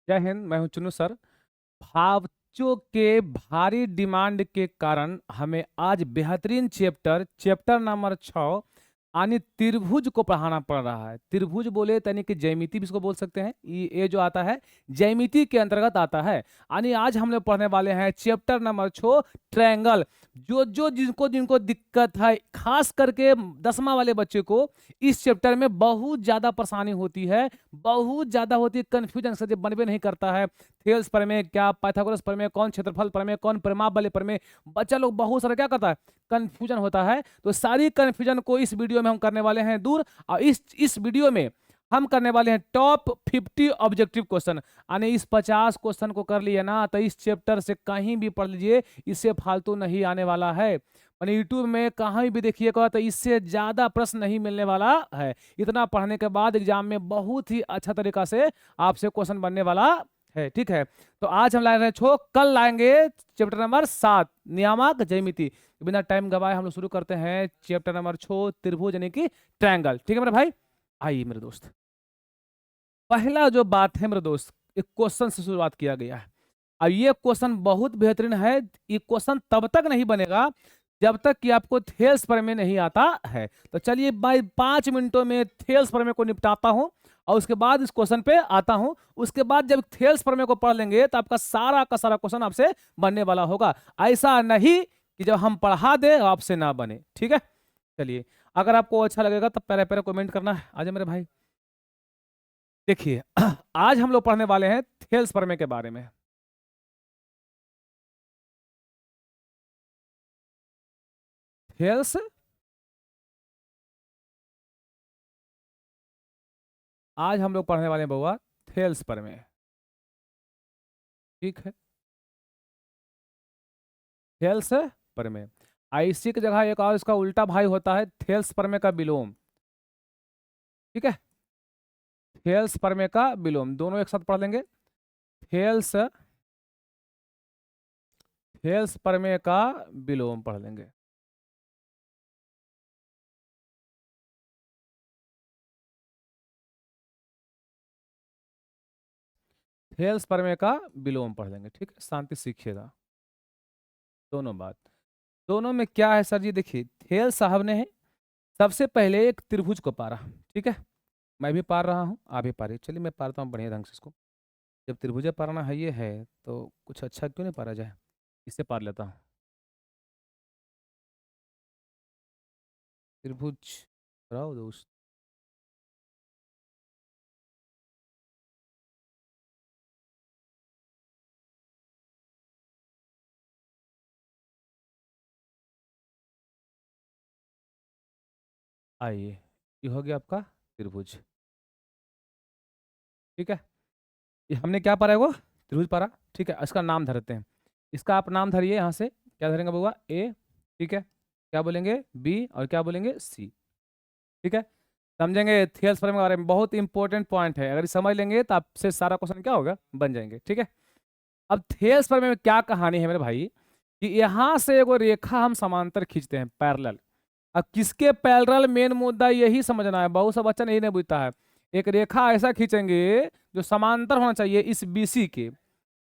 जय हिंद, मैं हूं चुन्नू सर। भावचों के भारी डिमांड के कारण हमें आज बेहतरीन चैप्टर चैप्टर नंबर 6 यानी त्रिभुज को पढ़ाना पड़ रहा है। त्रिभुज बोले यानी कि ज्यामिति भी इसको बोल सकते हैं। ये जो आता है ज्यामिति के अंतर्गत आता है। यानी आज हम लोग पढ़ने वाले हैं चैप्टर नंबर 6 ट्रायंगल। जो जिनको जिनको दिक्कत है, खास करके 10वां वाले बच्चे को इस चैप्टर में बहुत ज्यादा परेशानी होती है, बहुत ज्यादा होती है। कंफ्यूजन से जब बनबे नहीं करता है। थेल्स प्रमेय क्या, पाइथागोरस प्रमेय कौन, क्षेत्रफल प्रमेय कौन, परिमाप वाले प्रमेय, बच्चा लोग बहुत सारा क्या करता है, कंफ्यूजन होता है। तो सारी कंफ्यूजन को इस वीडियो में हम करने वाले हैं दूर। और इस वीडियो में हम करने वाले हैं टॉप 50 ऑब्जेक्टिव क्वेश्चन। यानी इस 50 क्वेश्चन को कर लिए ना तो इस चैप्टर से कहीं भी पढ़ लीजिए, इससे फालतू नहीं आने वाला है। मैंने यूट्यूब में कहीं भी देखिएगा तो इससे ज्यादा प्रश्न नहीं मिलने वाला है। इतना पढ़ने के बाद एग्जाम में बहुत ही अच्छा तरीका से आपसे क्वेश्चन बनने वाला है। ठीक है, तो आज हम लाए रहे छो, कल लाएंगे चैप्टर नंबर 7 नियामक ज्यामिति। बिना टाइम गवाए हम लोग शुरू करते हैं चैप्टर नंबर 6 त्रिभुज यानी कि ट्रायंगल। ठीक है मेरे भाई, आइए मेरे दोस्त। पहला जो बात है मेरे दोस्त, एक क्वेश्चन से शुरुआत किया गया है। अब ये क्वेश्चन बहुत बेहतरीन है। ये क्वेश्चन तब तक नहीं बनेगा जब तक कि आपको थेल्स प्रमेय नहीं आता है। तो चलिए भाई 5 मिनटों में थेल्स प्रमेय को निपटाता हूं और उसके बाद इस क्वेश्चन पे आता हूं। उसके बाद जब थेल्स प्रमेय को पढ़ लेंगे तो आपका सारा का सारा क्वेश्चन आपसे बनने वाला होगा। ऐसा नहीं कि जब हम पढ़ा दे आपसे ना बने। ठीक है, चलिए अगर आपको अच्छा लगेगा तो पहले पहले कमेंट करना है। आजा मेरे भाई, देखिए आज हम लोग पढ़ने वाले हैं थेल्स प्रमेय के बारे में। थेल्स, आज हम लोग पढ़ने वाले हैं बउआ थेल्स प्रमेय। ठीक है, थेल्स प्रमेय। आईसी की जगह एक और इसका उल्टा भाई होता है थेल्स प्रमेय का विलोम। ठीक है, थेल्स प्रमेय का विलोम दोनों एक साथ पढ़ लेंगे। थेल्स थेल्स प्रमेय का विलोम पढ़ लेंगे। थेल्स प्रमेय का विलोम पढ़ लेंगे। ठीक है, शांति सीखिएगा। दोनों बात, दोनों में क्या है सर जी, देखिए थेल्स साहब ने है सबसे पहले एक त्रिभुज को पारा। ठीक है, मैं भी पार रहा हूँ, आप भी पारिए। चलिए मैं पारता हूँ बढ़िया ढंग से इसको। जब त्रिभुज पारना है ये है तो कुछ अच्छा क्यों नहीं पारा जाए, इससे पार लेता हूँ। त्रिभुज कराओ दोस्त। आइए, ये हो गया आपका त्रिभुज। ठीक है, ये हमने क्या पारा है वो त्रिभुज पारा। ठीक है, इसका नाम धरते हैं। इसका आप नाम धरिए यहाँ से, क्या धरेंगे बउआ, ए। ठीक है, क्या बोलेंगे बी, और क्या बोलेंगे सी। ठीक है, समझेंगे थेल्स प्रमेय के बारे में, बहुत इंपॉर्टेंट पॉइंट है। अगर ये समझ लेंगे तो आपसे सारा क्वेश्चन क्या होगा, बन जाएंगे। ठीक है, अब थेल्स प्रमेय में क्या कहानी है मेरे भाई, कि यहाँ से एगो रेखा हम समांतर खींचते हैं पैरेलल। अब किसके पैरेलल, मेन मुद्दा यही समझना है। बहुत सा बच्चा नहीं नहीं बुझता है। एक रेखा ऐसा खींचेंगे जो समांतर होना चाहिए इस बीसी के।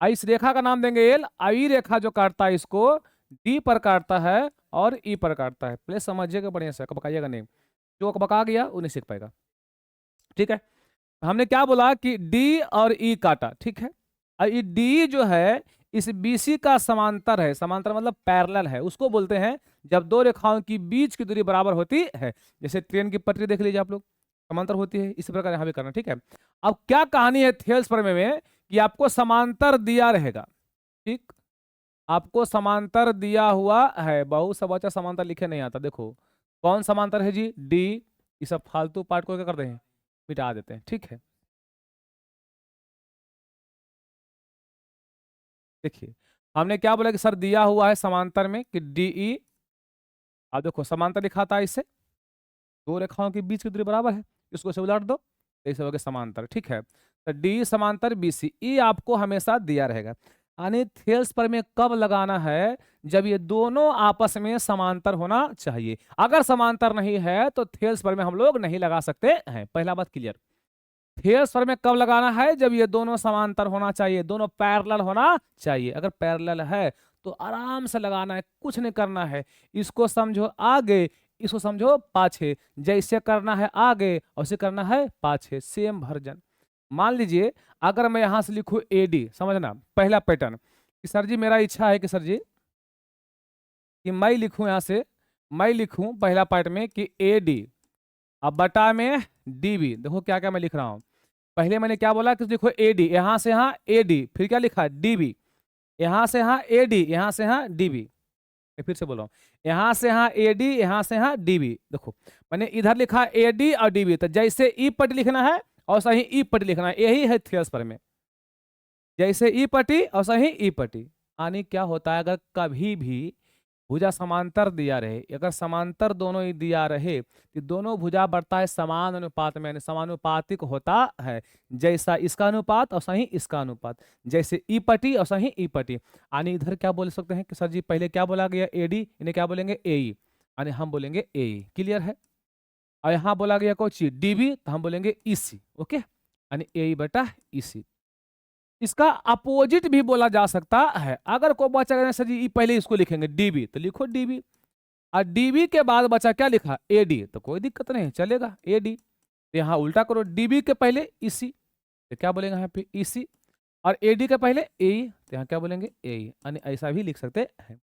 इस रेखा का नाम देंगे एल। आई रेखा जो काटता है इसको डी पर काटता है और ई पर काटता है। प्लीज समझिएगा बढ़िया से, कबकाइएगा नहीं। जो कबका गया वो नहीं सीख पाएगा। ठीक है, हमने क्या बोला कि डी और ई काटा। ठीक है, और ये डी जो है इस बीसी का समांतर है। समांतर मतलब पैरेलल है, उसको बोलते हैं जब दो रेखाओं की बीच की दूरी बराबर होती है। जैसे ट्रेन की पटरी देख लीजिए आप लोग, समांतर होती है, इसी प्रकार यहां भी करना। ठीक है, अब क्या कहानी है थेल्स प्रमेय में, कि आपको समांतर दिया रहेगा। ठीक, आपको समांतर दिया हुआ है। बहुत सा बच्चा समांतर लिखे नहीं आता। देखो कौन समांतर है जी, डी। ये सब फालतू पार्ट को क्या करते हैं, मिटा देते हैं। ठीक है, देखिए हमने क्या बोला कि सर दिया हुआ है समांतर में कि डीई। अब देखो समांतर दिखाता है इससे, दो रेखाओं के बीच की दूरी बराबर है, इसको से उलट दो तो इसे हो गया समांतर। ठीक है, तो डी समांतर बीसी, ई आपको हमेशा दिया रहेगा। यानी थेल्स पर में कब लगाना है, जब ये दोनों आपस में समांतर होना चाहिए। अगर समांतर नहीं है तो थेल्स पर में हम लोग नहीं लगा सकते हैं। पहला बात क्लियर। थेल्स प्रमेय कब लगाना है? जब ये दोनों समांतर होना चाहिए, दोनों पैरेलल होना चाहिए। अगर पैरेलल है तो आराम से लगाना है, कुछ नहीं करना है। इसको समझो आगे, इसको समझो पाछे, जैसे करना है आगे वैसे करना है पाछे, सेम वर्जन। मान लीजिए अगर मैं यहां से लिखूं AD, समझना पहला पैटर्न कि सर जी मेरा इच्छा है कि सर जी कि मैं लिखूं यहां से, मैं लिखूं पहला पार्ट में कि AD अब बटा में DB। देखो क्या क्या मैं लिख रहा हूं। पहले मैंने क्या बोला कि देखो AD, यहां से यहां AD, फिर क्या लिखा DB, यहां से यहां AD, यहां से यहां DB। मैं फिर से बोल रहा हूं, यहां से यहां AD, यहां से यहां DB। देखो मैंने इधर लिखा AD और DB, तो जैसे ई पट्टी लिखना है और सही ई पट्टी लिखना है, यही है थेल्स प्रमेय। जैसे ई पट्टी और सही ई पट्टी। यानी क्या होता है, अगर कभी भी भुजा समांतर दिया रहे, अगर समांतर दोनों ही दिया रहे तो दोनों भुजा बढ़ता है समान अनुपात में, यानी समानुपातिक होता है। जैसा इसका अनुपात और सही इसका अनुपात, जैसे ई पट्टी और सही ई पट्टी। यानी इधर क्या बोल सकते हैं कि सर जी पहले क्या बोला गया AD, इन्हें क्या बोलेंगे AE, यानी हम बोलेंगे AE। क्लियर है? और यहाँ बोला गया कुछ DB, तो हम बोलेंगे EC। ओके, यानी AE बटा EC। इसका अपोजिट भी बोला जा सकता है। अगर कोई बचा सर जी पहले इसको लिखेंगे DB, तो लिखो DB, और DB के बाद बचा क्या लिखा AD, तो कोई दिक्कत नहीं, चलेगा AD। तो यहाँ उल्टा करो, DB के पहले EC, तो क्या बोलेंगे यहाँ पे EC, और AD के पहले AE, तो यहाँ क्या बोलेंगे AE। यानी ऐसा भी लिख सकते हैं।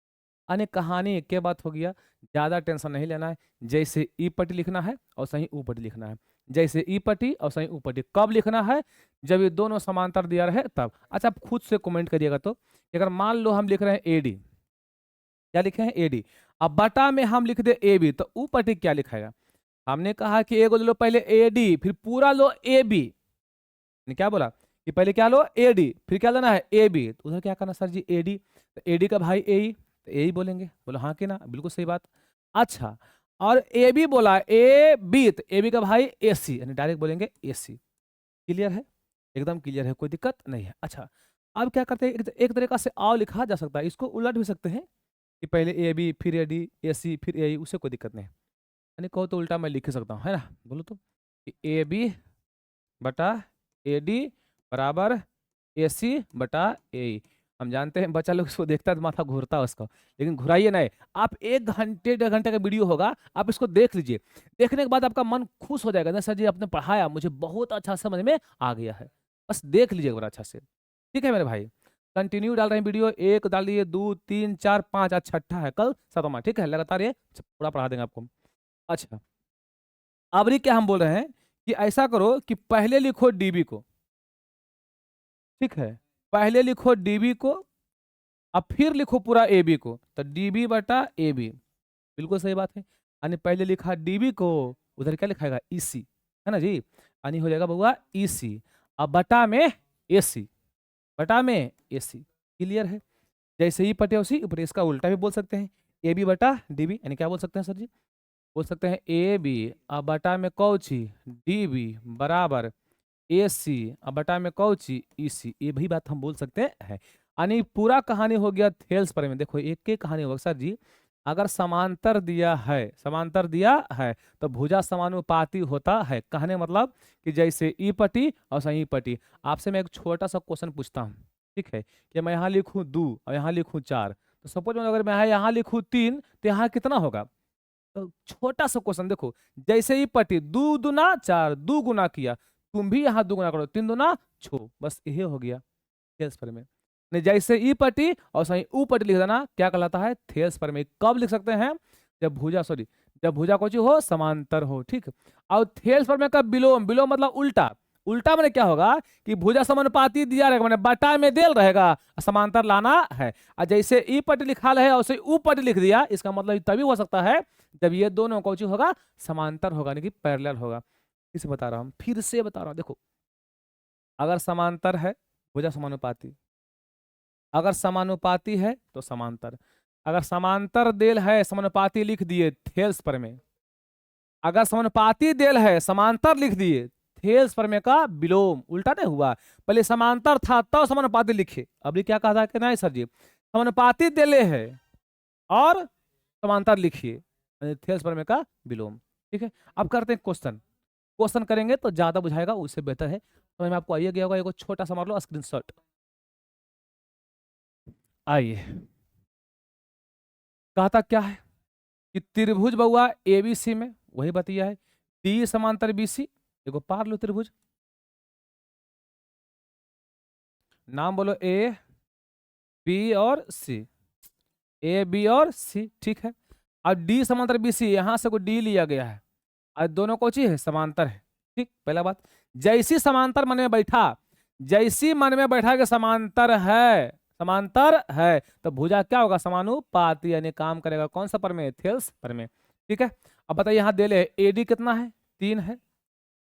यानी कहानी एक के बात हो गया, ज्यादा टेंशन नहीं लेना है। जैसे ई पट्टी लिखना है और सही ऊ पट्टी लिखना है, जैसे ई पट्टी और सही ऊ पट्टी कब लिखना है? जब ये दोनों समांतर दिया रहे तब। अच्छा, आप खुद से कमेंट करिएगा। तो अगर मान लो हम लिख रहे हैं AD, क्या लिखे हैं AD, अब बटा में हम लिख दे AB, तो ऊ पट्टी क्या लिखाएगा? हमने कहा कि एगो लो पहले AD, फिर पूरा लो AB। ने क्या बोला कि पहले क्या लो AD, फिर क्या लेना है AB, तो उधर क्या करना सर जी AD, तो AD का भाई AE, तो यही बोलेंगे। बोलो हाँ कि ना, बिल्कुल सही बात। अच्छा, और AB बोला AB, तो AB का भाई AC, यानी डायरेक्ट बोलेंगे AC। क्लियर है? एकदम क्लियर है, कोई दिक्कत नहीं है। अच्छा, अब क्या करते हैं, एक तरीका से और लिखा जा सकता है, इसको उलट भी सकते हैं कि पहले AB फिर AD AC फिर AE, उससे कोई दिक्कत नहीं है। यानी कहो तो उल्टा मैं लिख सकता हूँ, है ना? बोलो तो कि AB बटा AD बराबर AC बटा AE। हम जानते हैं बच्चा लोग इसको देखता है तो माथा घूरता है उसका, लेकिन घुराइए नहीं। आप 1 घंटे 1.5 घंटे का वीडियो होगा, आप इसको देख लीजिए। देखने के बाद आपका मन खुश हो जाएगा ना, सर जी आपने पढ़ाया, मुझे बहुत अच्छा समझ में आ गया है। बस देख लीजिए एक बार अच्छा से। ठीक है मेरे भाई, कंटिन्यू डाल रहे हैं वीडियो, एक डाल दिए, 2 3 4 5, आज छठा है, कल सातवां। ठीक है, लगातार ये पूरा पढ़ा देंगे आपको। अच्छा, अब ये क्या हम बोल रहे हैं कि ऐसा करो कि पहले लिखो DB को, ठीक है, पहले लिखो DB को, अब फिर लिखो पूरा AB को, तो DB बटा AB। बिल्कुल सही बात है। यानी पहले लिखा DB को, उधर क्या लिखाएगा EC, है ना जी? यानी हो जाएगा बउआ EC, अब बटा में AC, बटा में AC। क्लियर है? जैसे ही पटे उसी ऊपर, इसका उल्टा भी बोल सकते हैं, AB बटा DB। यानी क्या बोल सकते हैं सर जी? बोल सकते हैं AB अब बटा में कौची DB बराबर AC अब बटा में कौची EC। ये भी बात हम बोल सकते हैं। यानी पूरा कहानी हो गया थेल्स पर में। देखो एक एक कहानी होगा सर जी, अगर समांतर दिया है, समांतर दिया है तो भुजा समानुपाती होता है। कहने मतलब कि जैसे ई पट्टी और सही ई पट्टी। आपसे मैं एक छोटा सा क्वेश्चन पूछता हूँ, ठीक है, कि मैं यहाँ लिखूँ 2 और यहाँ लिखूँ 4, तो सपोज अगर मैं यहाँ लिखूँ 3, तो यहाँ कितना होगा? तो छोटा सा क्वेश्चन देखो, जैसे ही पट्टी 2 दूना 4, 2 गुना किया, तुम भी यहाँ 2 गुना करो, 3 दूना 6, बस यही हो गया थेल्स प्रमेय। नहीं, जैसे ई पट्टी और सही ऊ पट्टी लिख देना, क्या कहलाता है? थेल्स प्रमेय। कब लिख सकते हैं? जब भुजा, सॉरी, जब भुजा कोची हो, समांतर हो। ठीक, और थेल्स प्रमेय का विलोम, विलोम मतलब उल्टा। उल्टा मैंने क्या होगा कि भुजा समानुपाती दिया रहेगा, मैंने बटा में देल रहेगा, समांतर लाना है। और जैसे ई पट्टी लिखा है और सही ऊ पट्टी लिख दिया, इसका मतलब तभी हो सकता है जब ये दोनों कोची होगा, समांतर होगा, यानी कि पैरेलल होगा। इसे बता रहा हूं, फिर से बता रहा हूं। देखो, अगर समांतर है भुजा समानुपाती, अगर समानुपाती है तो समांतर, अगर समांतर देल है समानुपाती लिख दिए थेल्स प्रमेय, अगर समानुपाती देल है समांतर लिख दिए थेल्स प्रमेय का विलोम। उल्टा नहीं हुआ, पहले समांतर था तो समानुपाती लिखे, अभी क्या कहा था कि नहीं सर जी समानुपाती देले है और समांतर लिखिए, थेल्स प्रमेय का विलोम। ठीक है, अब करते हैं क्वेश्चन। क्वेश्चन करेंगे तो ज्यादा बुझाएगा, उससे बेहतर है। समझ में आपको आइए गया होगा, एक छोटा सा मार लो स्क्रीनशॉट। आइए, कहा था क्या है कि त्रिभुज बउआ एबीसी में, वही बतिया है, डी समांतर बीसी, देखो पार लो त्रिभुज, नाम बोलो ए बी और सी, ए बी और सी, ठीक है। अब डी समांतर बीसी, यहां से कोई डी लिया गया है और दोनों को चाहिए समांतर है, ठीक। पहला बात, जैसी समांतर मन में बैठा, जैसी मन में बैठा कि समांतर है, समांतर है, तो भुजा क्या होगा, समानुपाती, यानी काम करेगा कौन सा पर में, थेल्स पर में, ठीक है। अब बताइए यहाँ दे ले, एडी कितना है, 3 है,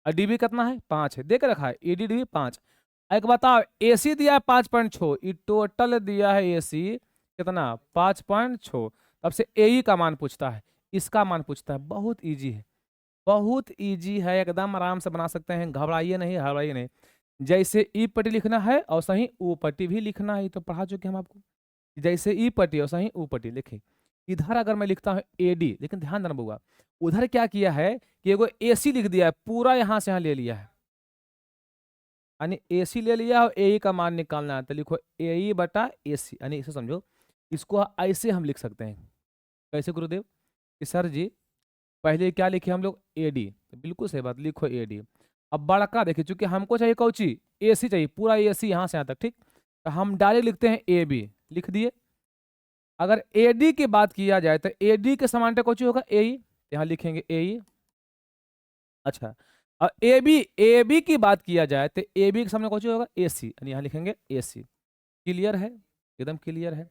और डीबी कितना है, 5 है, दे के रखा है, एडी डीबी 5। एक बताओ, एसी दिया है 5.6, ये टोटल दिया है एसी कितना, 5.6, तब से एई का मान पूछता है, इसका मान पूछता है, बहुत इजी है, बहुत इजी है, एकदम आराम से बना सकते हैं, घबराइए नहीं, घबराइए नहीं। जैसे ई पट्टी लिखना है और सही ऊ पट्टी भी लिखना है, तो पढ़ा चुके हम आपको, जैसे ई पट्टी और सही ऊ पट्टी लिखे। इधर अगर मैं लिखता हूँ एडी, लेकिन ध्यान देना बउआ, उधर क्या किया है कि एगो एसी लिख दिया है, पूरा यहां से यहां ले लिया है, यानी एसी ले लिया और ए का मान निकालना है, तो लिखो ए बटा एसी, यानी इसे समझो, इसको ऐसे हम लिख सकते हैं, कैसे गुरुदेव, कि सर जी पहले क्या लिखे हम लोग, एडी, तो बिल्कुल सही बात, लिखो एडी। अब बड़का देखिए, चूंकि हमको चाहिए कौची, एसी चाहिए, पूरा एसी यहां से यहां तक, ठीक, तो हम डायरेक्ट लिखते हैं ए बी, लिख दिए। अगर एडी की बात किया जाए तो एडी के समांतर कौची होगा, एई, यहाँ लिखेंगे एई। अच्छा, और ए बी की बात किया जाए तो ए बी के सामने कौन होगा, ए सी, यानी यहाँ लिखेंगे ए सी। क्लियर है, एकदम क्लियर है।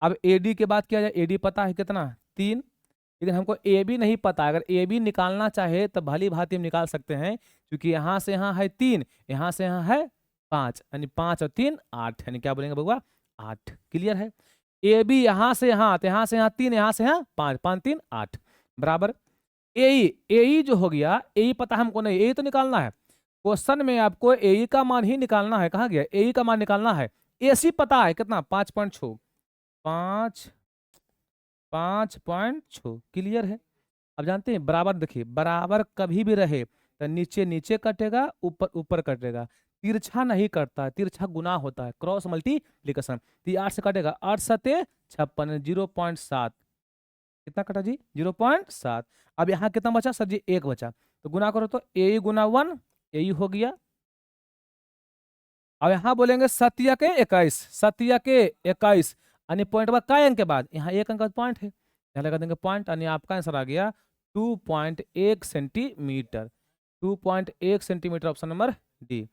अब ए डी की बात किया जाए, ए डी पता है कितना, 3, लेकिन हमको ए बी नहीं पता, अगर ए बी निकालना चाहे तो भली भांति हम निकाल सकते हैं, क्योंकि यहाँ से यहाँ है 3, यहाँ से यहाँ है 5, यानी 5 और 3 8, यानी क्या बोलेंगे बउआ, 8। क्लियर है। ए बी यहाँ से यहाँ, तो यहाँ से यहाँ 3, यहाँ से यहाँ 5, 5 3 8 बराबर। एई जो हो गया, एई पता हमको नहीं, एई तो निकालना है, क्वेश्चन में आपको एई का मान ही निकालना है, कहा गया एई का मान निकालना है। एसी पता है कितना, 5.6, 5.6, क्लियर है। अब जानते हैं बराबर, देखिए बराबर कभी भी रहे तो नीचे नीचे कटेगा, ऊपर ऊपर कटेगा, तिरछा नहीं कटता है, तिरछा गुना होता है, क्रॉस मल्टीप्लीकेशन। तो 8 से कटेगा, 8 सते 56, 0.7, कितना कटा जी, 0.7। अब यहाँ कितना बचा सर जी, 1 बचा, तो गुना करो तो ए गुना 1, ए हो गया। अब यहाँ बोलेंगे सत्या के 21, सत्या के 21, यानी पॉइंट बाद काय अंक के बाद, यहाँ 1 अंक पॉइंट है, यहाँ लगा देंगे पॉइंट, यानी आपका आंसर आ गया 2.1 centimetre, 2.1 centimetre, option number D.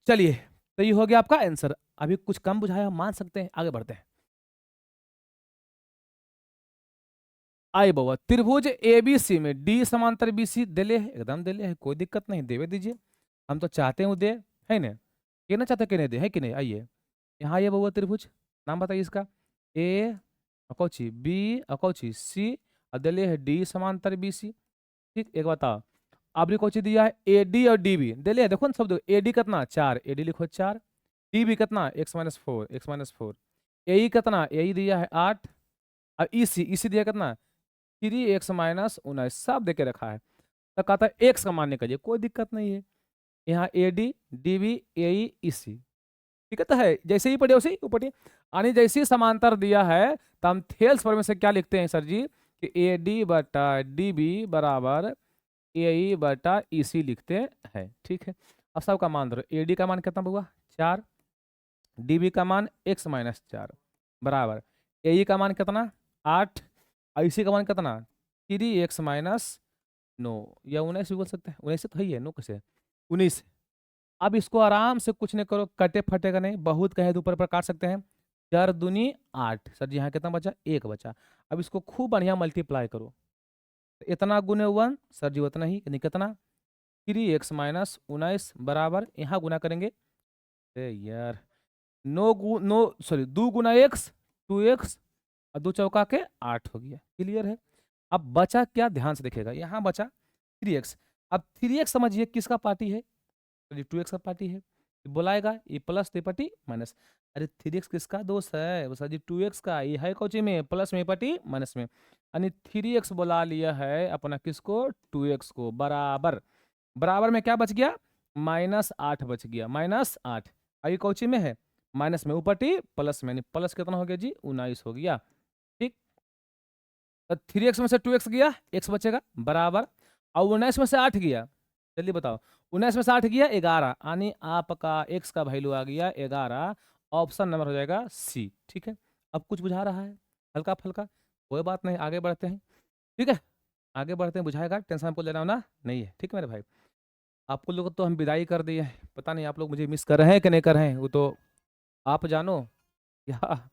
चलिए, तो ये हो गया आपका आंसर। अभी कुछ कम बुझाया, मान सकते हैं, आगे बढ़ते हैं। आई बउआ, त्रिभुज एबीसी में डी समांतर बीसी दिले है, एकदम दिले है, कोई दिक्कत नहीं, देवे दीजिए, हम तो चाहते हैं वो दे, है ना, ये ना चाहते कि नहीं दे, है कि नहीं। आइए यहाँ ये बउआ त्रिभुज, नाम बताइए इसका, ए अकौची बी अकौची सी, और दिले है डी समांतर बीसी, ठीक। एक बताओ, आपने कौची दिया है, ए डी और डी बी दिले है, देखो ना सब, ए डी कितना 4, ए डी लिखो 4, डी बी कितना x-4, x-4, ए कितना, ए दिया है 8, और ई सी दिया कितना 3x-19, सब देके रखा है। तो कहता है एक्स का मान निकालिए, कोई दिक्कत नहीं है, यहाँ ए डी डी बी ए ई सी, ठीक है, तो है जैसे ही पढ़े वैसे ही पढ़िए, यानी जैसे ही समांतर दिया है तो हम थेल्स फॉर्म में से क्या लिखते हैं सर जी, कि ए डी बटा डी बी बराबर ए ई बटा ई सी लिखते हैं, ठीक है। अब सबका मान धरो, ए डी का मान कितना हुआ 4, डी बी का मान x-4 बराबर, ए ई का मान कितना 8, इसी का मान कितना 3x-9, या 19 भी बोल सकते हैं, 19 तो ही है, 9 कैसे 19। अब इसको आराम से कुछ नहीं करो, कटे फटेगा नहीं, बहुत कहे तो ऊपर पर काट सकते हैं, 4 दूनी 8, सर जी यहाँ कितना बचा 1 बचा। अब इसको खूब बढ़िया मल्टीप्लाई करो, इतना गुने 1 सर जी उतना ही, यानी कितना 3x-19 बराबर, यहाँ गुना करेंगे, यार 2 गुना x 2x, और 2 चौका के 8 हो गया। क्लियर है। अब बचा क्या, ध्यान से देखिएगा, यहाँ बचा 3x। अब 3x समझिए किसका पार्टी है, 2x का पार्टी है, बुलाएगा ई प्लस तो पटी माइनस। अरे 3x किसका दोस्त है वो सर जी 2x का, ये है कोची में प्लस में पटी माइनस में, यानी 3x बुला लिया है अपना किसको 2x को, बराबर बराबर में क्या बच गया -8 बच गया, -8 आई कोची में है माइनस में, ऊपर टी प्लस में, प्लस कितना हो गया जी 19 हो गया। ठीक, तो 3x में से 2x गया, x बचेगा बराबर, और 19 में से 8 गया, जल्दी बताओ 19 में से 8 गया 11, यानी आपका x का वैल्यू आ गया 11, ऑप्शन नंबर हो जाएगा सी। ठीक है, अब कुछ बुझा रहा है हल्का फल्का, कोई बात नहीं, आगे बढ़ते हैं। ठीक है, आगे बढ़ते हैं, बुझाएगा, टेंशन आपको लेना होना नहीं है। ठीक है मेरे भाई, आपको लोग तो हम विदाई कर दिए हैं, पता नहीं आप लोग मुझे मिस कर रहे हैं कि नहीं कर रहे हैं, वो तो आप जानो। या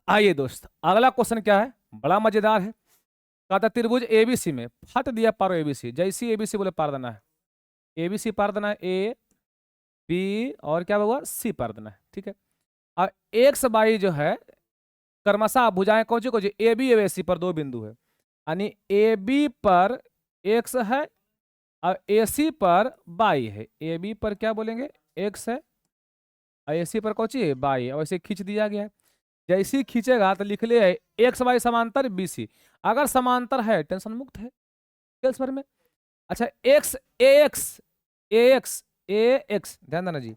आइए दोस्त, अगला क्वेश्चन क्या है, बड़ा मजेदार है। कहा था त्रिभुज एबीसी में फट दिया पारो एबीसी, जैसी एबीसी बोले पार देना है, एबीसी पार देना है, ए बी और क्या हुआ सी पार देना है। ठीक है, और एक्स बाई जो है कर्मशः भुजाएं कौन सी ए बी ए सी पर दो बिंदु है, यानी ए बी पर एक्स है और ए सी पर बाई है। ए बी पर क्या बोलेंगे एक्स है और ए सी पर कौन सी है बाई है, और इसे खींच दिया गया है। जैसे ही खींचेगा तो लिख ले एक्स वाई समांतर बी सी, अगर समांतर है टेंशन मुक्त है सेल्स पर में। अच्छा एक्स ए एक्स ए एक्स ए एक्स, ध्यान देना जी,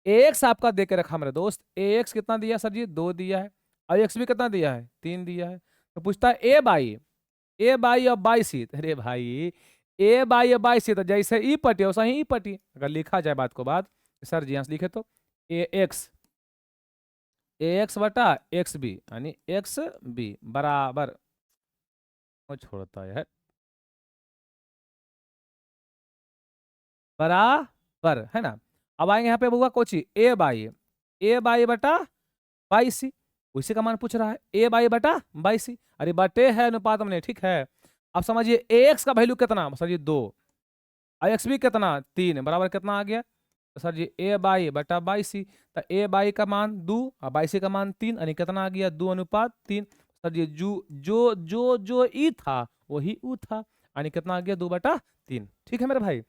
ए एक्स आपका दे के रखा मेरे दोस्त, ए एक्स कितना दिया सर जी 2 दिया है, और एक्स भी कितना दिया है 3 दिया है, तो पूछता है ए बाई और बाई सी, अरे भाई ए बाई और बाई सी तो जैसे ई पटी वैसा ही ई पटी, अगर लिखा जाए बात को बात, सर जी यहाँ से लिखे तो ए एक्स बटा एक्स बी, यानी एक्स बी बराबर, वो छोड़ता है बराबर, है ना। अब आएंगे यहाँ पे बुआ कोची ए बाई बटा बाई सी, उसी का मान पूछ रहा है, ए बाई बटा बाई सी, अरे बटे है अनुपात में, ठीक है। अब समझिए ए एक्स का वैल्यू कितना सर जी 2, और एक्स बी कितना 3, बराबर कितना आ गया तो सर जी ए बाई बटा बाई सी, तो ए बाई का मान 2 और बाई सी का मान 3, यानी कितना आ गया 2:3। सर जी जो जो जो जो ई था वही ऊ था, यानी कितना आ गया 2/3। ठीक है मेरे भाई,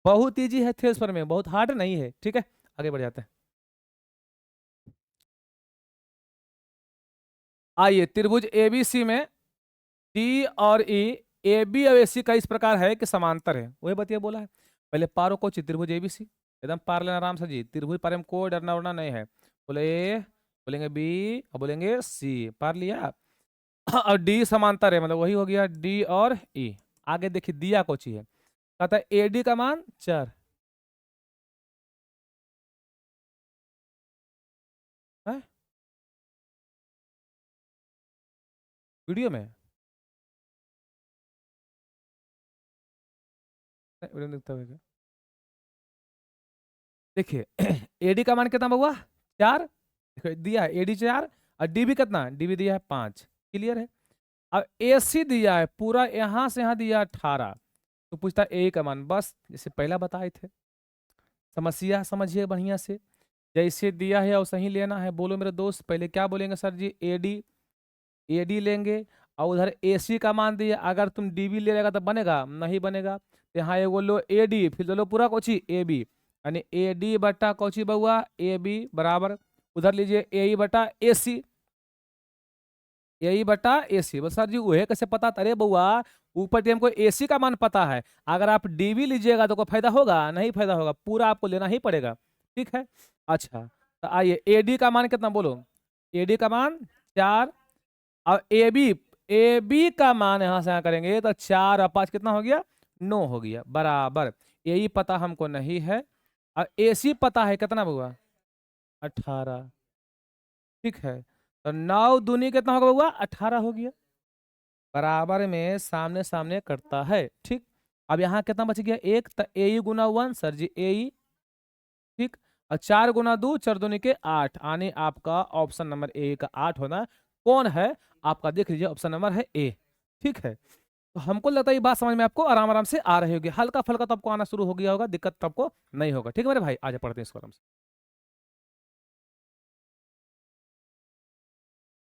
बहुत ईजी है थ्रेस पर में, बहुत हार्ड नहीं है। ठीक है, आगे बढ़ जाते हैं। आइए त्रिभुज एबीसी में डी और ई, ए बी और ए सी का इस प्रकार है कि समांतर है, वही बतिया बोला है। पहले पारो को त्रिभुज एबीसी एकदम पार लेना आराम से जी, त्रिभुज पारे में कोई डरना उड़ना नहीं है, बोले ए बोलेंगे बी और बोलेंगे सी, पार लिया। और डी समांतर है, मतलब वही हो गया डी और ई। आगे देखिए दिया को है, कहता है ए डी का मान 4 है वीडियो में, वीडियो में दिखता है। देखिए एडी का मान कितना हुआ 4, दिया है एडी 4, और डी भी कितना डी भी दिया है 5, क्लियर है। अब ए सी दिया है पूरा यहां से यहां दिया 18, तो पूछता है ए का मान, बस जैसे पहला बताए थे, समस्या समझिए बढ़िया से, जैसे दिया है वैसे ही लेना है। बोलो मेरे दोस्त, पहले क्या बोलेंगे सर जी ए डी लेंगे, और उधर ए सी का मान दिया, अगर तुम डी बी ले लेगा तो बनेगा नहीं बनेगा, तो यहाँ एगो लो ए डी, फिर लो पूरा कोची ए बी, यानी ए डी बटा कोची बउआ ए बी बराबर, उधर लीजिए ए ई बटा ए सी, ए ई बटा ए सी। बस सर जी वह कैसे पता, अरे बउआ ऊपर हमको ए सी का मान पता है, अगर आप डी बी लीजिएगा तो कोई फायदा होगा नहीं, फायदा होगा, पूरा आपको लेना ही पड़ेगा। ठीक है, अच्छा तो आइए ए डी का मान कितना बोलो, ए डी का मान 4, और ए बी का मान यहां से यहाँ करेंगे तो 4 और 5 कितना हो गया 9 हो गया, बराबर यही पता हमको नहीं है, और ए सी पता है कितना हुआ 18। ठीक है, तो 9 दूनी कितना होगा हुआ 18 हो गया, बराबर में सामने सामने करता है। ठीक, अब यहाँ कितना बच गया 1, तो ए गुना 1 सर जी ए, ठीक, और 4 गुना 2 4 दूनी के 8, यानी आपका ऑप्शन नंबर ए का 8 होना कौन है आपका, देख लीजिए ऑप्शन नंबर है ए। ठीक है, तो हमको लगता है ये बात समझ में आपको आराम आराम से आ रही होगी, हल्का फल्का तो आपको आना शुरू हो गया होगा, दिक्कत तो आपको नहीं होगा। ठीक है मेरे भाई, आगे पढ़ते हैं इसको आराम से।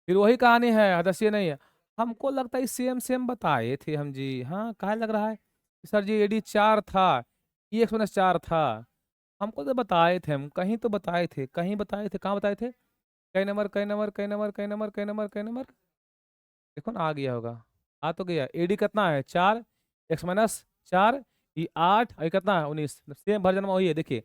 फिर वही कहानी है, हदस्य नहीं है, हमको लगता है सेम सेम बताए थे हम जी, हाँ कहा लग रहा है सर जी एडी 4 था, ई एक्स माइनस 4 था, हमको तो बताए थे, हम कहीं तो बताए थे, कहीं बताए थे, कहाँ बताए थे? कई नंबर, कई नंबर, कई नंबर, कई नंबर, कई नंबर, कई नंबर। देखो ना आ गया होगा। आ तो गया। एडी कितना है? 4, एक्स माइनस 4, ये 8 और ये कितना है? 19। सेम वर्जन में वही है, देखिए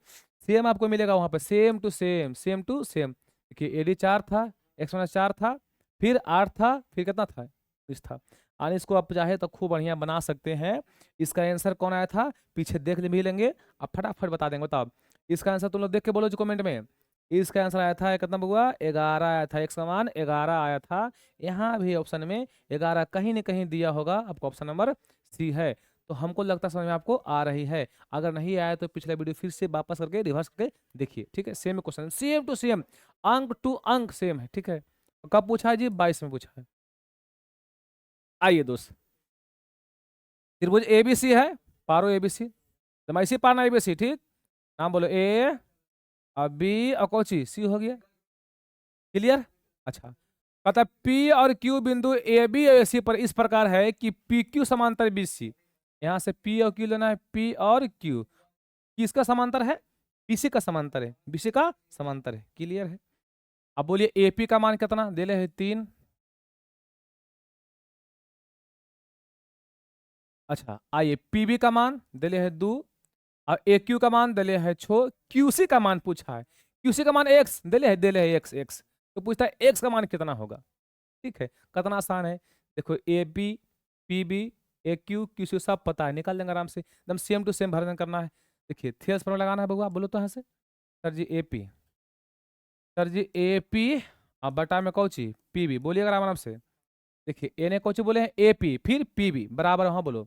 सेम आपको मिलेगा वहां पे, same to same, same to same. देखिए एडी 4 था, एक्स माइनस 4 था, फिर 8 था, फिर कितना था? 19 था। यानी इसको आप चाहे तो खूब बढ़िया बना सकते हैं। इसका आंसर कौन आया था पीछे देख भी लेंगे, अब फटाफट बता देंगे। बताओ इसका आंसर तुम लोग देख के बोलो जो कमेंट में। इसका आंसर आया था कितना हुआ? 11 आया था, एक समान 11 आया था। यहाँ भी ऑप्शन में 11 कहीं न कहीं दिया होगा आपको, ऑप्शन नंबर सी है। तो हमको लगता है समझ में आपको आ रही है। अगर नहीं आया तो पिछला वीडियो फिर से वापस करके रिवर्स करके देखिए, ठीक है। Same question, same to same, अंक टू अंक सेम है, ठीक है। कब पूछा है जी? 22 में पूछा है। आइए दोस्त, त्रिभुज एबीसी है, पारो एबीसी, लंबाई पारना एबीसी, ठीक। नाम बोलो, ए और बी और कोची सी हो गया। क्लियर? अच्छा, कहता पी और क्यू बिंदु ए बी और सी पर इस प्रकार है कि पी क्यू समांतर बी सी। यहां से पी और क्यू लेना है, पी और क्यू किसका समांतर है? बीसी का समांतर है, बीसी का समांतर है। क्लियर है? अब बोलिए एपी का मान कितना दे ले है? 3। अच्छा आइए, पीबी का मान दे ले है 2 और ए क्यू का मान दे ले है 6। क्यूसी का मान पूछा है, क्यूसी का मान एक्स दे ले है एक्स एक्स। तो पूछता है एक्स का मान कितना होगा। ठीक है, कितना आसान है। देखो A B, P B, A Q, Q C सब पता है, निकाल लेंगे आराम से, एकदम सेम टू सेम भरण करना है। देखिए थेल्स पर लगाना है बउआ, बोलो तो यहाँ से। Sir ji A P, sir ji A P, अब बटा में कौची पी बी, बोलिएगा आराम आराम से। देखिए ए ने कौची बोले हैं? ए पी, फिर पी बी बराबर, हाँ बोलो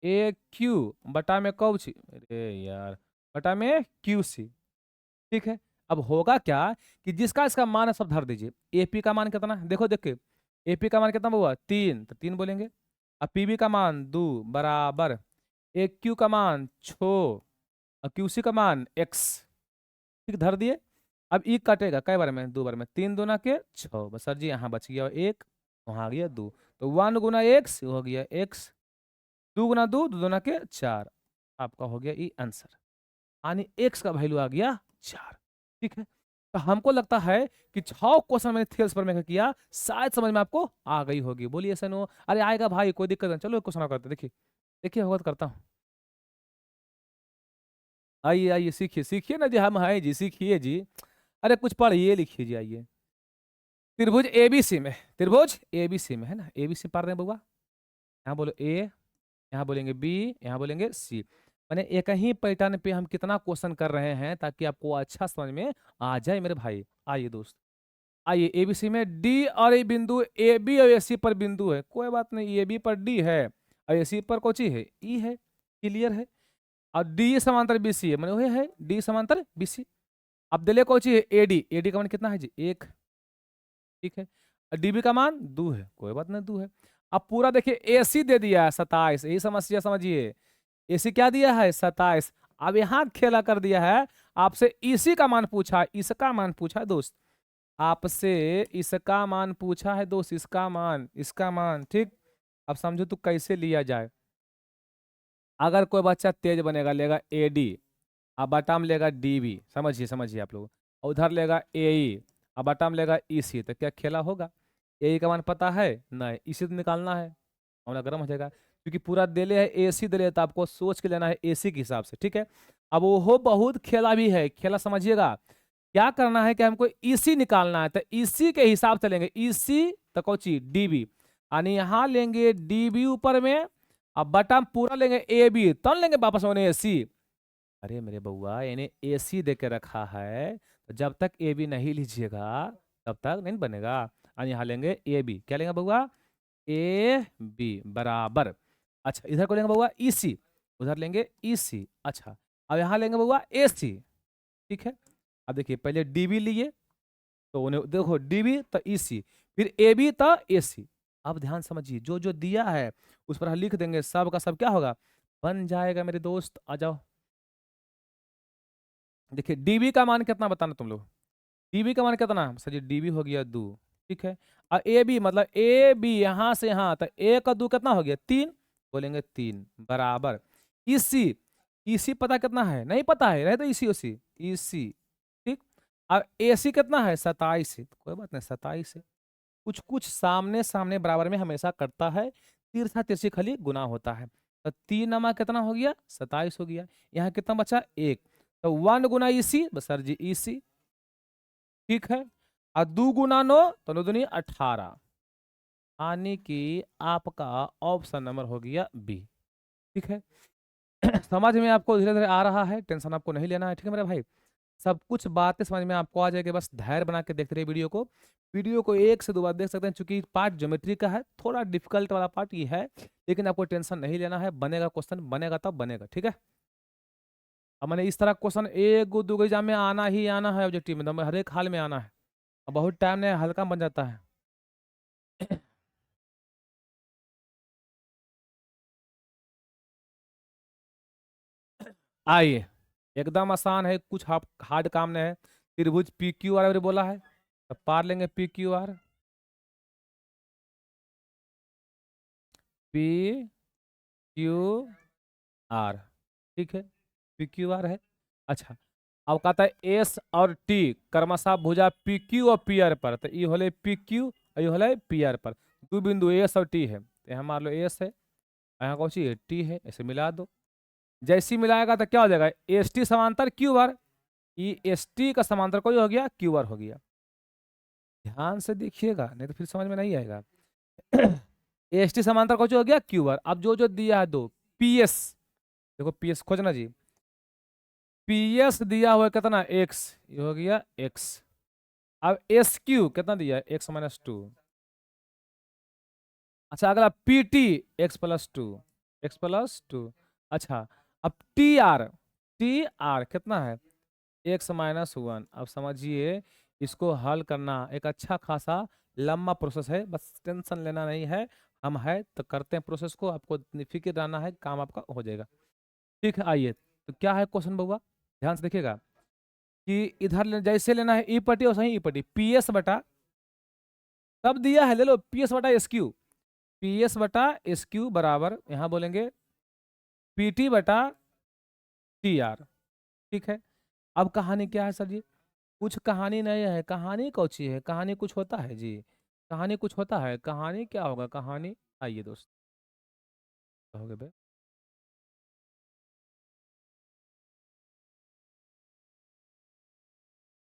ए क्यू बटा में कौची, अरे यार, बटा में क्यू सी। ठीक है, अब होगा क्या कि जिसका इसका मान है सब धर दीजिए। एपी का मान कितना है? देखो देखिए, एपी का मान कितना हुआ? 3, तो 3 बोलेंगे। अब पीबी का मान 2 बराबर, ए क्यू का मान 6 और क्यूसी का मान x। ठीक, धर दिए। अब ई कटेगा कई बार में? 2 बार में, 3 दूना के 6, बस सर जी यहाँ बच गया 1, वहाँ आ गया 2। तो 1 गुना x हो गया x, 2 गुना 2, 2 दूना के 4, आपका हो गया ई आंसर। यानी x का वैल्यू आ गया 4। ठीक है, तो हमको लगता है कि 6 क्वेश्चन मैंने थेल्स पर में किया, शायद समझ में आपको आ गई होगी। बोलिए ऐसा नो, अरे आएगा भाई, कोई दिक्कत नहीं। चलो एक क्वेश्चन और करते हैं, देखिए देखिए होगा तो करता हूँ। आइए आइए, सीखिए सीखिए ना जी, हम हैं जी, सीखिए जी। अरे कुछ पढ़िए लिखिए जी। आइए, त्रिभुज एबीसी में, त्रिभुज एबीसी में है ना, एबीसी पढ़ रहे हैं बउआ। यहाँ बोलो ए, यहाँ बोलेंगे बी, यहाँ बोलेंगे सी। मैंने एक ही पैटर्न पे हम कितना क्वेश्चन कर रहे हैं ताकि आपको अच्छा समझ में आ जाए मेरे भाई। आइए दोस्त, आइए एबीसी में डी और ए बिंदु, ए बी और एसी पर बिंदु है, कोई बात नहीं, ए बी पर डी है और एसी पर कोची है? ई है। क्लियर है? और डी समांतर बीसी है, मैंने वही है डी समांतर बीसी। अब दिले कोची है? एडी, एडी का मान कितना है जी? 1। ठीक है, डीबी का मान 2 है, कोई बात नहीं 2 है। अब पूरा देखिए एसी दे दिया है 27, यही समस्या समझिए। एसी क्या दिया है? 27। अब यहाँ खेला कर दिया है, आपसे इसी का मान पूछा है, इसका मान पूछा है दोस्त, आपसे इसका मान पूछा है दोस्त, इसका मान, इसका मान। ठीक, अब समझो तो कैसे लिया जाए। अगर कोई बच्चा तेज बनेगा लेगा एडी, अब बटाम लेगा डीबी, समझिए समझिए आप लोग, और उधर लेगा एई, अब बटाम लेगा ईसी, तो क्या खेला होगा? एई का मान पता है? नहीं, इसी तो निकालना है, मामला गर्म हो जाएगा। क्योंकि पूरा देले है एसी देले, तो आपको सोच के लेना है एसी के हिसाब से। ठीक है, अब वो बहुत खेला भी है, खेला समझिएगा। क्या करना है कि हमको ईसी निकालना है, तो ईसी के हिसाब से लेंगे, ईसी तो कौची डीबी, यानी यहाँ लेंगे डीबी ऊपर में, अब बटा पूरा लेंगे ए बी, तब लेंगे वापस होने एसी। अरे मेरे बउआ, इन्हें एसी दे के रखा है, तो जब तक ए बी नहीं लीजिएगा तब तक नहीं बनेगा। और यहाँ लेंगे ए बी, क्या लेंगे बउआ? ए बी बराबर। अच्छा इधर को लेंगे बउआ ई सी, उधर लेंगे ई सी। अच्छा अब यहाँ लेंगे बउआ ए सी। ठीक है, अब देखिए पहले डी बी लिए, तो उन्हें देखो डी बी तो ई सी, फिर ए बी तो ए सी। अब ध्यान समझिए, जो जो दिया है उस पर हम लिख देंगे, सब का सब क्या होगा? बन जाएगा मेरे दोस्त। आ जाओ, देखिए डीबी का मान कितना बताना तुम लोग? डीबी का मान कितना सर जी? डीबी हो गया 2। ठीक है, और ए बी मतलब ए बी यहां से यहां, तो ए का 2 कितना हो गया? 3, बोलेंगे 3 बराबर। ई सी, ईसी पता कितना है? नहीं पता है, रहे तो ईसी ओसी, ईसी। ठीक। अब एसी कितना है? 27 है। तो कोई बात नहीं, 27 है। कुछ कुछ सामने सामने बराबर में हमेशा कटता है, तिरछा तिरछी खाली गुना होता है। तो 3 नमा कितना हो गया? 27 हो गया। यहाँ कितना बचा? 1। तो 1 गुना ईसी, बस सर जी ईसी। ठीक है। और 2 गुना 9, तो 9 दूनी 18, यानी कि आपका ऑप्शन नंबर हो गया बी। ठीक है। समझ में आपको धीरे धीरे आ रहा है, टेंशन आपको नहीं लेना है। ठीक है मेरे भाई, सब कुछ बातें समझ में आपको आ जाएगी, बस धैर्य बना के देखते रहिए वीडियो को। वीडियो को 1 से 2 बार देख सकते हैं, क्योंकि पार्ट ज्योमेट्री का है, थोड़ा डिफिकल्ट वाला पार्ट ये है, लेकिन आपको टेंशन नहीं लेना है, बनेगा क्वेश्चन, बनेगा तब बनेगा। ठीक है। अब मैंने इस तरह क्वेश्चन 1 2 एग्जाम में आना ही आना है, ऑब्जेक्टिव में हर एक हाल में आना है। अब बहुत टाइम में हल्का बन जाता है। आइए, एकदम आसान है, कुछ हार्ड काम नहीं है। त्रिभुज पी क्यू आर बोला है, तो पार लेंगे P Q are. P Q are. ठीक है, पी क्यू आर है। अच्छा, अब कहता है एस और टी क्रमशः भुजा पी क्यू और पी आर पर, तो ये होले पी क्यू और ये होले पी आर पर। दो बिंदु एस और टी है, तो यहाँ मान लो एस है, यहाँ कौन सी है? टी है, ऐसे मिला दो। जैसी मिलाएगा तो क्या हो जाएगा? एस टी समांतर क्यू आर, ये एस टी का समांतर कोई हो गया? क्यू आर हो गया। ध्यान से देखिएगा, नहीं तो फिर समझ में नहीं आएगा। एस टी समांतर कौन हो गया? Q R. अब जो जो दिया है दो, पी एस, देखो पी एस खोजना जी। पी एस दिया हुआ है कितना? एक्स, ये हो गया एक्स। अब एस क्यू कितना दिया है? x-2। अच्छा, अगला पी टी, x+2, x+2। अच्छा, अब टी आर कितना है? x-1। अब समझिए, इसको हल करना एक अच्छा खासा लंबा प्रोसेस है, बस टेंशन लेना नहीं है। हम है तो करते हैं प्रोसेस को, आपको इतनी फिक्र रहना है, काम आपका हो जाएगा। ठीक है, आइए तो क्या है क्वेश्चन बउआ, ध्यान से देखिएगा कि इधर जैसे लेना है ई पटी और सही ई पटी, पी एस बटा, तब दिया है ले लो, पी एस बटा एस क्यू, पी एस बटा एस क्यू बराबर यहाँ बोलेंगे पी टी बटा टी आर। ठीक है। अब कहानी क्या है सर जी? कुछ कहानी नहीं है, कहानी कौची है? कहानी कुछ होता है जी? कहानी कुछ होता है? कहानी क्या होगा कहानी? आइए दोस्त, कहोगे बे।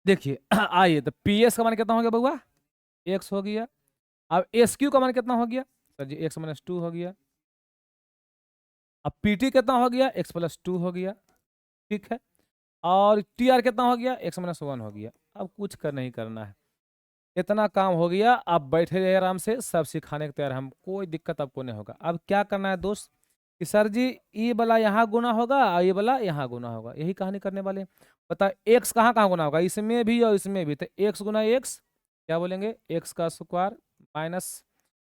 देखिए आइए, तो पी एस का मान कितना हो गया बउआ? एक्स हो गया। अब एस क्यू का मान कितना हो गया सर जी? x-2 हो गया। अब पी टी कितना हो गया? x+2 हो गया। ठीक है। और टी आर कितना हो गया? x-1 हो गया। अब कुछ कर नहीं करना है, इतना काम हो गया। आप बैठे रहिए आराम से, सब सिखाने के तैयार हम, कोई दिक्कत आपको नहीं होगा। अब क्या करना है दोस्त कि सर जी ये वाला यहाँ गुना होगा और ये वाला यहाँ गुना होगा, यही कहानी करने वाले हैं। पता एक्स कहाँ कहाँ गुना होगा? इसमें भी और इसमें भी, तो एक्स गुना एक्स क्या बोलेंगे? एक्स का स्क्वायर माइनस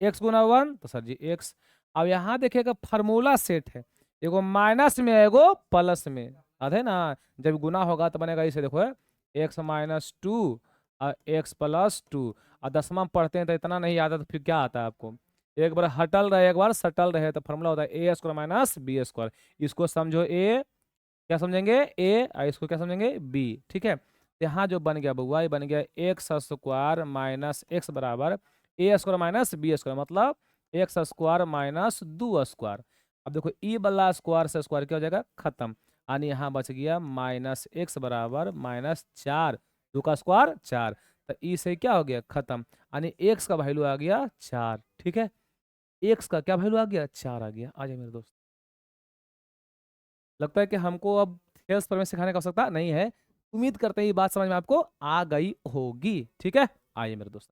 एक्स गुना 1, तो सर जी एक्स। अब यहाँ देखिएगा फार्मूला सेट है, एगो माइनस में एगो प्लस में, याद है ना? जब गुना होगा तो बनेगा इसे, देखो x-2 और x+2। और 10वां पढ़ते हैं तो इतना नहीं आता, तो फिर क्या आता है आपको? एक बार हटल रहे एक बार सटल रहे, तो फॉर्मूला होता है ए स्क्वायर माइनस बी स्क्वायर। इसको समझो ए, क्या समझेंगे? ए, और इसको क्या समझेंगे? बी। ठीक है। तो यहाँ जो बन गया बउआ, ये बन गया एक्स स्क्वायर माइनस एक्स बराबर ए स्क्वायर माइनस बी स्क्वायर, मतलब एक्स स्क्वायर माइनस 2 स्क्वायर। अब देखो ई वाला स्क्वायर से स्क्वायर क्या हो जाएगा? खत्म। यानी यहाँ बच गया माइनस एक्स बराबर -4, 2 का स्क्वायर 4, तो ई से क्या हो गया? खत्म। यानी एक्स का वैल्यू आ गया 4। ठीक है, एक्स का क्या वैल्यू आ गया? 4 आ गया। आ जाए मेरे दोस्त, लगता है कि हमको अब सेल्स पर में सिखाने की आवश्यकता नहीं है। उम्मीद करते हैं ये बात समझ में आपको आ गई होगी। ठीक है, आइए मेरे दोस्त।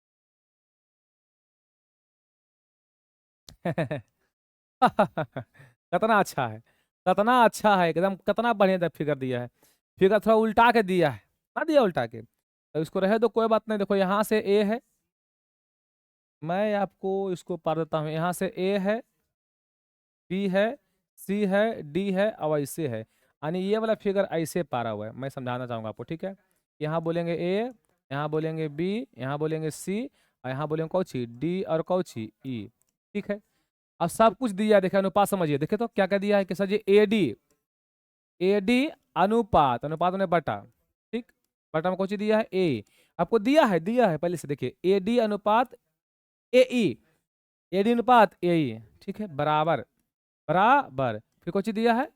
कितना अच्छा है, कितना अच्छा है एकदम, कितना बढ़िया फिगर दिया है। फिगर थोड़ा उल्टा के दिया है ना, दिया उल्टा के, तो इसको रहे तो कोई बात नहीं। देखो यहाँ से ए है, मैं आपको इसको पढ़ देता हूँ। यहाँ से ए है, बी है, सी है, डी है और ऐसे है। यानी ये वाला फिगर ऐसे पारा हुआ है, मैं समझाना चाहूंगा आपको। ठीक है, यहाँ बोलेंगे ए, यहाँ बोलेंगे बी, यहाँ बोलेंगे सी, और यहाँ बोलेंगे कौची? डी और कौची? ई। ठीक है। अब सब कुछ दिया है, देखिए अनुपात समझिए। देखिए तो क्या क्या दिया है कि sir ji A D, AD अनुपात, अनुपात में बटा, ठीक, बटा में कौन सी दिया है ए, आपको दिया है पहले से देखिए, AD अनुपात AE, AD अनुपात AE, ठीक है, बराबर, बराबर, फिर कौन सी दिया है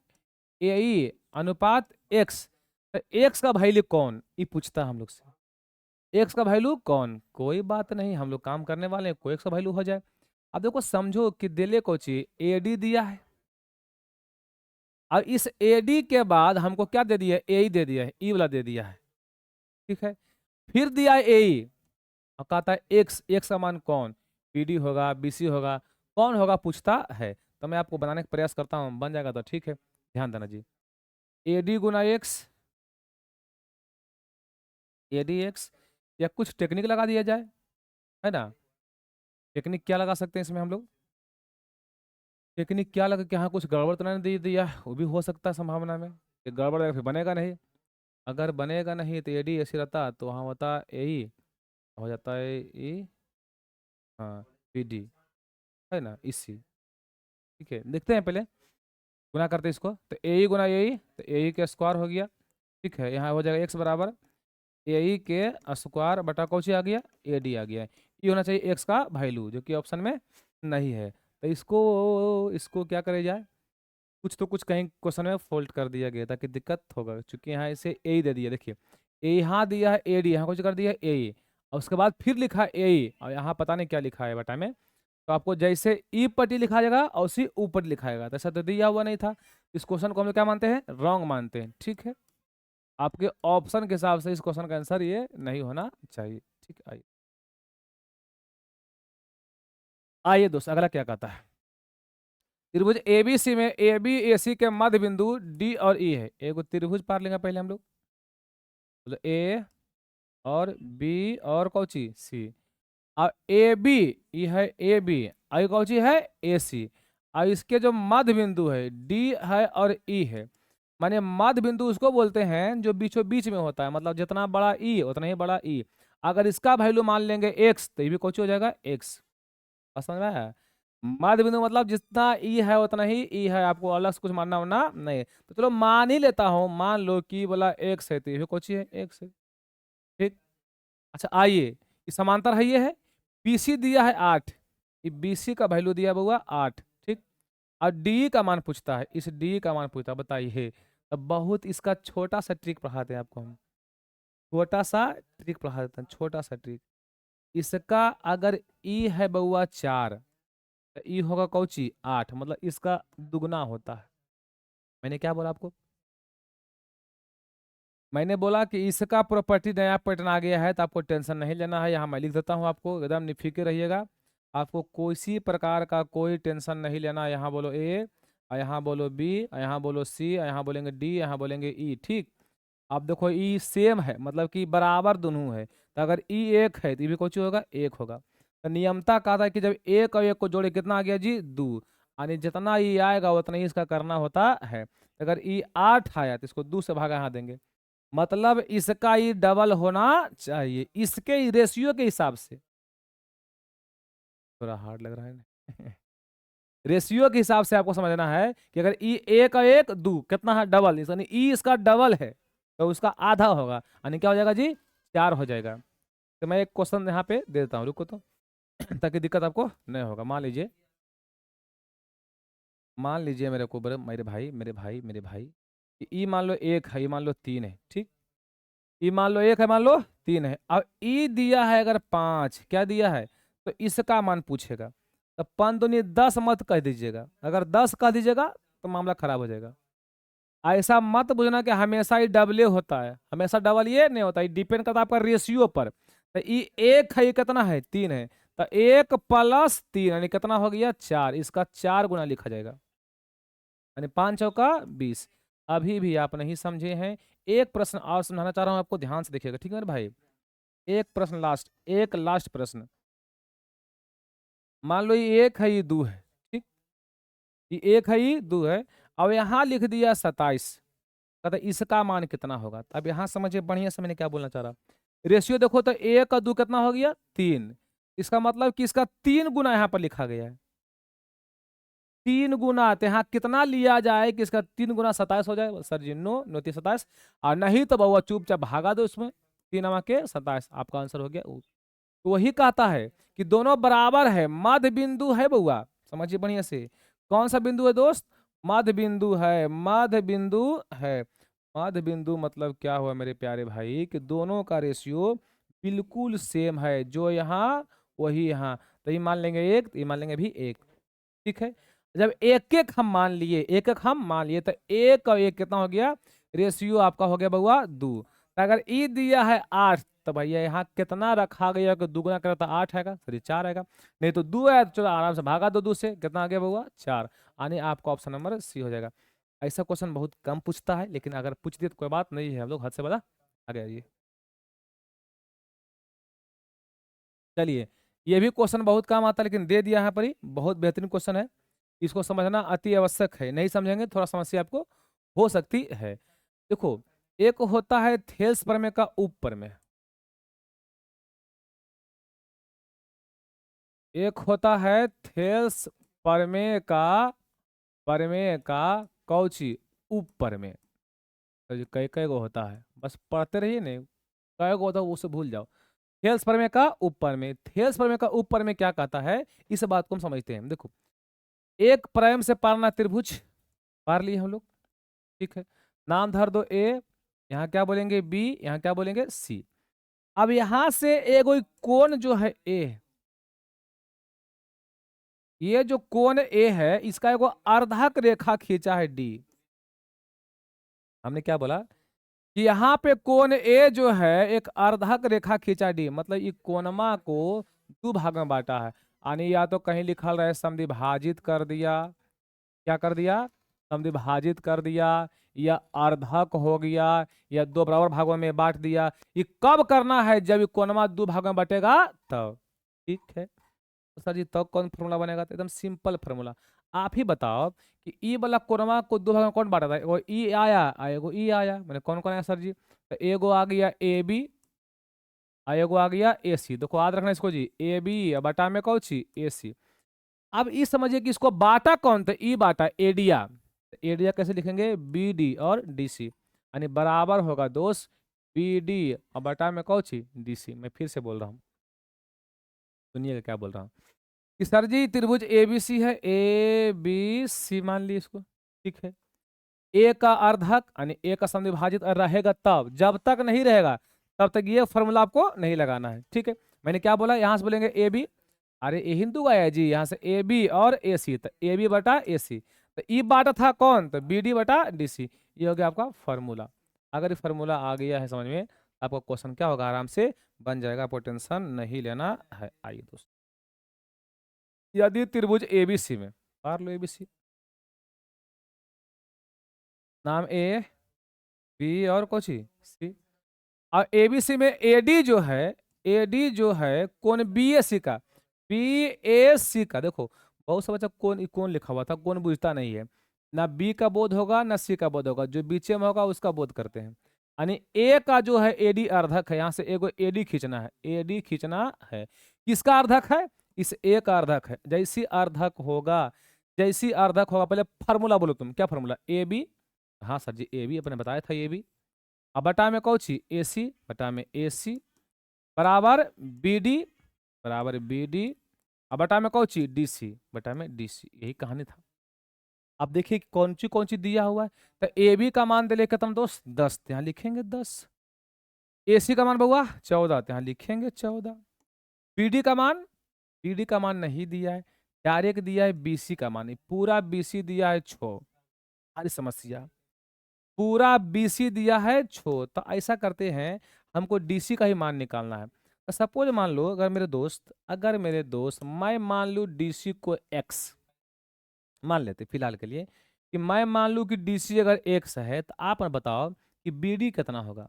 AE अनुपात X, तो X का वैल्यू कौन, ये पूछता है हम लोग से, X का वैल्यू कौन, कोई बात नहीं, हम लोग काम करने वाले हैं, कोई X का वैल्यू हो जाए। अब देखो समझो कि दिले को चाहिए AD दिया है, और इस AD के बाद हमको क्या दे दिया है, AE दे दिया है, ई वाला दे दिया है, ठीक है, फिर दिया है AE, और कहता है एक्स का मान कौन, PD होगा, BC होगा, कौन होगा पूछता है, तो मैं आपको बनाने का प्रयास करता हूँ, बन जाएगा तो ठीक है, ध्यान देना जी। AD गुना एक्स, ADX, या कुछ टेक्निक लगा दिया जाए, है ना, टेक्निक क्या लगा सकते हैं इसमें हम लोग, टेक्निक क्या लगा कि हाँ कुछ गड़बड़ तो नहीं दे दिया, वो भी हो सकता है संभावना में कि गड़बड़ है, फिर बनेगा नहीं, अगर बनेगा नहीं तो AD ऐसे रहता तो वहाँ होता AE, हो जाता है E, हाँ PD, है ना, इसी, ठीक है, देखते हैं पहले, गुना करते हैं इसको, तो AE गुना AE, तो AE के स्क्वायर हो गया, ठीक है, यहाँ हो जाएगा x बराबर AE के स्क्वायर बटा कौची आ गया, AD आ गया, ये होना चाहिए x का वैल्यू, जो कि ऑप्शन में नहीं है, तो इसको इसको क्या करे जाए, कुछ तो कुछ कहीं क्वेश्चन में फोल्ड कर दिया गया ताकि दिक्कत होगा, क्योंकि यहाँ इसे ए दे दिया, देखिए ए यहाँ दिया है AD, यहाँ कुछ कर दिया है ए, और उसके बाद फिर लिखा है ए, और यहाँ पता नहीं क्या लिखा है बटा में, तो आपको जैसे ई पट्टी लिखा जाएगा और उसी ऊपर लिखाएगा, तो ऐसा तो दिया हुआ नहीं था, इस क्वेश्चन को हम लोग क्या मानते हैं, रॉन्ग मानते हैं, ठीक है, आपके ऑप्शन के हिसाब से इस क्वेश्चन का आंसर ये नहीं होना चाहिए, ठीक है, आइए आइए दोस्त, अगला क्या कहता है, त्रिभुज ABC में ABAC के मध्य बिंदु D और E है, एक त्रिभुज पार लेंगे पहले हम लोग, तो A और B और कौची C, और AB, ये है AB, और कौची है AC, और इसके जो मध्य बिंदु है D है और E है, माने मध्य बिंदु उसको बोलते हैं जो बीचों बीच में होता है, मतलब जितना बड़ा E उतना ही बड़ा E, अगर इसका वैल्यू मान लेंगे X तो ये भी कौची हो जाएगा X, समझ में आया, मध्य बिंदु मतलब जितना ई है उतना ही ई है, आपको अलग से कुछ मानना होना नहीं, तो चलो मान ही लेता हूँ, मान लो कि बोला एक्स है तो ये कोची है एक्स है, ठीक, अच्छा आइए, ये समांतर है, ये है, BC दिया है 8, ये BC का वैल्यू दिया हुआ 8, ठीक, और डी का मान पूछता है, इस डी का मान पूछता है, बताइए, अब बहुत इसका छोटा सा ट्रिक पढ़ाते हैं आपको हम, छोटा सा ट्रिक पढ़ा देते हैं, छोटा सा ट्रिक, इसका अगर ई है बउआ 4, तो ई होगा कौची 8, मतलब इसका दुगना होता है, मैंने क्या बोला आपको, मैंने बोला कि इसका प्रॉपर्टी नया पैटर्न आ गया है, तो आपको टेंशन नहीं लेना है, यहाँ मैं लिख देता हूँ आपको, एकदम निफिक्र रहिएगा, आपको किसी प्रकार का कोई टेंशन नहीं लेना, यहाँ बोलो ए, और यहाँ बोलो बी, और यहाँ बोलो सी, और यहाँ बोलेंगे डी, यहाँ बोलेंगे ई, ठीक, अब देखो ई सेम है, मतलब कि बराबर दोनों है, तो अगर ई एक है तो ये भी कौन होगा, एक होगा, तो नियमता कहा था कि जब एक और एक को जोड़े कितना आ गया जी 2, यानी जितना ई आएगा उतना ही इसका करना होता है, तो अगर ई 8 आया तो इसको 2 से भागा यहाँ देंगे, मतलब इसका ई डबल होना चाहिए, इसके रेशियो के हिसाब से, थोड़ा हार्ड लग रहा है ना रेशियो के हिसाब से आपको समझना है कि अगर ई एक और एक 2 कितना है, डबल, यानी ई इसका डबल है तो उसका आधा होगा, यानी क्या हो जाएगा जी 4 हो जाएगा, तो मैं एक क्वेश्चन यहाँ पे दे देता हूँ, रुको तो ताकि दिक्कत आपको नहीं होगा, मान लीजिए मेरे को मेरे भाई कि ई मान लो 1 है, ई मान लो 3 है, ठीक, ई मान लो 1 है, मान लो 3 है, अब ई दिया है अगर 5, क्या दिया है, तो इसका मान पूछेगा, तो 5 दूनी 10 मत कह दीजिएगा, अगर 10 कह दीजिएगा तो मामला खराब हो जाएगा, ऐसा मत बुझना कि हमेशा ही डबल होता है, हमेशा डबल ये नहीं होता, ये डिपेंड करता है आपका रेशियो पर, तो ये एक है, ये कितना है 3 है, तो 1 + 3 यानी कितना हो गया 4, इसका 4 गुना लिखा जाएगा, यानी 5 चौका 20, अभी भी आप नहीं समझे हैं, एक प्रश्न और समझाना चाह रहा हूं आपको, ध्यान से देखिएगा, ठीक है मेरे भाई, एक प्रश्न लास्ट, एक लास्ट प्रश्न, मान लो ये 1 है, ये 2 है, ठीक, ये 1 है, ये 2 है, अब यहाँ लिख दिया 27, कहता इसका मान कितना होगा, अब यहाँ समझिए बढ़िया से मैंने क्या बोलना चाह रहा, रेशियो देखो तो 1 और 2 कितना हो गया 3, इसका मतलब कि इसका 3 गुना यहाँ पर लिखा गया है, 3 गुना, तो यहाँ कितना लिया जाए कि इसका 3 गुना 27 हो जाए? सर जी नो, नो 27, और नहीं तो बउआ चुपचाप भागा दो इसमें, 3 के 27, आपका आंसर हो गया। तो वही कहता है कि दोनों बराबर है, मध्य बिंदु है बउआ, समझिए बढ़िया से। कौन सा बिंदु है दोस्त? मध्य बिंदु है, मध्य बिंदु है। मध्य बिंदु मतलब क्या हुआ मेरे प्यारे भाई, कि दोनों का रेशियो बिल्कुल सेम है, जो यहाँ वही यहाँ। तो ये मान लेंगे एक, तो ये मान लेंगे भी एक, ठीक है। जब एक एक हम मान लिए, एक एक हम मान लिए, तो एक और एक कितना हो गया? रेशियो आपका हो गया बउआ 2। तो अगर ई दिया है 8, तो भैया यहाँ कितना रखा गया कि दुगुना करा तो 8 आएगा, सॉरी 4 आएगा, नहीं तो 2 है, तो चलो आराम से भागा दो 2 से, कितना आ गया बउआ? 4। यानी आपका ऑप्शन नंबर सी हो जाएगा। ऐसा क्वेश्चन बहुत कम पूछता है, लेकिन अगर पूछ दिए तो कोई बात नहीं है, हम लोग हद से बड़ा आगे आइए। चलिए, ये भी क्वेश्चन बहुत काम आता है, लेकिन दे दिया यहाँ पर ही, बहुत बेहतरीन क्वेश्चन है, इसको समझना अति आवश्यक है, नहीं समझेंगे थोड़ा समस्या आपको हो सकती है। देखो, एक होता है थेल्स प्रमेय का उप प्रमेय, एक होता है थेल्स प्रमेय का कौची उप प्रमेय। तो जो कई कई गो होता है, बस पढ़ते रहिए, नहीं कई गो होता है उसे भूल जाओ। थेल्स प्रमेय का उप प्रमेय, थेल्स प्रमेय का उप प्रमेय क्या कहता है, इस बात को हम समझते हैं। देखो, एक प्राइम से पारना त्रिभुज पार लिए हम लोग, ठीक है, नाम धर दो ए, यहाँ क्या बोलेंगे बी, यहाँ क्या बोलेंगे सी। अब यहां से एगो कोण जो है ए, ये जो कोण ए है, इसका एगो अर्धक रेखा खींचा है डी। हमने क्या बोला कि यहाँ पे कोण ए जो है एक अर्धक रेखा खींचा डी, मतलब ये कोणमा को 2 भाग में बांटा है, यानी या तो कहीं लिखल रहे समद्विभाजित कर दिया, क्या कर दिया? समद्विभाजित कर दिया, या अर्धक हो गया, या 2 बराबर भागों में बांट दिया। ये कब करना है? जब ये कोणमा 2 भागों में बटेगा तब, ठीक है। तो सर जी तब कौन फॉर्मूला बनेगा? तो एकदम सिंपल फॉर्मूला, आप ही बताओ कि ई वाला कोणमा को 2 भाग में कौन बांटा था? एगो ई आया और एगो ई आया, मैंने कौन कौन आया सर जी? तो एगो आ गया ए बी और एगो आ गया ए सी। देखो याद रखना इसको जी, ए बी बटा में कौन सी? ए सी। अब ये समझिए कि इसको बाटा कौन था? ई बाटा एडिया। एरिया कैसे लिखेंगे? बी डी और डी सी, यानी बराबर होगा दोस्त बी डी और बटा में कौन सी? D C. मैं फिर से बोल रहा हूँ, सुनिएगा क्या बोल रहा हूँ, कि सर जी त्रिभुज ए बी सी है, ए बी सी मान ली इसको, ठीक है। ए का अर्धक यानी ए का समद्विभाजित रहेगा तब, जब तक नहीं रहेगा तब तक ये फॉर्मूला आपको नहीं लगाना है, ठीक है। मैंने क्या बोला? यहां से बोलेंगे ए बी, अरे ए हिंदू आया जी, यहाँ से ए बी और ए सी, तो ए बी बटा ए सी, तो ई बाटा था कौन? तो बी डी बटा डी सी। ये हो गया आपका फॉर्मूला। अगर ये फॉर्मूला आ गया है समझ में, आपका क्वेश्चन क्या होगा? आराम से बन जाएगा, आपको टेंशन नहीं लेना है। आइए दोस्त, यदि त्रिभुज एबीसी में, पार लो एबीसी, नाम ए बी और कोची सी, और एबीसी में एडी जो है, एडी जो है कौन? बी ए सी का, बी ए सी का। देखो बहुत सा बच्चा कौन कौन लिखा हुआ था, कौन बुझता नहीं है, ना बी का बोध होगा ना सी का बोध होगा, जो बीचे में होगा उसका बोध करते हैं। यानी ए का जो है एडी अर्धक है, यहाँ से एगो एडी खींचना है, एडी खींचना है। किसका अर्धक है? इस ए का अर्धक है। जैसी अर्धक होगा, जैसी अर्धक होगा, पहले फार्मूला बोलो तुम, क्या फार्मूला? ए बी, हाँ सर जी ए बी अपने बताया था, ए बी अब बटा में कौन सी? ए सी, बटा में ए सी बराबर बी डी, बराबर बी डी अब बटा में कौन सी? डी सी, बटा में डी सी। यही कहानी था। अब देखिए कौन सी दिया हुआ है, तो ए बी का मान दे लेकर तुम दोस्त 10, यहाँ लिखेंगे 10। ए सी का मान बउआ 14, यहाँ लिखेंगे 14। बी डी का मान, बी डी का मान नहीं दिया है, डायरेक्ट दिया है बी सी का मान, पूरा बी सी दिया है 6। सारी समस्या पूरा बीसी दिया है 6, तो ऐसा करते हैं, हमको डीसी का ही मान निकालना है। तो सपोज मान लो, अगर मेरे दोस्त मैं मान लूँ डीसी को x, मान लेते फिलहाल के लिए कि मैं मान लूँ कि डीसी अगर x है, तो आप बताओ कि बीडी कितना होगा?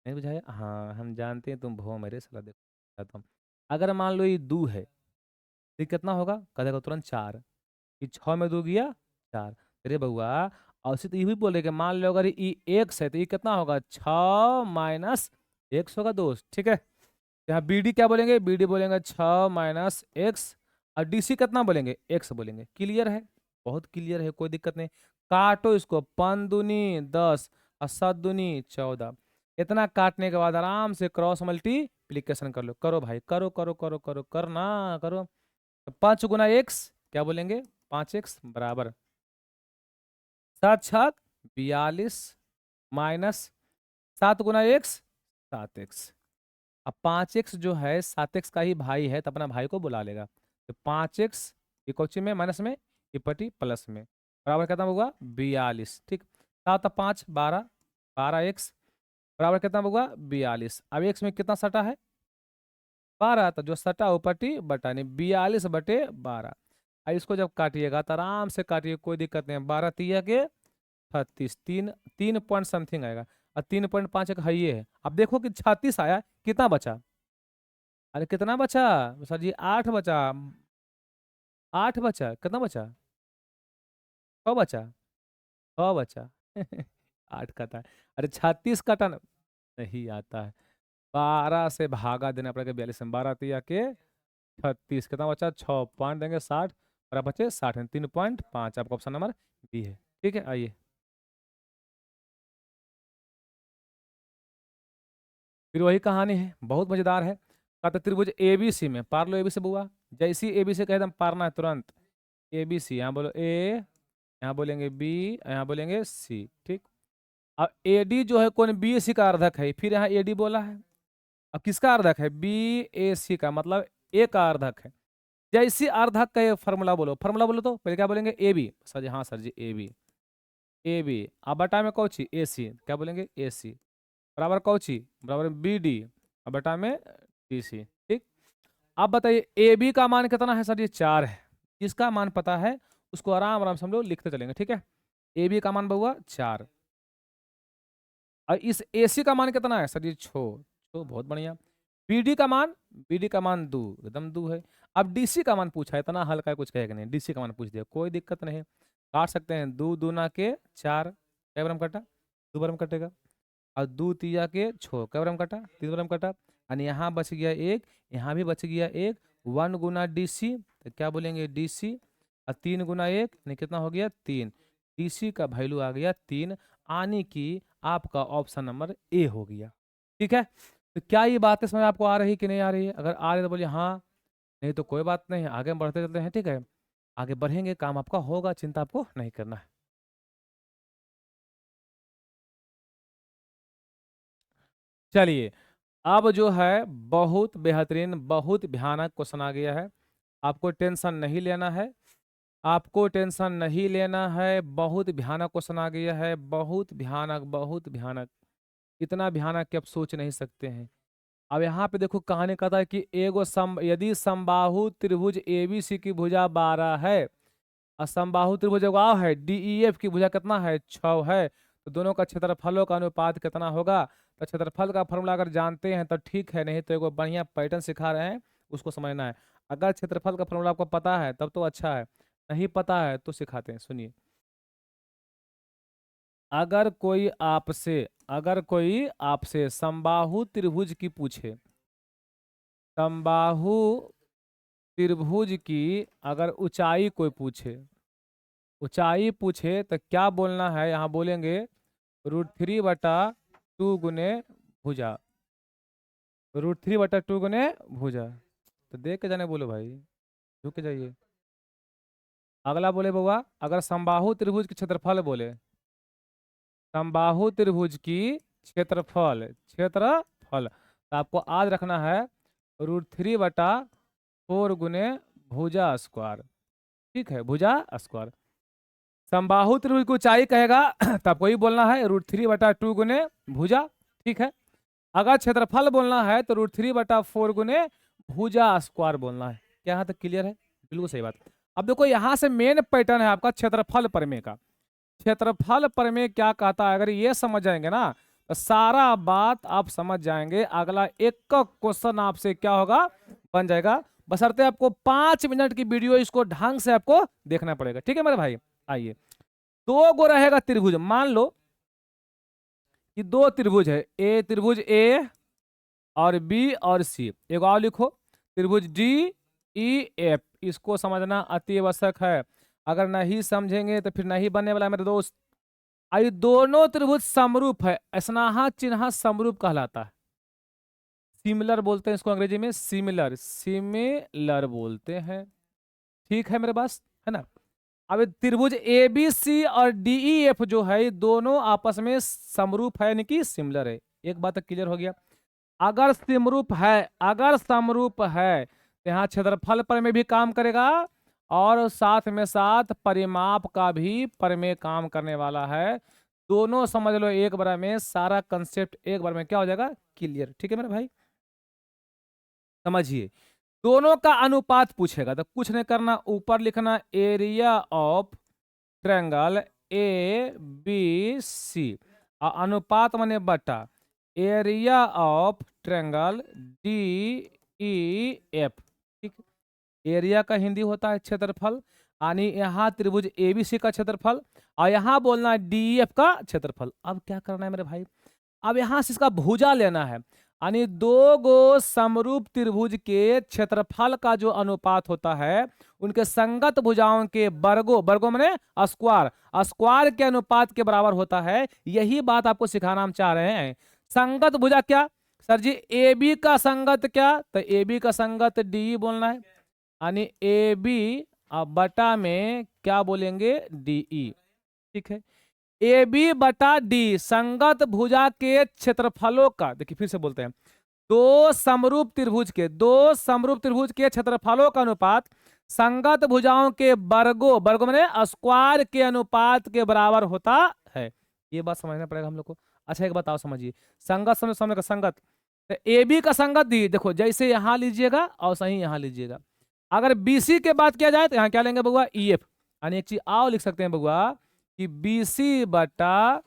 नहीं बुझाया? हाँ हम जानते हैं तुम भो मेरे सलाह देखो तुम। अगर मान लो ये 2 है, तो ये कितना होगा? कह देगा तुरंत 4, कि 6 में 2 गया 4। अरे बउआ, और उसी तो ये भी बोले कि मान लो अगर ये एक्स है तो ये कितना होगा? 6 माइनस एक्स होगा दोस्त, ठीक है। यहाँ बी डी क्या बोलेंगे? बी डी बोलेंगे 6 माइनस एक्स, और डीसी कितना बोलेंगे, एक्स बोलेंगे। क्लियर है, बहुत क्लियर है, कोई दिक्कत नहीं। काटो इसको, 5 दूनी 10 और 7 दूनी 14। इतना काटने के बाद आराम से क्रॉस मल्टीप्लीकेशन कर लो। करो भाई, करो करो करो करो, करना करो। 5 गुना एक्स क्या बोलेंगे, 5x बराबर 7 छक 42 माइनस 7 गुना एक्स 7x। अब 5x जो है 7x का ही भाई है, तो अपना भाई को बुला लेगा। तो 5x ये कोची में माइनस में, ये पटी प्लस में, बराबर कितना होगा 42। ठीक, 7 और 5 12, 12x बराबर कितना होगा 42। अब x में कितना सटा है 12, तो जो सटा वो पटी बटा नहीं, 42/12। अब इसको जब काटिएगा तो आराम से काटिए, कोई दिक्कत नहीं है। 12 तिया के 36, 3 पॉइंट समथिंग आएगा, और 3.5 एक है ये है। अब देखो कि 36 आया, कितना बचा, अरे कितना बचा सर जी, 8 बचा। 8 बचा, कितना बचा, 6 बचा, 6 बचा। 8 कटा है, अरे 36 कटा नहीं आता है। 12 से भागा देना पड़ेगा 42 में, 12 तिया के 36, कितना बचा 6 पॉइंट देंगे 60, और अब बचे 60 है, 3.5। आपका ऑप्शन नंबर बी है। ठीक है, आइए फिर वही कहानी है, बहुत मजेदार है। कहते त्रिभुज एबीसी में पार लो, एबीसी बुआ, जैसी एबीसी कहे एकदम पारना है तुरंत। एबीसी यहाँ बोलो ए, यहाँ बोलेंगे बी, यहाँ बोलेंगे सी। ठीक, अब एडी जो है कौन, बी ए सी का अर्धक है, फिर यहाँ एडी बोला है। अब किसका अर्धक है, बी ए सी का, मतलब ए का अर्धक है। जैसी अर्धक का ये फॉर्मूला बोलो, फॉर्मूला बोलो तो पहले क्या बोलेंगे ए बी, सर जी हाँ sir ji A B, A B. अब बटा में कौची ए सी, क्या बोलेंगे ए सी, बराबर कौची बराबर बी डी, अब बटा में डी सी। ठीक, अब बताइए ए बी का मान कितना है सर जी 4 है। जिसका मान पता है उसको आराम आराम से हम लोग लिखते चलेंगे। ठीक है, ए बी का मान बहुआ 4, और इस ए सी का मान कितना है सर जी 6, तो बहुत बढ़िया। बीडी का मान, बीडी का मान 2, एकदम 2 है। अब डीसी का मान पूछा है, इतना हल्का है कुछ कहेगा नहीं, डीसी का मान पूछ दिया, कोई दिक्कत नहीं, काट सकते हैं। 2 दूना के 4, कै बार में कटा 2 बार में कटेगा, और 2 तिया के 6, कै बार में कटा 3 बार में कटा, और यहाँ बच गया 1, यहाँ भी बच गया 1। 1 गुना डीसी, तो क्या बोलेंगे डीसी, और 3 गुना 1 नहीं कितना हो गया 3, डीसी का वैल्यू आ गया 3, आने की आपका ऑप्शन नंबर ए हो गया। ठीक है, तो क्या ये बातें समझ आपको आ रही कि नहीं आ रही है, अगर आ रही है तो बोलिए हाँ, नहीं तो कोई बात नहीं, आगे बढ़ते चलते हैं। ठीक है, आगे बढ़ेंगे, काम आपका होगा, चिंता आपको नहीं करना है। चलिए, अब जो है बहुत बेहतरीन, बहुत भयानक क्वेश्चन आ गया है। आपको टेंशन नहीं लेना है, आपको टेंशन नहीं लेना है। बहुत भयानक क्वेश्चन आ गया है, बहुत भयानक, बहुत भयानक, इतना भयानक कि आप सोच नहीं सकते हैं। अब यहाँ पे देखो कहानी कहता है कि एगो यदि समबाहु त्रिभुज एबीसी की भुजा 12 है, और समबाहु त्रिभुज एगो और है डीईएफ की भुजा कितना है 6 है, तो दोनों का क्षेत्रफलों का अनुपात कितना होगा। तो क्षेत्रफल का फॉर्मूला अगर जानते हैं तो ठीक है, नहीं तो एगो बढ़िया पैटर्न सिखा रहे हैं, उसको समझना है। अगर क्षेत्रफल का फॉर्मूला आपको पता है तब तो अच्छा है, नहीं पता है तो सिखाते हैं, सुनिए। अगर कोई आपसे, अगर कोई आपसे समबाहु त्रिभुज की पूछे, समबाहु त्रिभुज की अगर ऊंचाई कोई पूछे, ऊंचाई पूछे तो क्या बोलना है, यहाँ बोलेंगे √3/2 गुने भुजा, √3/2 गुने भुजा। तो देख के जाने बोलो भाई, झुक के जाइए। अगला बोले बउआ, अगर समबाहु त्रिभुज की क्षेत्रफल बोले, समबाहु त्रिभुज की क्षेत्रफल, क्षेत्रफल, तो आपको आज रखना है √3/4 गुने भुजा स्क्वायर। ठीक है, भुजा स्क्वायर। समबाहु त्रिभुज की ऊंचाई कहेगा तो आपको ही बोलना है √3/2 गुने भुजा। ठीक है, अगर क्षेत्रफल बोलना है तो √3/4 गुने भुजा स्क्वायर बोलना है। क्या यहाँ तक क्लियर है, बिल्कुल सही बात। अब देखो यहाँ से मेन पैटर्न है आपका क्षेत्रफल प्रमेय का। क्षेत्रफल प्रमेय क्या कहता है, अगर ये समझ जाएंगे ना तो सारा बात आप समझ जाएंगे। अगला एक क्वेश्चन आपसे क्या होगा बन जाएगा, बशर्ते आपको 5 मिनट की वीडियो इसको ढंग से आपको देखना पड़ेगा। ठीक है मेरे भाई, आइए। 2 गो रहेगा त्रिभुज, मान लो कि 2 त्रिभुज है, ए त्रिभुज ए और बी और सी। एक और लिखो त्रिभुज डी ई एफ, इसको समझना अति आवश्यक है। अगर नहीं समझेंगे तो फिर नहीं बनने वाला है मेरे दोस्त। आई दोनों त्रिभुज समरूप है, स्नेहा चिन्ह समरूप कहलाता है। सिमिलर बोलते हैं इसको अंग्रेजी में, सिमिलर, सिमिलर बोलते हैं। ठीक है मेरे पास, है ना। अब त्रिभुज ए बी सी और डी ई एफ जो है दोनों आपस में समरूप है, यानी कि सिमिलर है। एक बात क्लियर हो गया। अगर समरूप है, अगर समरूप है तो यहाँ क्षेत्रफल पर में भी काम करेगा और साथ में साथ परिमाप का भी पर में काम करने वाला है। दोनों समझ लो एक बार में, सारा कंसेप्ट एक बार में क्या हो जाएगा, क्लियर। ठीक है मेरे भाई, समझिए। दोनों का अनुपात पूछेगा तो कुछ नहीं करना, ऊपर लिखना area of triangle A B C, और अनुपात माने बटा area of triangle D E F. ठीक, एरिया का हिंदी होता है क्षेत्रफल, यानी यहाँ त्रिभुज एबीसी का क्षेत्रफल, और यहाँ बोलना है डीएफ का क्षेत्रफल। अब क्या करना है मेरे भाई, अब यहाँ से इसका भुजा लेना है, यानी दो गो समरूप त्रिभुज के क्षेत्रफल का जो अनुपात होता है उनके संगत भुजाओं के वर्गों, वर्गों माने स्क्वायर, स्क्वायर के अनुपात के बराबर होता है। यही बात आपको सिखाना हम चाह रहे हैं। संगत भुजा क्या सर जी, ए बी का संगत क्या, तो ए बी का संगत डी बोलना है, यानी ए बी बटा में क्या बोलेंगे, डी ई। ठीक है, ए बी बटा डी संगत भुजा के क्षेत्रफलों का, देखिए फिर से बोलते हैं, दो समरूप त्रिभुज के, दो समरूप त्रिभुज के क्षेत्रफलों का अनुपात संगत भुजाओं के वर्गों, वर्गों माने स्क्वायर के अनुपात के बराबर होता है। ये बात समझना पड़ेगा हम लोग को। अच्छा एक बताओ, समझिए, संगत समझ समझ का संगत, तो ए बी का संगत दी, देखो जैसे यहां लीजिएगा और सही यहां लीजिएगा। अगर बीसी के बात किया जाए तो यहां क्या लेंगे बउआ, ई एफ, यानी एक चीज आओ लिख सकते हैं बउआ कि BC बटा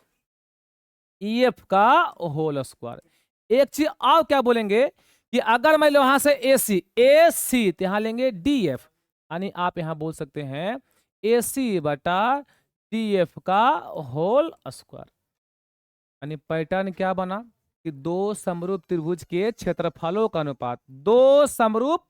EF का होल स्क्वायर। एक चीज और क्या बोलेंगे कि अगर मैं वहां से AC तो यहां लेंगे DF, यानी आप यहां बोल सकते हैं AC बटा DF का होल स्क्वायर। यानी पैटर्न क्या बना कि दो समरूप त्रिभुज के क्षेत्रफलों का अनुपात, दो समरूप,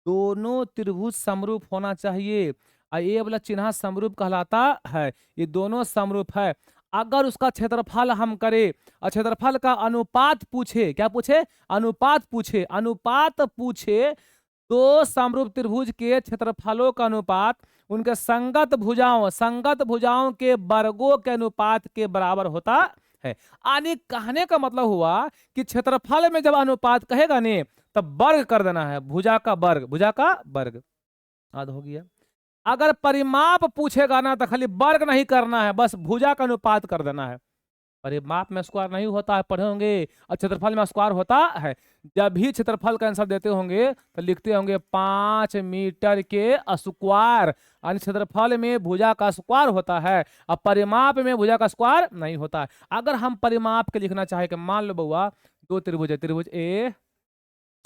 दोनों त्रिभुज समरूप होना चाहिए, ये वाला चिन्ह समरूप कहलाता है। ये दोनों समरूप है। अगर उसका क्षेत्रफल हम करें और क्षेत्रफल का अनुपात पूछे, क्या पूछे, अनुपात पूछे, अनुपात पूछे, दो समरूप त्रिभुज के क्षेत्रफलों का अनुपात उनके संगत भुजाओं, संगत भुजाओं के वर्गों के अनुपात के बराबर होता है। यानी कहने का मतलब हुआ कि क्षेत्रफल में जब अनुपात कहेगा ने तब वर्ग कर देना है, भुजा का वर्ग, भुजा का वर्ग। याद हो गया। अगर परिमाप पूछेगा ना तो खाली वर्ग नहीं करना है, बस भुजा का अनुपात कर देना है। परिमाप में स्क्वायर नहीं होता है, पढ़े होंगे, और क्षेत्रफल में स्क्वायर होता है। जब भी क्षेत्रफल का आंसर देते होंगे तो लिखते होंगे 5 मीटर के स्क्वायर, यानी क्षेत्रफल में भुजा का स्क्वायर होता है और परिमाप में भुजा का स्क्वायर नहीं होता है। अगर हम परिमाप के लिखना चाहे कि मान लो बउआ दो त्रिभुज है, त्रिभुज ए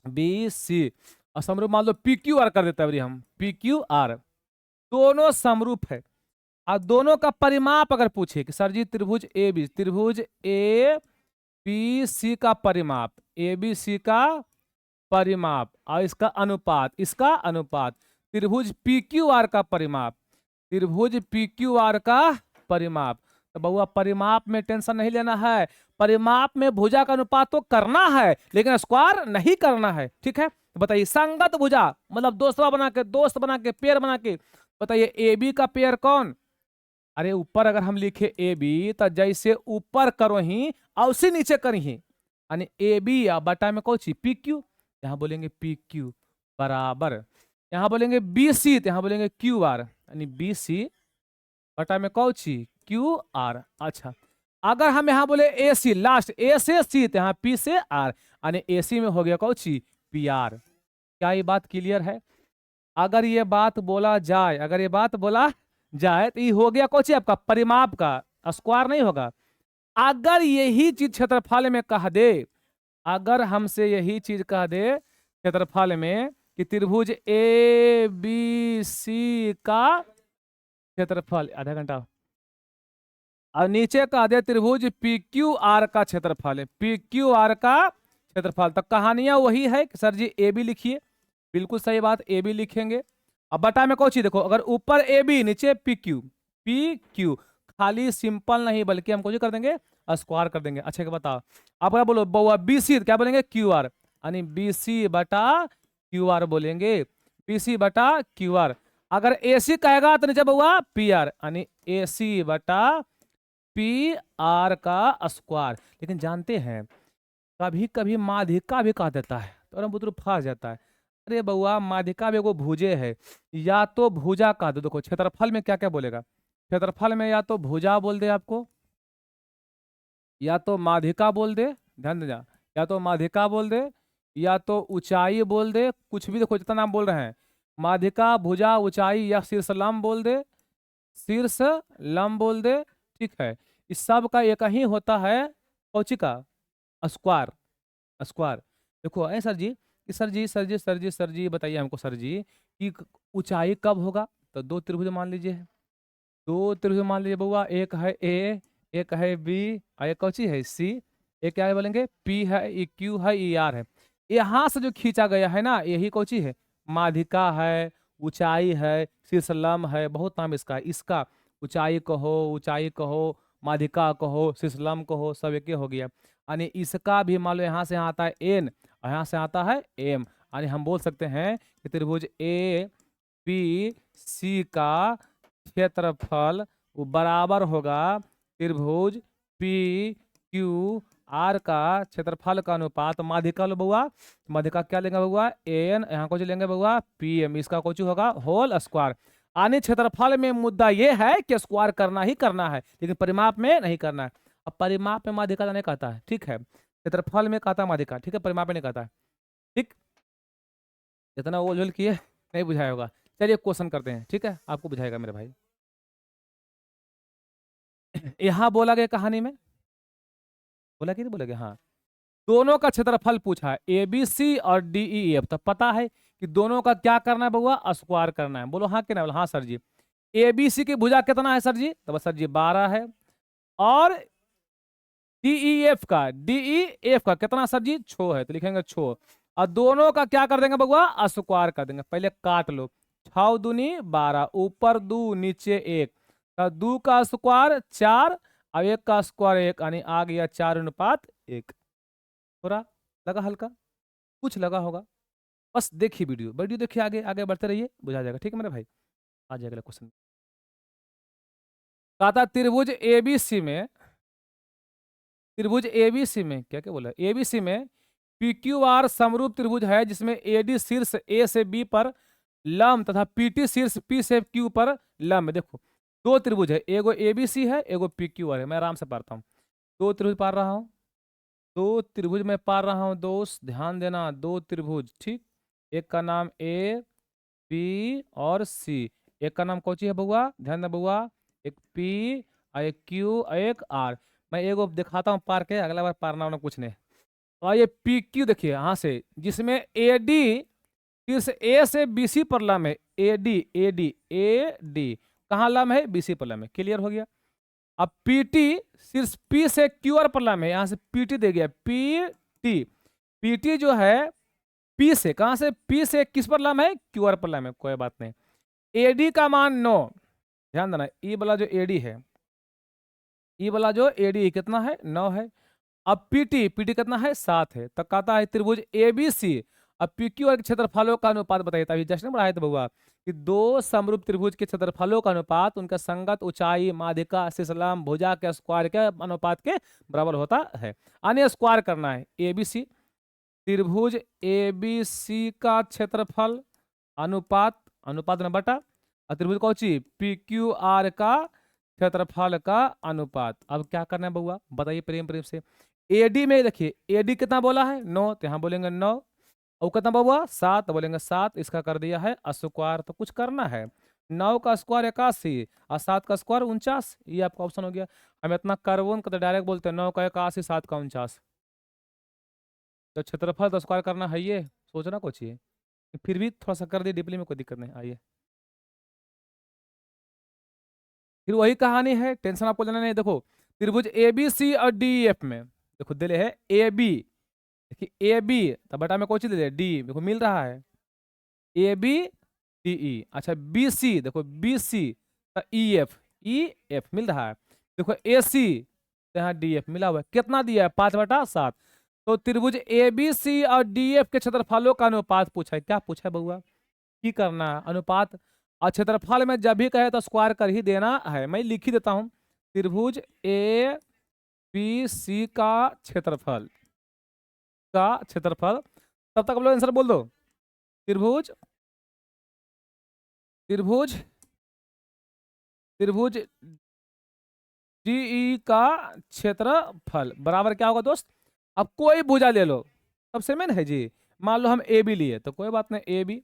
बी सी, और समरूप मान लो पी क्यू आर कर देते हैं हम, पी क्यू आर, दोनों समरूप है। और दोनों का परिमाप अगर पूछे कि सर जी त्रिभुज ए बी, त्रिभुज ए बी सी का परिमाप, ए बी सी का परिमाप और इसका अनुपात, इसका अनुपात, त्रिभुज पी क्यू आर का परिमाप, त्रिभुज पी क्यू आर का परिमाप, तो बउआ परिमाप में टेंशन नहीं लेना है। परिमाप में भुजा का अनुपात तो करना है लेकिन स्क्वायर नहीं करना है। ठीक है, तो बताइए संगत भुजा मतलब दोस्तवा बना के, दोस्त बना के, पेयर बना के, बताइए ए बी का पेयर कौन, अरे ऊपर अगर हम लिखे ए बी तो जैसे ऊपर करो ही और उसी नीचे करी, यानी ए बी बटा में कौन सी पी क्यू, यहाँ बोलेंगे पी क्यू बराबर, यहाँ बोलेंगे बी सी तो यहाँ बोलेंगे क्यू आर, यानी बी सी बटा में कौन सी क्यू आर। अच्छा अगर हम यहाँ बोले ए सी, लास्ट ए से सी तो यहाँ पी से आर, यानी ए सी में हो गया कौन सी पी आर। क्या ये बात क्लियर है? अगर ये बात बोला जाए, अगर ये बात बोला जाए तो ये हो गया कौन सी आपका परिमाप का, स्क्वायर नहीं होगा। अगर यही चीज क्षेत्रफल में कह दे, अगर हमसे यही चीज कह दे क्षेत्रफल में कि त्रिभुज ए बी सी का क्षेत्रफल, आधा घंटा, और नीचे कह दे त्रिभुज पी क्यू आर का क्षेत्रफल है, पी क्यू आर का क्षेत्रफल, तो कहानियां वही है कि सर जी ए बी लिखिए, बिल्कुल सही बात, ए बी लिखेंगे। अब बटा में कौन चीज देखो, अगर ऊपर ए बी नीचे पी क्यू, पी क्यू खाली सिंपल नहीं बल्कि हम कौन कर देंगे, स्क्वायर कर देंगे। अच्छा क्या बताओ, आप क्या बोलो बउआ बी सी, क्या बोलेंगे क्यू आर, यानी बी सी बटा क्यू आर बोलेंगे, बी सी बटा क्यू आर। अगर ए सी कहेगा तो नीचे बउआ पी आर, यानी ए सी बटा पी आर का स्क्वायर। लेकिन जानते हैं कभी कभी माध्यिका भी कह देता है तो पुत्र फंस जाता है। अरे बउआ माध्यिका भी एगो भुजे है, या तो भुजा कह दो, देखो क्षेत्रफल में क्या क्या बोलेगा, क्षेत्रफल में या तो भुजा बोल दे आपको, या तो माध्यिका बोल दे, ध्यान देना, या तो माध्यिका बोल दे, या तो ऊंचाई बोल दे, कुछ भी देखो जितना नाम बोल रहे हैं, माध्यिका भुजा ऊंचाई या शीर्ष लंब बोल दे, शीर्ष लंब बोल दे, ठीक है। इस सब का एक ही होता है कौची का, स्क्वायर, स्क्वायर। देखो ऐ सर जी कि सर जी बताइए हमको सर जी कि ऊंचाई कब होगा, तो दो त्रिभुज मान लीजिए, दो त्रिभुज मान लीजिए बउआ, एक है ए, एक है बी, और एक कौची है सी, एक क्या है बोलेंगे पी है, ई क्यू है, ई आर है। यहाँ से जो खींचा गया है ना यही कौची है, माध्यिका है, ऊंचाई है, शीर्ष लंब है, बहुत नाम इसका है। इसका ऊंचाई कहो माध्यिका कहो शीर्ष लंब कहो, सब एक हो गया। यानी इसका भी मान लो यहाँ से यहाँ आता है एन और यहाँ से आता है एम, यानी हम बोल सकते हैं कि त्रिभुज ए पी सी का क्षेत्रफल वो बराबर होगा त्रिभुज पी क्यू आर का क्षेत्रफल का अनुपात माध्यिका लो बउआ, माध्यिका क्या लेंगे बउआ एन, यहाँ को जो लेंगे बउआ पी एम, इसका कुछ होगा होल स्क्वायर। आने क्षेत्रफल में मुद्दा ये है कि स्क्वायर करना ही करना है, लेकिन परिमाप में नहीं करना है। अब परिमाप में माध्यिका नहीं कहता है, ठीक है, क्षेत्रफल में कहता है माध्यिका, ठीक है, परिमाप में नहीं कहता है, ठीक। इतना ओझल किए नहीं बुझाया होगा, चलिए क्वेश्चन करते हैं, ठीक है, आपको बुझाएगा मेरे भाई। यहाँ बोला गया कहानी में, बोला कि नहीं बोला गया, हाँ, दोनों का क्षेत्रफल पूछा है ए बी सी और डी ई एफ, तो पता है कि दोनों का क्या करना है बउआ, स्क्वायर करना है। बोलो हाँ कि ना, बोलो हाँ सर जी। ए बी सी की भुजा कितना है सर जी, तो बस सर जी 12 है, और डी ई एफ का कितना सर जी 6 है, तो लिखेंगे 6, और दोनों का क्या कर देंगे बउआ स्क्वायर कर देंगे। पहले काट लो, 6 दूनी 12, ऊपर 2 नीचे 1, तो 2 का स्क्वायर 4 और 1 का स्क्वायर 1, यानी आ गया 4:1। थोड़ा लगा हल्का, कुछ लगा होगा, बस देखिए वीडियो वीडियो देखिए, आगे आगे बढ़ते रहिए, बुझा जाएगा, ठीक है मेरे भाई। आ जाएगा क्वेश्चन, कहा था त्रिभुज एबीसी में, त्रिभुज एबीसी में क्या क्या बोला, एबीसी में पीक्यूआर समरूप त्रिभुज है जिसमें एडी शीर्ष ए से बी पर लंब तथा पीटी शीर्ष पी से क्यू पर लंब है। देखो दो त्रिभुज है, एगो एबीसी है एगो पीक्यूआर है, मैं आराम से पढ़ता हूँ। दो त्रिभुज पार रहा हूँ, दो त्रिभुज में पार रहा हूँ दोस्त, ध्यान देना, दो त्रिभुज, ठीक। एक का नाम ए बी और सी, एक का नाम कौची है बउआ, ध्यान दे बउआ, एक पी और एक क्यू और एक आर। मैं एगो दिखाता हूँ पार के, अगला बार पारना होना कुछ नहीं। और ये पी क्यू देखिए यहाँ से, जिसमें ए डी शीर्ष ए से बी सी पर लंब है, ए डी कहाँ लंब है, बी सी पर लंब है, क्लियर हो गया। अब पीटी शीर्ष पी से क्यू आर पर लंब है, यहाँ से पीटी दे गया, पीटी, पीटी जो है पी से, कहां से, पी से किस पर लंब है, क्यू आर पर लंब है, कोई बात नहीं। एडी का मान 9, ध्यान देना, ई वाला जो एडी है, ई वाला जो एडी कितना है 9 है। अब पीटी, पीटी कितना है 7 है, तो कहता है त्रिभुज एबीसी, अब पीक्यू और क्षेत्रफलों का अनुपात बताइए। तभी जश्न बढ़ाए थे बउआ कि दो समरूप त्रिभुज के क्षेत्रफलों का अनुपात उनका संगत ऊंचाई माध्यिका शीर्षलंब भुजा के स्क्वायर के अनुपात के बराबर होता है। अन्य स्क्वायर करना है एबीसी, त्रिभुज एबीसी का क्षेत्रफल अनुपात, अनुपात में बटा, और त्रिभुज कौची पी क्यू आर का क्षेत्रफल का अनुपात। अब क्या करना है बउआ बताइए प्रेम प्रेम से। एडी में देखिए, एडी कितना बोला है 9, तो यहाँ बोलेंगे 9, और कितना बउआ 7, तो बोलेंगे 7, इसका कर दिया है स्क्वायर। तो कुछ करना है, 9 का स्क्वायर 81 और 7 का स्क्वायर 49, ये आपका ऑप्शन हो गया। हम इतना करवोन का तो डायरेक्ट बोलते हैं 9 का 81 7 का 49, तो क्षेत्रफल तो स्क्वायर करना है, ये सोचना कुछ चाहिए, फिर भी थोड़ा सा कर दिए डीपली में, कोई दिक्कत नहीं। आइए फिर वही कहानी है, टेंशन आपको लेना नहीं। देखो त्रिभुज ए बी सी और डी एफ में देखो दिले है ए बी, देखिए ए बी तो बटा में कौन चीज दे डी, देखो मिल रहा है ए बी DE। अच्छा BC, देखो BC तो EF, EF मिल रहा है। देखो AC तो यहाँ DF मिला हुआ है। कितना दिया है? 5/7। तो त्रिभुज ABC और DF के क्षेत्रफलों का अनुपात पूछा है। क्या पूछा है बउआ? की करना है अनुपात। और क्षेत्रफल में जब भी कहे तो स्क्वायर कर ही देना है। मैं लिख ही देता हूं, त्रिभुज ABC का क्षेत्रफल। तब तक आप लोग आंसर बोल दो। त्रिभुज त्रिभुज त्रिभुज DE का क्षेत्रफल बराबर क्या होगा दोस्त? अब कोई भुजा ले लो, सबसे मेन है जी। मान लो हम AB लिए तो कोई बात नहीं, AB।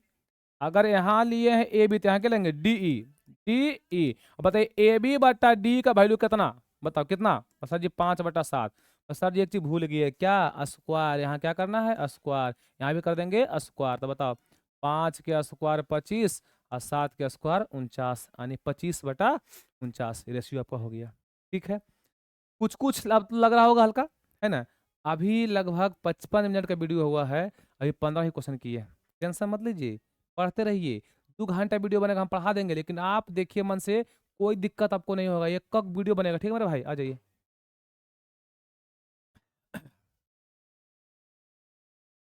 अगर यहाँ लिए हैं AB तो यहाँ क्या लेंगे? DE। DE बताइए AB/D का वैल्यू कितना? बताओ कितना? और सर जी 5/7। तो सर जी एक चीज भूल गई है क्या? स्क्वायर। यहाँ क्या करना है? स्क्वायर। यहाँ भी कर देंगे स्क्वायर। तो बताओ 5 के स्क्वायर 25 और 7 के स्क्वायर 49, यानी 25/49 रेशियो आपका हो गया। ठीक है, कुछ कुछ लग रहा होगा हल्का, है ना। अभी लगभग 55 मिनट का वीडियो हुआ है, अभी 15 ही क्वेश्चन किए हैं। टेंशन मत लीजिए, पढ़ते रहिए। 2 घंटा वीडियो बनेगा, हम पढ़ा देंगे, लेकिन आप देखिए मन से, कोई दिक्कत आपको नहीं होगा। ये कब वीडियो बनेगा? ठीक है मेरे भाई, आ जाइए।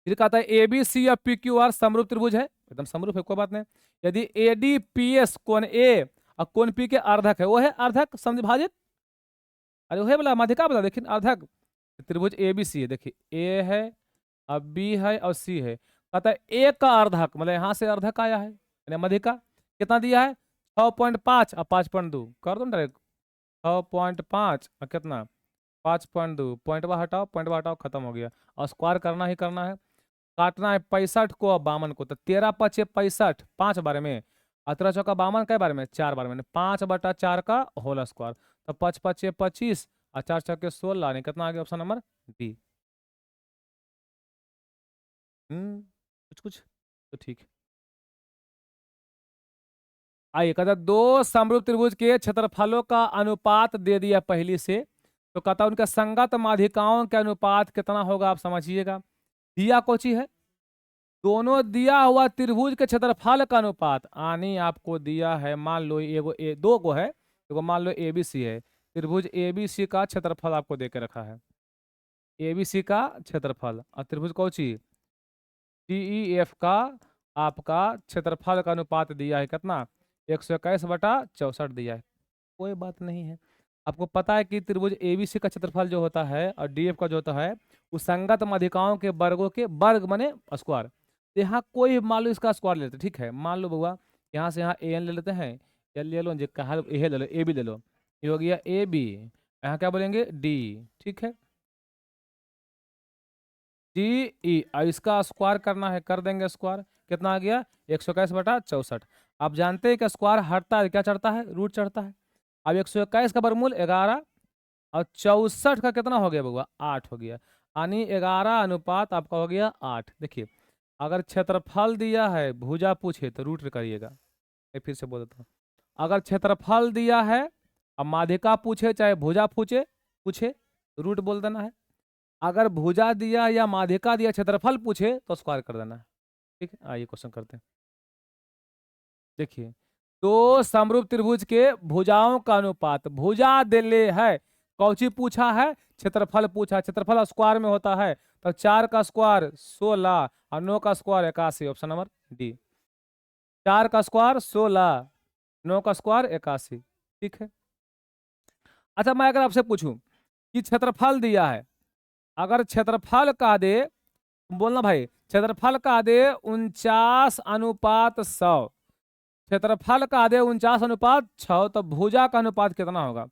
फिर कहता है ABC या PQR समरूप त्रिभुज है। एकदम समरूप है, कोई बात नहीं। यदि ADPS कोण A और कोण P के अर्धक है, वो है अर्धक समविभाजित। अरे वो है बोला माध्यिका बोला, देखिए अर्धक। त्रिभुज ABC है, देखिए A है, अब B है और C है। कहता है A का अर्धक, मतलब यहाँ से अर्धक आया है, यानी मध्यिका। कितना दिया है? 6.5 और 5.2 कर दो ना डायरेक्ट। 6.5 और कितना? 5.2। पॉइंटवा हटाओ, खत्म हो गया। और स्क्वायर करना ही करना है। काटना है 65 को और 52 को। तो 13×5 = 65, 5 बारे में। 18×4 = 52, कई बारे में? 4 बारे में। 5/4 का होल स्क्वायर। तो 5×5 = 25 और 4×6 = 16, यानी कितना आ गया? Option number D. कुछ कुछ तो ठीक है। आइए, कहता है, दो समरूप त्रिभुज के क्षेत्रफलों का अनुपात दे दिया पहली से। तो कहता है उनका संगत माध्यिकाओं के अनुपात कितना होगा, आप समझिएगा। दिया कोची है? दोनों दिया हुआ त्रिभुज के क्षेत्रफल का अनुपात। आनी आपको दिया है, मान लो एगो दो गो है, एगो मान लो ABC है। त्रिभुज ABC का क्षेत्रफल आपको दे के रखा है। ABC का क्षेत्रफल और त्रिभुज कौची DEF का आपका क्षेत्रफल का अनुपात दिया है कितना? 121/64 दिया है। कोई बात नहीं है। आपको पता है कि त्रिभुज ABC का क्षेत्रफल जो होता है और DF का जो होता है, उस संगत माध्यिकाओं के वर्गों के वर्ग माने स्क्वायर। तो यहाँ कोई मान लो इसका स्क्वायर लेते हैं, ठीक है। मान लो बउआ, यहाँ से यहाँ AN ले लेते हैं, या ले लो कहा ए ले लो, AB ले लो। ये हो गया AB, यहाँ क्या बोलेंगे? D। ठीक है, DE। और इसका स्क्वायर करना है, कर देंगे स्क्वायर। कितना आ गया? 121/64। आप जानते हैं कि स्क्वायर हटता है क्या चढ़ता है? रूट चढ़ता है। अब 121 का वर्गमूल 11 और 64 का कितना हो गया बउआ? 8 हो गया। यानी 11 अनुपात आपका हो गया 8। देखिए, अगर क्षेत्रफल दिया है, भुजा पूछे तो रूट करिएगा। मैं फिर से बोल देता हूँ, अगर क्षेत्रफल दिया है और माध्यिका पूछे चाहे भुजा पूछे पूछे तो रूट बोल देना है। अगर भुजा दिया या माध्यिका दिया, क्षेत्रफल पूछे तो स्क्वायर कर देना है। ठीक है, आइए क्वेश्चन करते हैं। देखिए, दो समरूप त्रिभुज के भुजाओं का अनुपात। भुजा दिले है, कौची पूछा है? क्षेत्रफल पूछा। क्षेत्रफल स्क्वायर में होता है, तो 4 का स्क्वायर 16 और 9 का स्क्वायर 81। Option number D. 4 का स्क्वायर 16, 9 का स्क्वायर 81। ठीक है। अच्छा, मैं अगर आपसे पूछूं कि क्षेत्रफल दिया है, अगर क्षेत्रफल का दे, बोलना भाई, क्षेत्रफल का दे 49/100, क्षेत्रफल का दे 49/6, तो भुजा का अनुपात कितना होगा?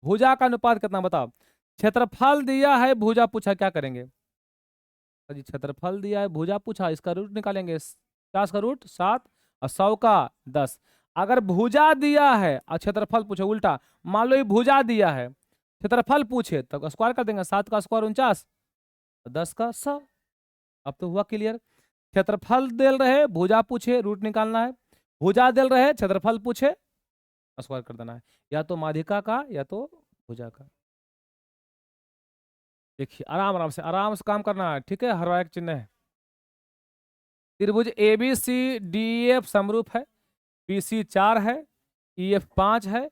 भुजा का अनुपात कितना बताओ? क्षेत्रफल दिया है, भुजा पूछा, क्या करेंगे? जी क्षेत्रफल दिया है, भुजा पूछा, इसका रूट निकालेंगे। 50 का रूट 7 और 100 का 10। अगर भुजा दिया है और क्षेत्रफल पूछे, उल्टा मान लो ये भुजा दिया है, क्षेत्रफल पूछे, तो स्क्वायर कर देंगे। 7 का स्क्वायर 49, 10 का 100। अब तो हुआ क्लियर। क्षेत्रफल दे रहे, भुजा पूछे, रूट निकालना है। भुजा दे रहे, क्षेत्रफल पूछे, स्क्वायर कर देना है। या तो माध्यिका का या तो भुजा का। देखिए, आराम आराम से काम करना है, ठीक है। हर एक चिन्ह है। त्रिभुज A B C D F समरूप है, बी सी 4 है, ई एफ 5 है,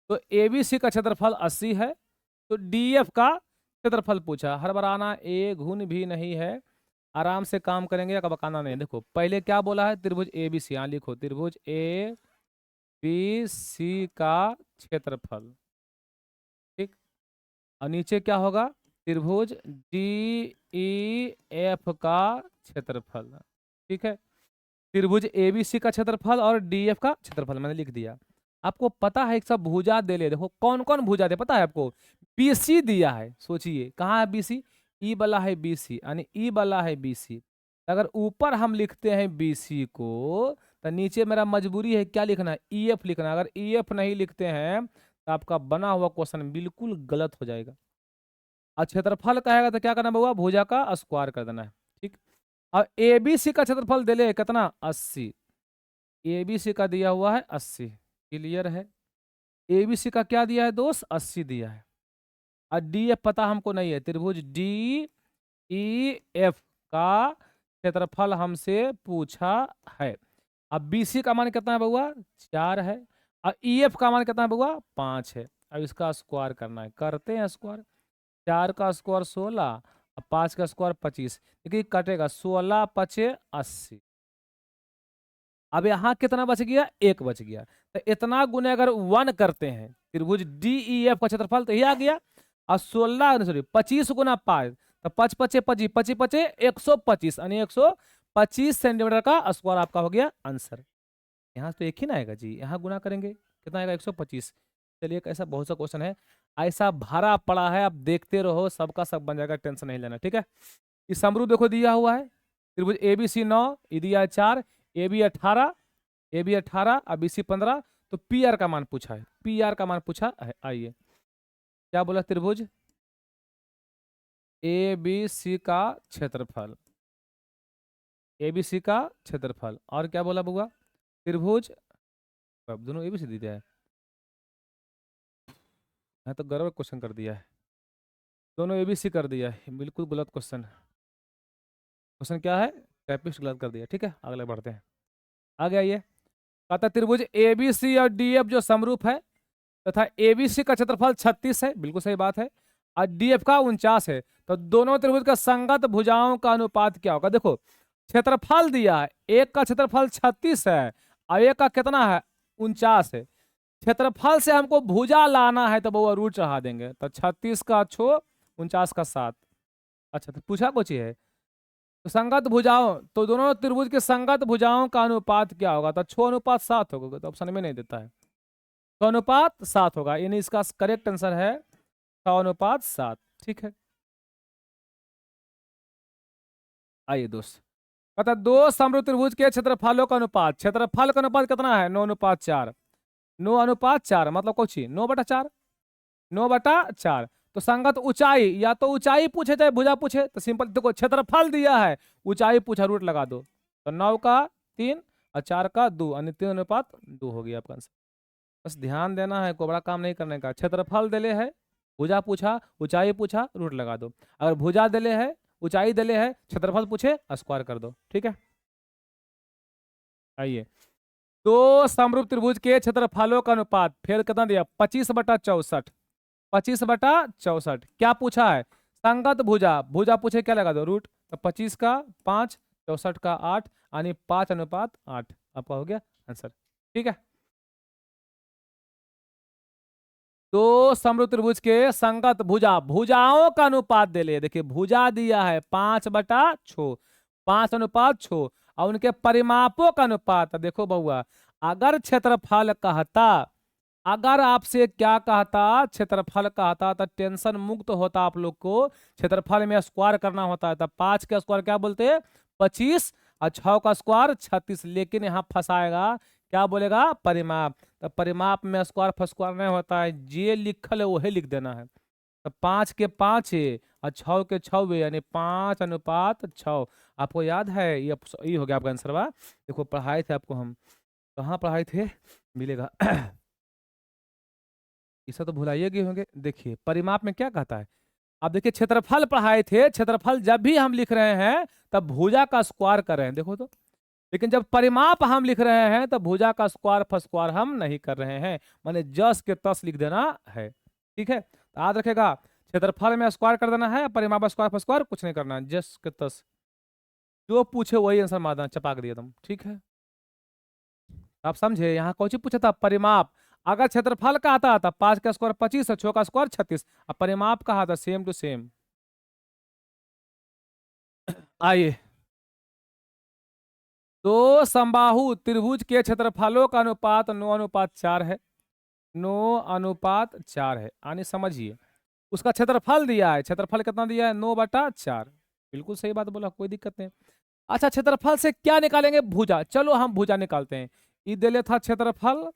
तो ए बी सी का क्षेत्रफल 80 है, तो डी एफ का क्षेत्रफल पूछा। हड़बड़ाना ए घुन भी नहीं है, आराम से काम करेंगे, कबकाना नहीं। देखो पहले क्या बोला है, त्रिभुज ए बी सी, यहाँ लिखो त्रिभुज ए बी सी का क्षेत्रफल, ठीक। और नीचे क्या होगा, त्रिभुज डी ई एफ का क्षेत्रफल, ठीक है। त्रिभुज एबीसी का क्षेत्रफल और डीएफ का क्षेत्रफल मैंने लिख दिया। आपको पता है एक सब भुजा दे ले, देखो कौन कौन भुजा दे पता है आपको, बीसी दिया है। सोचिए कहाँ है बीसी, ई वाला है बीसी, यानी ई वाला है बीसी। अगर ऊपर हम लिखते हैं बीसी को, तो नीचे मेरा मजबूरी है क्या लिखना है, ईएफ लिखना। अगर ईएफ नहीं लिखते हैं तो आपका बना हुआ क्वेश्चन बिल्कुल गलत हो जाएगा। और क्षेत्रफल कहेगा तो क्या करना होगा, भुजा का स्क्वायर कर देना है, ठीक। और एबीसी का क्षेत्रफल दे ले कितना, 80। एबीसी का दिया हुआ है 80, क्लियर है। एबीसी का क्या दिया है दोस्त, 80 दिया है। और डी एफ पता हमको नहीं है, त्रिभुज डी ई एफ का क्षेत्रफल हमसे पूछा है। अब बीसी का मान कितना है बउआ, 4 है। और ई एफ का मान कितना है बउआ, 5 है। अब इसका स्क्वायर करना है, करते हैं स्क्वायर। 4 का स्क्वायर 16 और 5 का स्क्वायर 25, देखिए कटेगा 16 पचे 80। अब यहाँ कितना बच गया, 1 बच गया। तो इतना गुने अगर 1 करते हैं त्रिभुज डी ई एफ का क्षेत्रफल तो ये आ गया। और 16 सॉरी 25 गुना 5, तो 5 पचे 25, 25 पचे 125, यानी 125 सेंटीमीटर का स्क्वायर आपका हो गया आंसर। यहाँ तो एक ही ना आएगा जी, यहाँ गुना करेंगे कितना आएगा, 125। चलिए एक ऐसा बहुत सा क्वेश्चन है, ऐसा भरा पड़ा है, आप देखते रहो, सबका सब बन जाएगा, टेंशन नहीं लेना, ठीक है। इस समरूप देखो दिया हुआ है, त्रिभुज ए बी सी 9, ई दिया है 4, ए बी 18, ए बी 18 और बी सी 15, तो पी आर का मान पूछा है, पी आर का मान पूछा है। आइए क्या बोला, त्रिभुज ए बी सी का क्षेत्रफल, ए बी सी का क्षेत्रफल, और क्या बोला बुआ, त्रिभुज, अब दोनों ए बी सी दिया है, मैं तो गड़बड़ क्वेश्चन कर दिया है, दोनों ए बी सी कर दिया है, बिल्कुल गलत क्वेश्चन। क्वेश्चन क्या है, टाइपिस्ट गलत कर दिया, ठीक है। अगले बढ़ते हैं, आ गया ये। कहता त्रिभुज ए बी सी और डी एफ जो समरूप है तथा ए बी सी का क्षेत्रफल 36 है, बिल्कुल सही बात है, और डी एफ का 49 है, तो दोनों त्रिभुज का संगत भुजाओं का अनुपात क्या होगा। देखो क्षेत्रफल दिया है, एक का क्षेत्रफल 36 है और एक का कितना है, 49 है। क्षेत्रफल से हमको भुजा लाना है तो वो रूट चढ़ा देंगे, तो 36 का 6, 49 का 7। अच्छा तो पूछा कुछ है, तो संगत भुजाओं, तो दोनों त्रिभुज के संगत भुजाओं का अनुपात क्या होगा, तो 6:7 होगा, तो ऑप्शन में नहीं देता है, 6:7 होगा, यानी इसका करेक्ट आंसर है 6:7, ठीक है। आइए दोस्त, कहता दो समरूप त्रिभुज के क्षेत्रफलों का अनुपात, क्षेत्रफल का अनुपात कितना है, 9:4, 9:4 मतलब कुछ 9/4, 9/4। तो संगत ऊंचाई, या तो ऊंचाई पूछे चाहे भुजा पूछे, तो सिंपल देखो क्षेत्रफल दिया है, ऊंचाई पूछा, रूट लगा दो, तो 9 का 3 और 4 का 2, यानी 3:2 हो गया आपका आंसर। बस ध्यान देना है, कोई बड़ा काम नहीं करने का। क्षेत्रफल दिले है, भुजा पूछा, ऊंचाई पूछा, रूट लगा दो। अगर भुजा दिले है, ऊंचाई दिले है, क्षेत्रफल पूछे, स्क्वायर कर दो, ठीक है। आइए, दो समरूप त्रिभुज के क्षेत्रफलों का अनुपात फिर कितना दिया, 25/64, 25/64। क्या पूछा है, संगत भुजा, भुजा पूछे क्या लगा दो, रूट, तो 25 का 5, 64 का 8, यानी 5:8 आपका हो गया आंसर, ठीक है। दो समरूप त्रिभुज के संगत भुजा, भुजाओं का अनुपात दे ले, देखिए भुजा दिया है 5/6, 5:6, और उनके परिमापों का अनुपात देखो बहुआ, अगर क्षेत्रफल कहता, अगर आपसे क्या कहता, क्षेत्रफल कहता, तो टेंशन मुक्त होता आप लोग को, क्षेत्रफल में स्क्वायर करना होता है, तब 5 का स्क्वायर क्या बोलते हैं, 25, और 6 का स्क्वायर 36, लेकिन यहाँ फंसाएगा, क्या बोलेगा, परिमाप, तो परिमाप में स्क्वायर फस्क्वायर नहीं होता है, जे लिखल है वही लिख देना है। तो 5 के 5 है और 6 के 6 है, यानी 5:6। आपको याद है, ये हो गया आपका आंसर बा। देखो पढ़ाए थे आपको हम, कहाँ पढ़ाए थे, मिलेगा इसे तो भुलाइए गए होंगे। देखिए परिमाप में क्या कहता है, अब देखिए क्षेत्रफल पढ़ाए थे, क्षेत्रफल जब भी हम लिख रहे हैं तब भुजा का स्क्वायर कर रहे हैं, देखो तो लेकिन जब परिमाप हम लिख रहे हैं तो भुजा का स्क्वायर फस्क्वायर हम नहीं कर रहे हैं, माने जस के तस लिख देना है। ठीक है, तो याद रखेगा क्षेत्रफल में स्क्वायर कर देना है, परिमाप स्क्वायर फस्क्वायर कुछ नहीं करना है, जस के तस जो पूछे वही आंसर मार देना, चपाक दिया तुम। ठीक है, आप समझे, यहाँ कौन पूछा था परिमाप। अगर क्षेत्रफल का आता था 5 का स्क्वायर 25 है, 6 का स्क्वायर 36, अब परिमाप कहा था सेम टू सेम। आइए, तो समबाहु त्रिभुज के क्षेत्रफलों का अनुपात 9:4 है, 9:4 है। यानी समझिए उसका क्षेत्रफल दिया है, क्षेत्रफल कितना दिया है 9/4। बिल्कुल सही बात बोला, कोई दिक्कत नहीं। अच्छा, क्षेत्रफल से क्या निकालेंगे, भुजा। चलो हम भुजा निकालते हैं। ये दे था क्षेत्रफल,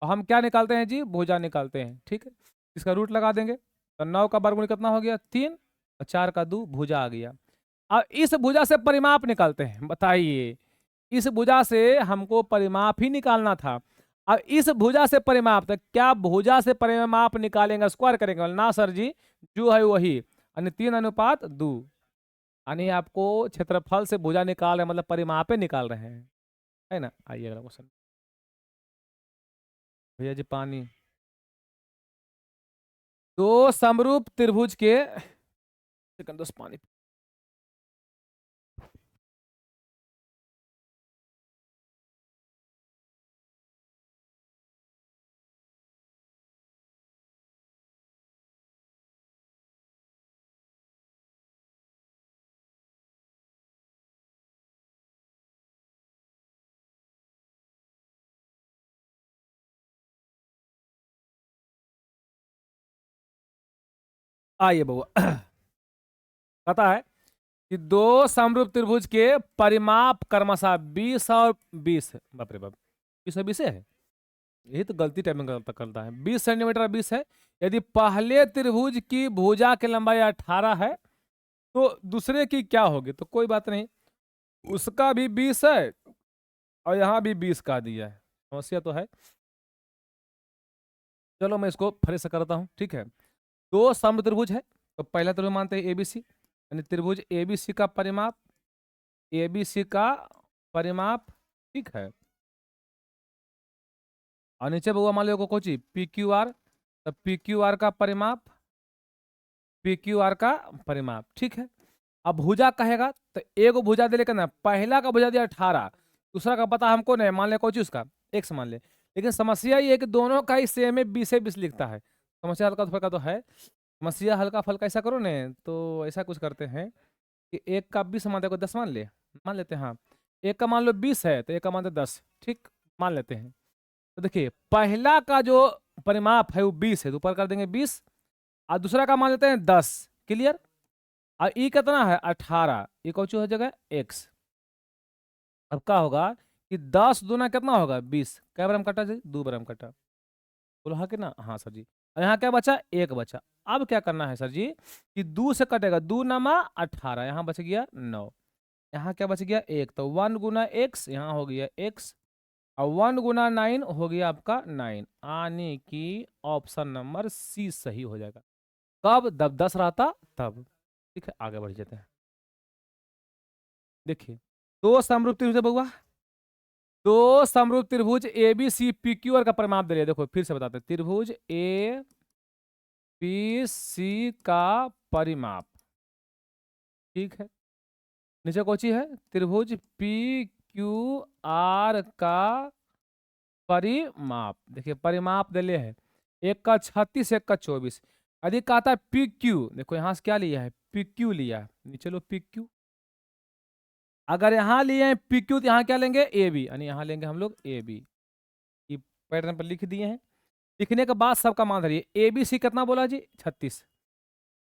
हम क्या निकालते हैं जी, भुजा निकालते हैं। ठीक है, इसका रूट लगा देंगे, तो 9 का वर्गमूल कितना हो गया 3, और 4 का 2, भुजा आ गया। अब इस भुजा से परिमाप निकालते हैं, बताइए इस भुजा से हमको परिमाप ही निकालना था। अब इस भुजा से परिमाप, तो क्या भुजा से परिमाप निकालेंगे स्क्वायर करेंगे, ना सर जी, जो है वही, यानी 3:2। यानी आपको क्षेत्रफल से भुजा निकाल रहे हैं, मतलब परिमापे निकाल रहे हैं, है ना। आइए अगला क्वेश्चन। भैया जी पानी। दो समरूप त्रिभुज के, सेकंड दस पानी। आइए बउआ, पता है कि दो समरूप त्रिभुज के परिमाप क्रमशः 20 और 20 है। बाप रे बाप, 20 और 20 है, यही तो गलती टाइमिंग करता है। 20 सेंटीमीटर और 20 है। यदि पहले त्रिभुज की भुजा की लंबाई 18 है तो दूसरे की क्या होगी, तो कोई बात नहीं, उसका भी 20 है और यहाँ भी 20 का दिया है, समस्या तो है। चलो मैं इसको फिर से करता हूँ। ठीक है, दो समरूप त्रिभुज है, तो पहला त्रिभुज मानते हैं एबीसी, यानी त्रिभुज एबीसी का परिमाप, एबीसी का परिमाप। ठीक है, और नीचे बउआ मान लो कोई चीज पी क्यू आर, तो पी क्यू आर का परिमाप, पी क्यू आर का परिमाप। ठीक है, अब भुजा कहेगा तो एक भुजा दे, लेकिन ना पहला का भुजा दिया 18, दूसरा का पता हमको नहीं, मान ले कोई चीज उसका एक्स मान ले। लेकिन समस्या ये है कि दोनों का ही सेम है, 20 से 20 लिखता है। समस्या हल्का फुल्का तो है, समस्या हल्का फल्का ऐसा करो ने, तो ऐसा कुछ करते हैं कि एक का 20 मानते को 10 मान ले, मान लेते हैं। हाँ, एक का मान लो 20 है तो एक का मानते 10, ठीक मान लेते हैं। तो देखिए पहला का जो परिमाप है वो 20 है, तो ऊपर कर देंगे 20, और दूसरा का मान लेते हैं 10। क्लियर। और ई कितना है 18, ई कौचू हो जाएगा एक्स। अब क्या होगा कि 10 दूना कितना होगा 20, क्या बार हम कटा जी, 2 बार हम कटा, बोलो हाँ कि ना, हाँ सर जी। और यहाँ क्या बचा, एक बचा। अब क्या करना है सर जी कि 2 से कटेगा, 2 नमा 18, यहाँ बच गया 9, यहाँ क्या बच गया 1, तो 1 गुना एक्स, यहाँ हो गया एक्स, और 1 गुना 9 हो गया आपका 9, यानी कि ऑप्शन नंबर सी सही हो जाएगा। कब, जब 10 रहता तब। ठीक है, आगे बढ़ जाते हैं। देखिए दो समरूप त्रिभुज है बउआ, दो समरूप त्रिभुज A B C P Q R का परिमाप दे रहे हैं। देखो फिर से बताते हैं, त्रिभुज ए बी सी का परिमाप। ठीक है, नीचे कौची है, त्रिभुज पी क्यू आर का परिमाप। देखिए परिमाप दिले है, एक का 36, एक का 24। यदि कहता है पी क्यू, देखो यहां से क्या लिया है, पी क्यू लिया है, नीचे लो पी क्यू। अगर यहाँ लिए हैं पी क्यू तो यहाँ क्या लेंगे ए बी, यानी यहाँ लेंगे हम लोग ए बी। ये पैटर्न पर लिख दिए हैं। लिखने के बाद सबका मान धरिए, ए बी सी कितना बोला जी 36,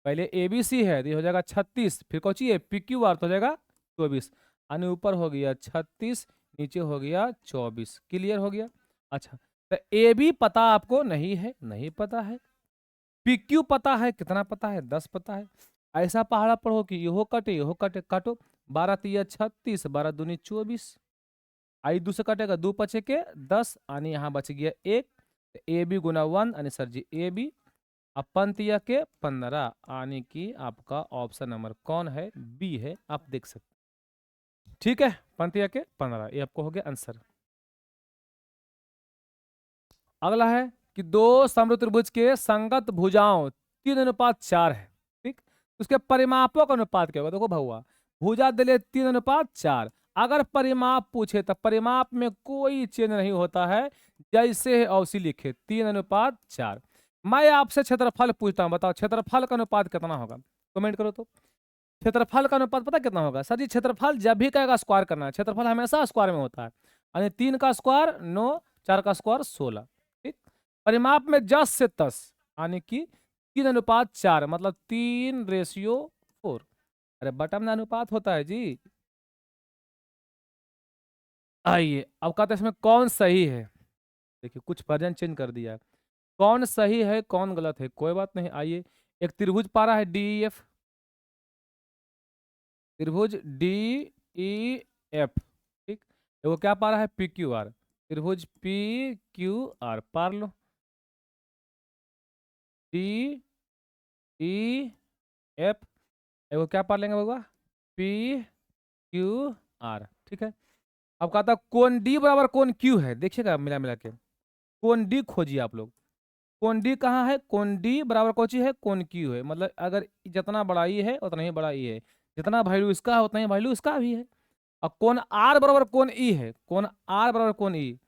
पहले ए बी सी है तो ये हो जाएगा 36, फिर कौची है पी क्यू आर तो हो जाएगा 24, यानी ऊपर हो गया 36, नीचे हो गया 24। क्लियर हो गया। अच्छा, तो ए बी पता आपको नहीं है, नहीं पता है, पी क्यू पता है, कितना पता है 10 पता है। ऐसा पहाड़ा पढ़ो कि यहो कटे यहो कटे, काटो, 12 तिया 36, 12 दूनी 24, आई 2 से कटेगा, 2 पचे के 10, यानी यहाँ बच गया 1, ए बी गुना 1, यानी सर जी ए बी, अपन तिया के 15, यानी कि आपका ऑप्शन नंबर कौन है, बी है, आप देख सकते। ठीक है, 15 के 15, ये आपको हो गया आंसर। अगला है कि दो समरूप त्रिभुज के संगत भुजाओं 3:4 है। ठीक, उसके परिमापों का अनुपात क्या होगा? देखो भहुआ, भुजा दिले 3:4। अगर परिमाप पूछे तो परिमाप में कोई चेंज नहीं होता है, जैसे है औसी लिखे 3:4। मैं आपसे क्षेत्रफल पूछता हूं, बताओ क्षेत्रफल का अनुपात कितना होगा? कमेंट करो तो। क्षेत्रफल का अनुपात पता कितना होगा? सर जी क्षेत्रफल जब भी कहेगा स्क्वायर करना है, क्षेत्रफल हमेशा स्क्वायर में होता है। यानी 3 का स्क्वायर 9, 4 का स्क्वायर 16। ठीक, परिमाप में 10 से 10 यानी कि 3:4 मतलब 3:4। अरे बटन में अनुपात होता है जी। आइए अब कहते हैं इसमें कौन सही है। देखिए कुछ वर्जन चेंज कर दिया है, कौन सही है कौन गलत है कोई बात नहीं। आइए, एक त्रिभुज पा रहा है डी एफ, त्रिभुज डी ई एफ। ठीक, वो क्या पा रहा है पी क्यू आर, त्रिभुज P Q are par low. D E F, वो क्या पार लेंगे बाबा? P Q are. ठीक है, अब कहता है कोण डी बराबर कोण क्यू है। देखिएगा मिला मिला के कोण डी खोजिए आप लोग। कोण डी कहाँ है? कोण डी बराबर कौन सी है? कोण क्यू है। मतलब अगर जितना बड़ा ई है उतना ही बड़ा ई है, जितना वैल्यू इसका है उतना ही वैल्यू इसका भी है। और कोण आर बराबर कोण ई है, कोण आर बराबर कोण ई,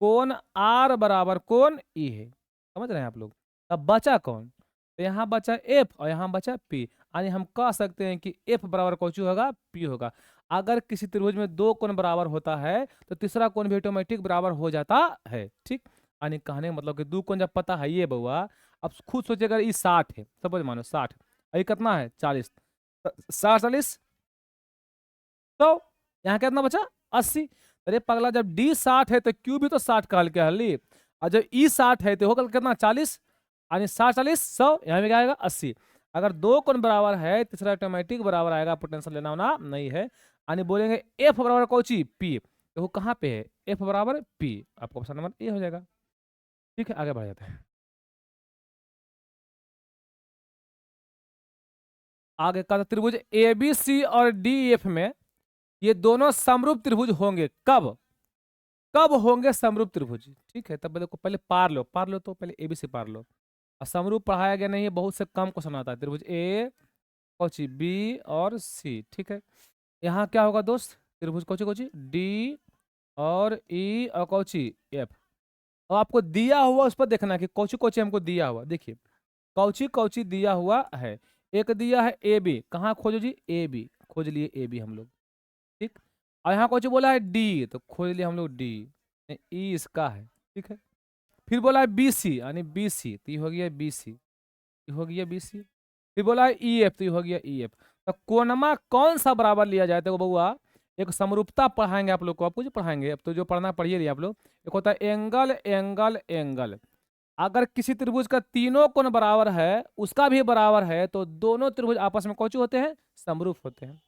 कोण आर बराबर कोण ई है। समझ रहे हैं आप लोग? अब बचा कौन? तो यहाँ बचा एफ और यहाँ बचा पी, यानी हम कह सकते हैं कि एफ बराबर कौन होगा? पी होगा। अगर किसी त्रिभुज में दो कोण बराबर होता है तो तीसरा कोण भी ऑटोमेटिक बराबर हो जाता है। ठीक, यानी कहने का मतलब कि दो कोण जब पता है ये बउआ, अब खुद सोचिए अगर ये 60 है, सपोज मानो 60, ये कितना है 40, 60 40 तो यहाँ कितना बचा 80। अरे पगला जब डी 60 है तो क्यू भी तो 60 काल के हल्ली, और जब ई 60 है तो होगा कितना 40, यानी 60 40 100, यहाँ में क्या आएगा 80। अगर दो कोण बराबर है तीसरा ऑटोमेटिक बराबर आएगा, पोटेंशियल लेना होना नहीं है। यानी बोलेंगे एफ बराबर कौची पी, तो वो कहाँ पे है? एफ बराबर पी, आपका ऑप्शन नंबर ए हो जाएगा। ठीक है, आगे बढ़ जाते हैं। आगे का त्रिभुज ए बी सी और डी एफ में ये दोनों समरूप त्रिभुज होंगे कब? कब होंगे समरूप त्रिभुज? ठीक है, तब देखो पहले पार लो, पार लो तो पहले एबीसी पार लो। और समरूप पढ़ाया गया नहीं है, बहुत से कम क्वेश्चन आता है। त्रिभुज ए कौची बी और सी। ठीक है, यहाँ क्या होगा दोस्त? त्रिभुज कौची कौची डी और ई और कौची एफ। और आपको दिया हुआ उस पर देखना कि कौची कौची हमको दिया हुआ। देखिए कौची कौची दिया हुआ है। एक दिया है ए बी, कहाँ खोजो जी? ए बी खोज लिए, ए बी हम लोग। ठीक, और यहाँ कौची बोला है डी, तो खोज लिए हम लोग डी, ई इसका है। ठीक है, फिर बोला है बी सी, यानी बी सी, तो ये हो गया बी सी, ये हो गया बी सी। फिर बोला है ई एफ, तो ये हो गया ई एफ। तो कोनमा कौन सा बराबर लिया जाए? तो बउआ एक समरूपता पढ़ाएंगे आप लोग को, आपको जो पढ़ाएंगे अब तो जो पढ़ना पढ़िए रही आप लोग। एक होता है एंगल एंगल एंगल। अगर किसी त्रिभुज का तीनों कोण बराबर है, उसका भी बराबर है, तो दोनों त्रिभुज आपस में कौन होते हैं? समरूप होते हैं।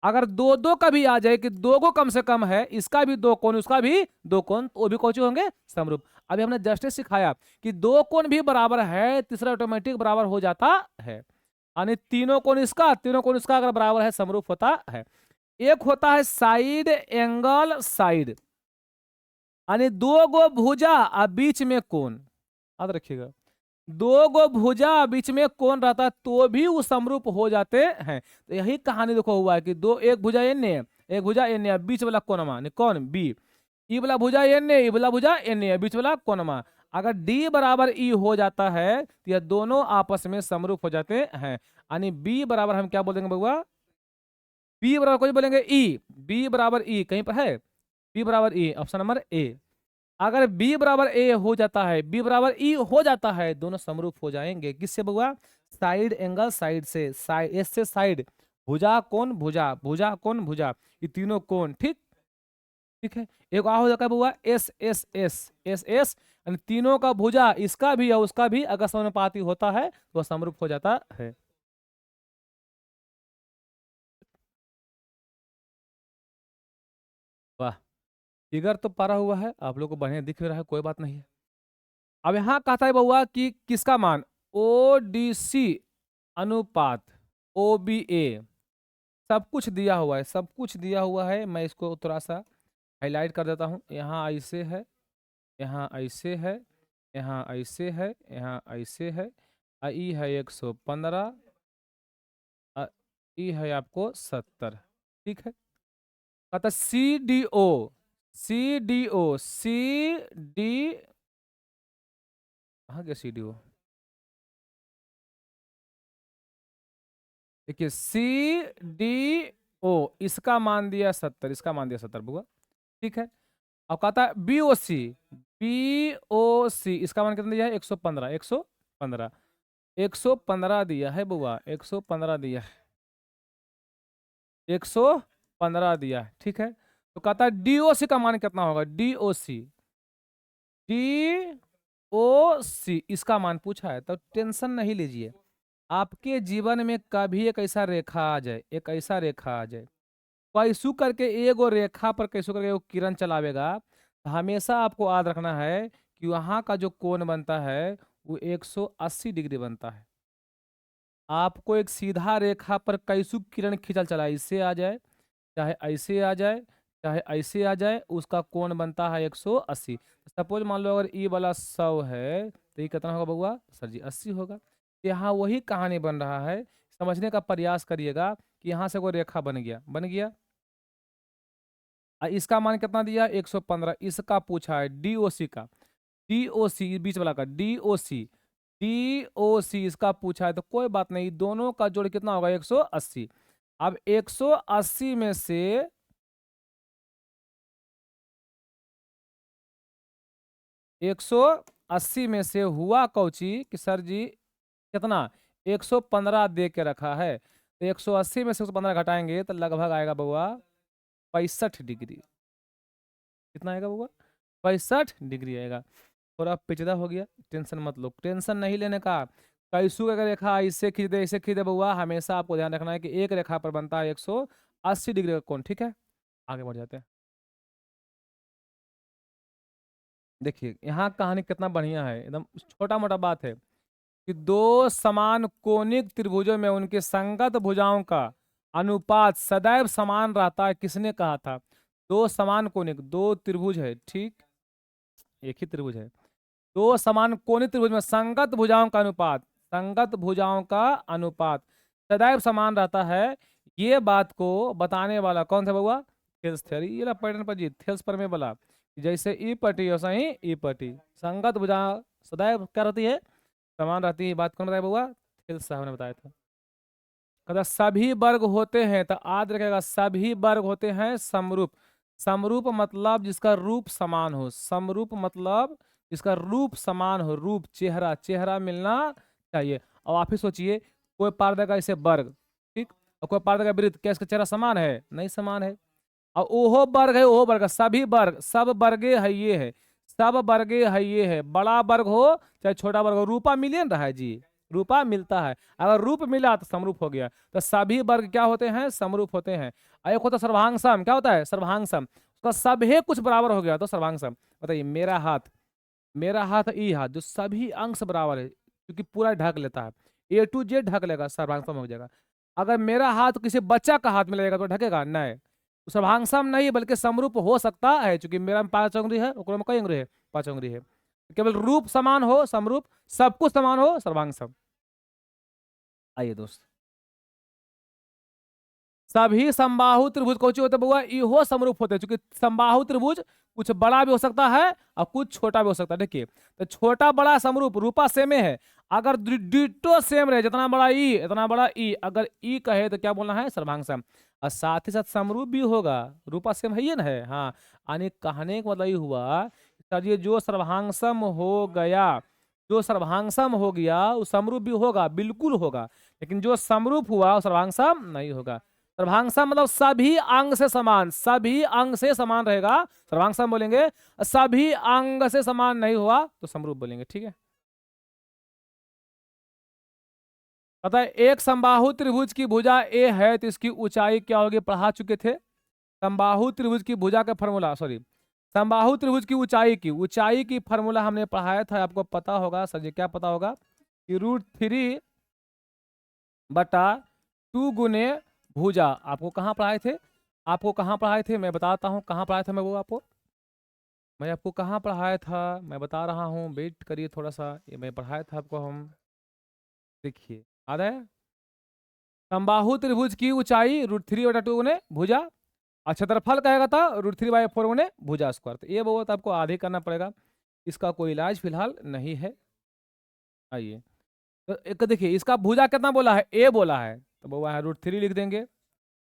अगर दो दो का भी आ जाए कि दो को कम से कम है, इसका भी दो कोण उसका भी दो कोण, तो वो भी कौन होंगे? समरूप। अभी हमने जस्ट सिखाया कि दो कोण भी बराबर है, तीसरा ऑटोमेटिक बराबर हो जाता है। यानी तीनों कोण इसका तीनों कोण इसका अगर बराबर है, समरूप होता है। एक होता है साइड एंगल साइड, यानी दो गो भुजा और बीच में कोण। याद रखिएगा, दो गो भुजा बीच में कोण रहता है तो भी वो समरूप हो जाते हैं। तो यही कहानी देखो हुआ है कि दो, एक भुजा एन है, एक भुजा एन है, बीच वाला कोणमा कौन? बी। ई वाला भुजा एन है, ई वाला भुजा एन है, बीच वाला कोणमा। अगर डी बराबर ई हो जाता है तो यह दोनों आपस में समरूप हो जाते हैं। यानी बी बराबर हम क्या बोलेंगे बउआ? बी बराबर कोई बोलेंगे ई, बी बराबर ई कहीं पर है? बी बराबर ई, ऑप्शन नंबर ए। अगर b बराबर a हो जाता है, b बराबर e हो जाता है, दोनों समरूप हो जाएंगे। किससे बउआ? साइड एंगल साइड से, साइड एस से साइड, भुजा कोण भुजा, भुजा कोण भुजा, ये तीनों कोण। ठीक, ठीक है। एक आ हो जाता है बउआ S S S S S, यानी तीनों का भुजा इसका भी और उसका भी अगर समानुपाती होता है तो समरूप हो जाता है। वाह, फिगर तो पारा हुआ है, आप लोग को बढ़िया दिख रहा है, कोई बात नहीं है। अब यहाँ कहता है बउआ कि किसका मान? ओ डी सी अनुपात ओ बी ए सब कुछ दिया हुआ है, सब कुछ दिया हुआ है। मैं इसको थोड़ा सा हाईलाइट कर देता हूँ। यहाँ ऐसे है, यहाँ ऐसे है, यहाँ ऐसे है, यहाँ ऐसे है। ई है 115, ई है आपको 70। ठीक है, कहता सी डी, कहाँ गया सी डी ओ? देखिए सी डी ओ, इसका मान दिया 70, इसका मान दिया 70 बुआ। ठीक है, अब कहता है बी ओ सी, इसका मान कितना दिया है? 115, 115, 115 दिया है बुआ, 115 दिया है, 115 दिया है। ठीक है, तो कहता है डीओसी का मान कितना होगा? डीओसी, डीओसी इसका मान पूछा है, तो टेंशन नहीं लीजिए। आपके जीवन में कभी एक ऐसा रेखा आ जाए, एक ऐसा रेखा आ जाए, कैसू करके एगो रेखा पर कैसू करके एगो किरण चलावेगा, तो हमेशा आपको याद रखना है कि वहां का जो कोण बनता है वो 180 डिग्री बनता है। आपको एक सीधा रेखा पर कैसू किरण खींचल चला, इससे आ जाए चाहे ऐसे आ जाए चाहे ऐसे आ जाए, उसका कोण बनता है 180। सपोज मान लो अगर ई वाला 100 है तो ये कितना होगा बउआ? सर जी 80 होगा। यहाँ वही कहानी बन रहा है, समझने का प्रयास करिएगा कि यहाँ से कोई रेखा बन गया, बन गया। इसका मान कितना दिया? 115। इसका पूछा है डीओसी का, डीओसी बीच वाला का डीओसी, डीओसी इसका पूछा है, तो कोई बात नहीं, दोनों का जोड़ कितना होगा? 180। अब 180 में से 180 में से हुआ कौची कि सर जी कितना? 115 दे के रखा है, तो 180 में से 115 घटाएंगे तो लगभग आएगा बउआ 65 डिग्री। कितना आएगा बउआ? 65 डिग्री आएगा। थोड़ा पेचीदा हो गया, टेंशन मत लो, टेंशन नहीं लेने का। कैसू का रेखा इससे खींच दे, इससे खींच दे बउआ, हमेशा आपको ध्यान रखना है कि एक रेखा पर बनता है 180 डिग्री का कोण। ठीक है, आगे बढ़ जाते हैं। देखिए यहाँ कहानी कितना बढ़िया है, एकदम छोटा मोटा बात है कि दो समान कोणिक त्रिभुजों में उनके संगत भुजाओं का अनुपात सदैव समान रहता है। किसने कहा था? दो समान कोणिक, दो त्रिभुज है, ठीक, एक ही त्रिभुज है, दो समान कोणिक त्रिभुज में संगत भुजाओं का अनुपात, संगत भुजाओं का अनुपात सदैव समान रहता है। ये बात को बताने वाला कौन था बउआ? Thales theory. ये पैटर्न पर जी, थेल्स पर में बोला जैसे ई पटी वैसा ही ई पटी, संगत भुजा सदैव क्या रहती है? समान रहती है। बात कौन बताया बउआ? थेल्स साहब ने बताया था। कहता सभी वर्ग होते हैं, तो याद रखेगा सभी वर्ग होते हैं समरूप। समरूप मतलब जिसका रूप समान हो, समरूप मतलब जिसका रूप समान हो, रूप चेहरा, चेहरा मिलना चाहिए। और आप ही सोचिए, कोई पार देगा इसे वर्ग, ठीक, और कोई पार देगा वृत्त, क्या इसका चेहरा समान है? नहीं समान है। और ओहो वर्ग है, ओहो वर्ग, सभी वर्ग, सब वर्गे है ये है, सब वर्गे है ये है, बड़ा वर्ग हो चाहे छोटा वर्ग हो, रूपा मिलिए ना रहा है जी, रूपा मिलता है। अगर रूप मिला तो समरूप हो गया। तो सभी वर्ग क्या होते हैं? समरूप होते हैं। और एक होता है सर्वांग सम। क्या होता है? सर्वांग सम, उसका सभी कुछ बराबर हो गया तो सर्वांग सम। बताइए मेरा हाथ, मेरा हाथ ई हाथ, जो सभी अंश बराबर है क्योंकि पूरा ढक लेता है, ए टू जेड ढक लेगा, सर्वांग सम हो जाएगा। अगर मेरा हाथ किसी बच्चा का हाथ में लगेगा तो ढकेगा नहीं, तो सर्वांग सम नहीं बल्कि समरूप हो सकता है, क्योंकि मेरा में 5 उंगली है, ओकरा में कई उंगली है? 5 उंगली है। केवल रूप समान हो समरूप, सब कुछ समान हो सर्वांग सम। आइए दोस्त, सभी समबाहु त्रिभुज कौन होते बुआ? इहो समरूप होते हैं, क्योंकि समबाहु त्रिभुज कुछ बड़ा भी हो सकता है और कुछ छोटा भी हो सकता है। देखिए, तो छोटा बड़ा समरूप, रूपा सेम है। अगर डिटो सेम रहे, जितना बड़ा ई इतना बड़ा ई, अगर ई कहे तो क्या बोलना है? सर्वांग सम। और साथ ही साथ समरूप भी होगा, रूपा सेम है ये ना है। हाँ, यानी कहने का मतलब ये हुआ सर ये जो सर्वांग सम हो गया, जो सर्वांग सम हो गया वो समरूप भी होगा, बिल्कुल होगा, लेकिन जो समरूप हुआ वो सर्वांग सम नहीं होगा। सर्वांगसम मतलब सभी अंग से समान, सभी अंग से समान रहेगा, सर्वांगसम बोलेंगे। सभी अंग से समान नहीं हुआ तो समरूप बोलेंगे। ठीक है, पता है एक समबाहु त्रिभुज की भुजा ए है तो इसकी ऊंचाई क्या होगी? पढ़ा चुके थे। समबाहु त्रिभुज की भुजा का फॉर्मूला, सॉरी, समबाहु त्रिभुज की ऊंचाई की फॉर्मूला हमने पढ़ाया था, आपको पता होगा। सर जी क्या पता होगा? कि √3 बटा 2 गुने भुजा आपको कहाँ पढ़ाए थे? आपको कहाँ पढ़ाए थे? मैं बताता हूँ कहाँ पढ़ाया था मैं वो आपको। मैं आपको कहाँ पढ़ाया था मैं बता रहा हूँ, वेट करिए थोड़ा सा। ये मैं पढ़ाया था आपको हम, देखिए याद है। समबाहु त्रिभुज की ऊंचाई √3/2 गुने भुजा, और क्षेत्रफल कहेगा था √3/4 गुने भुजा स्क्वायर। तो ये बहुत आपको आधे करना पड़ेगा, इसका कोई इलाज फिलहाल नहीं है। आइए, तो एक देखिए इसका भुजा कितना बोला है? ए बोला है, तो वो है √3 लिख देंगे,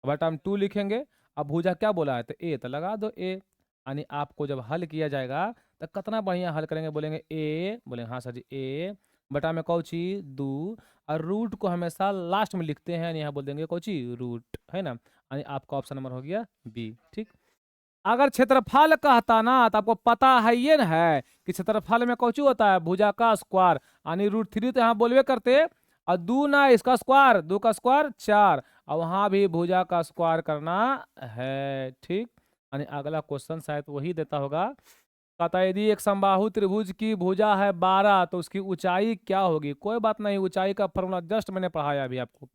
बट हम 2 लिखेंगे। अब भुजा क्या बोला है? तो ए, तो लगा दो ए। यानी आपको जब हल किया जाएगा तो कितना बढ़िया हल करेंगे, बोलेंगे ए, बोलेंगे हाँ सर जी ए, बटा में कौची दू, और रूट को हमेशा लास्ट में लिखते हैं, यानी यहाँ बोल देंगे कौची रूट, है ना। यानी आपका ऑप्शन नंबर हो गया बी। ठीक, अगर क्षेत्रफल कहता ना तो आपको पता है ये ना है कि क्षेत्रफल में कौची होता है? भुजा का स्क्वायर, यानी √3 तो यहाँ बोलवे करते, और दू ना इसका स्क्वायर, दो का स्क्वायर 4, और वहां भी भुजा का स्क्वायर करना है। ठीक, यानी अगला क्वेश्चन शायद वही देता होगा। कहता है यदि एक समबाहु त्रिभुज की भुजा है 12 तो उसकी ऊंचाई क्या होगी? कोई बात नहीं, ऊंचाई का फॉर्मूला जस्ट मैंने पढ़ाया अभी आपको।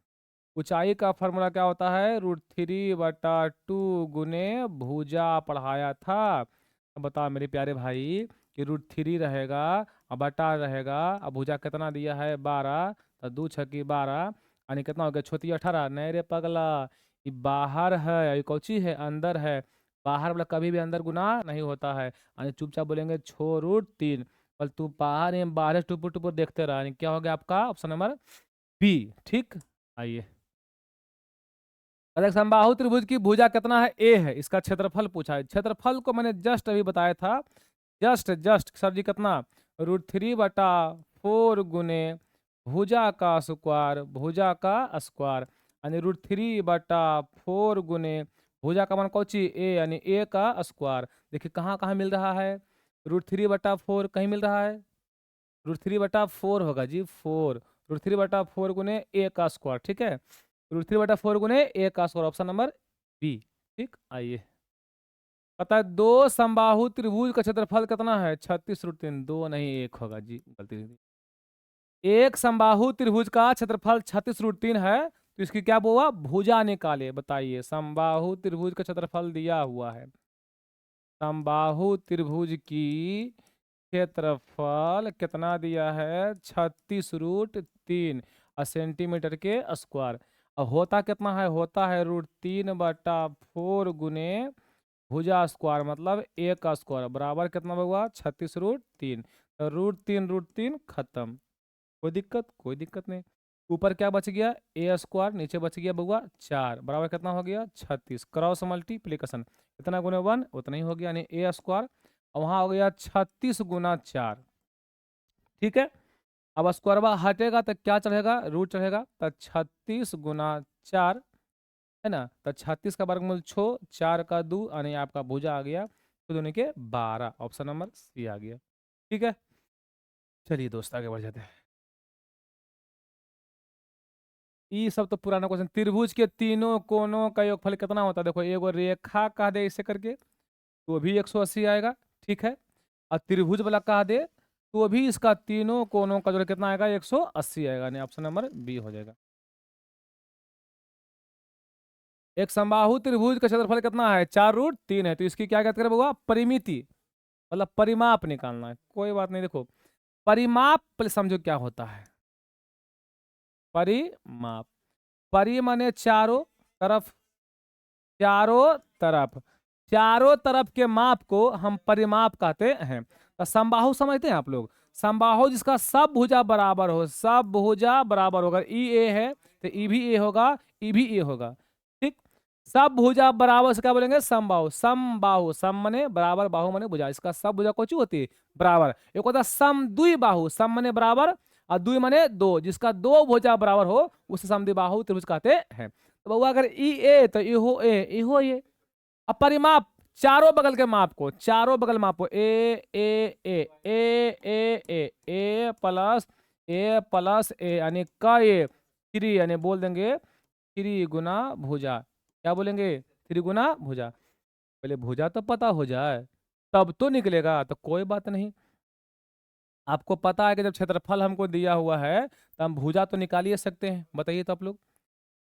ऊंचाई का फॉर्मूला क्या होता है? √3/2 गुने भुजा पढ़ाया था। अब बताओ मेरे प्यारे भाई कि √3 रहेगा और बटा रहेगा, अब भुजा कितना दिया है? 12, तो 2 छकी 12, यानी कितना हो गया? छोटी 18। नहीं रे पगला, ये बाहर है, ये कौची है? अंदर है। बाहर वाला कभी भी अंदर गुना नहीं होता है, यानी चुपचाप बोलेंगे छो √3। पर तू बाहर है, बाहर टुपुर टुपुर देखते रहा, यानी क्या हो गया आपका ऑप्शन नंबर बी। ठीक, आइए, अगर समबाहु त्रिभुज की भुजा कितना है? ए है, इसका क्षेत्रफल पूछा है। क्षेत्रफल को मैंने जस्ट अभी बताया था, जस्ट जस्ट सर जी कितना? √3/4 गुने भुजा का स्क्वायर, भुजा का स्क्वायर, यानी √3/4 गुने भुजा का मान कौची ए, यानी ए का स्क्वायर। देखिए कहाँ कहाँ मिल रहा है? √3/4 कहीं मिल रहा है? √3/4 होगा जी, 4, √3/4 गुने ए का स्क्वायर। ठीक है, √3/4 गुने ए का स्क्वायर, ऑप्शन नंबर बी। ठीक, आइए, पता है दो समबाहु त्रिभुज का क्षेत्रफल कितना है? 36√3, दो नहीं एक होगा जी, गलती से। एक समबाहु त्रिभुज का क्षेत्रफल 36√3 है, तो इसकी क्या हुआ? भुजा निकाले। बताइए, समबाहु त्रिभुज का क्षेत्रफल दिया हुआ है, समबाहु त्रिभुज की क्षेत्रफल कितना दिया है? 36√3 सेंटीमीटर के स्क्वायर। अब होता कितना है? होता है √3/4 गुने भुजा स्क्वायर, मतलब ए का स्क्वायर, बराबर कितना हुआ? 36√3। तो √3 खत्म, कोई दिक्कत? कोई दिक्कत नहीं। ऊपर क्या बच गया? ए स्क्वायर, नीचे बच गया बउआ 4, बराबर कितना हो गया? 36। क्रॉस मल्टीप्लीकेशन, इतना गुने 1 उतना ही हो गया, यानी ए स्क्वायर, और वहाँ हो गया 36 × 4। ठीक है, अब स्क्वायर हटेगा तो क्या चढ़ेगा? रूट चढ़ेगा, तो 36 × 4, है ना। तो 36 का वर्गमूल 6, 4 का 2, यानी आपका भुजा आ गया तो दोनों के 12, ऑप्शन नंबर सी आ गया। ठीक है, चलिए दोस्त आगे बढ़ जाते हैं। ये सब तो पुराना क्वेश्चन। त्रिभुज के तीनों कोनों का योगफल कितना होता है? देखो, एगो रेखा कह दे इसे करके तो भी 180 आएगा। ठीक है, और त्रिभुज वाला कह दे तो भी इसका तीनों कोनों का जो कितना आएगा? 180 आएगा, यानी ऑप्शन नंबर बी हो जाएगा। एक समबाहु त्रिभुज का क्षेत्रफल कितना है? 4√3 है, तो इसकी क्या कहते हैं? परिमिति, मतलब परिमाप निकालना है। कोई बात नहीं, देखो परिमाप पहले समझो क्या होता है। परिमाप, परि माने चारों तरफ, चारों तरफ, चारों तरफ के माप को हम परिमाप कहते हैं। तो समबाहु समझते हैं आप लोग? समबाहु जिसका सब भुजा बराबर हो, सब भुजा बराबर होगा। ई ए है तो ई भी ए होगा, ई भी ए होगा। ठीक, सब भुजा बराबर से क्या बोलेंगे? समबाहु। समबाहु, सम मने बराबर, बाहु मने भुजा, इसका सब भुजा कौन सी होती है? बराबर। एक होता है सम द्विबाहु, सम मने बराबर और द्वि मने दो, जिसका दो भुजा बराबर हो उसे समद्विबाहु त्रिभुज कहते हैं। तो बउआ अगर ई ए तो ई हो ए, ई हो ये। अब परिमाप, चारों बगल के माप को, चारों बगल मापो, ए ए ए ए ए ए ए प्लस ए, यानी का ए 3, यानी बोल देंगे 3 गुना भुजा। क्या बोलेंगे? 3 गुना भुजा। पहले भुजा तो पता हो जाए तब तो निकलेगा, तो कोई बात नहीं। आपको पता है कि जब क्षेत्रफल हमको दिया हुआ है तो हम भुजा तो निकाल ही सकते हैं। बताइए तो आप लोग,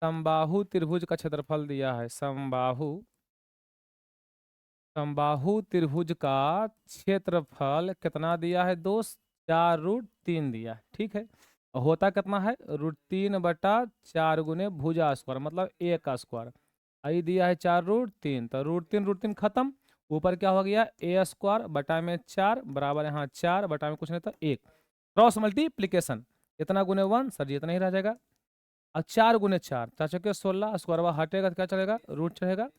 समबाहु त्रिभुज का क्षेत्रफल दिया है। समबाहु त्रिभुज का क्षेत्रफल कितना दिया है दोस्त? 4√3 दिया है। ठीक है, होता कितना है? √3/4 गुने भुजा स्क्वायर, मतलब ए का स्क्वायर। आई दिया है 4√3, तो √3 खत्म। ऊपर क्या हो गया? ए स्क्वायर बटा में 4 बराबर, यहाँ 4 बटा में कुछ नहीं था 1। क्रॉस मल्टीप्लीकेशन, इतना गुने 1 सर जी, इतना ही रह जाएगा। और 4 गुने 4, 4 चौके 16, स्क्वायर हटेगा तो क्या चलेगा? रूट चलेगा।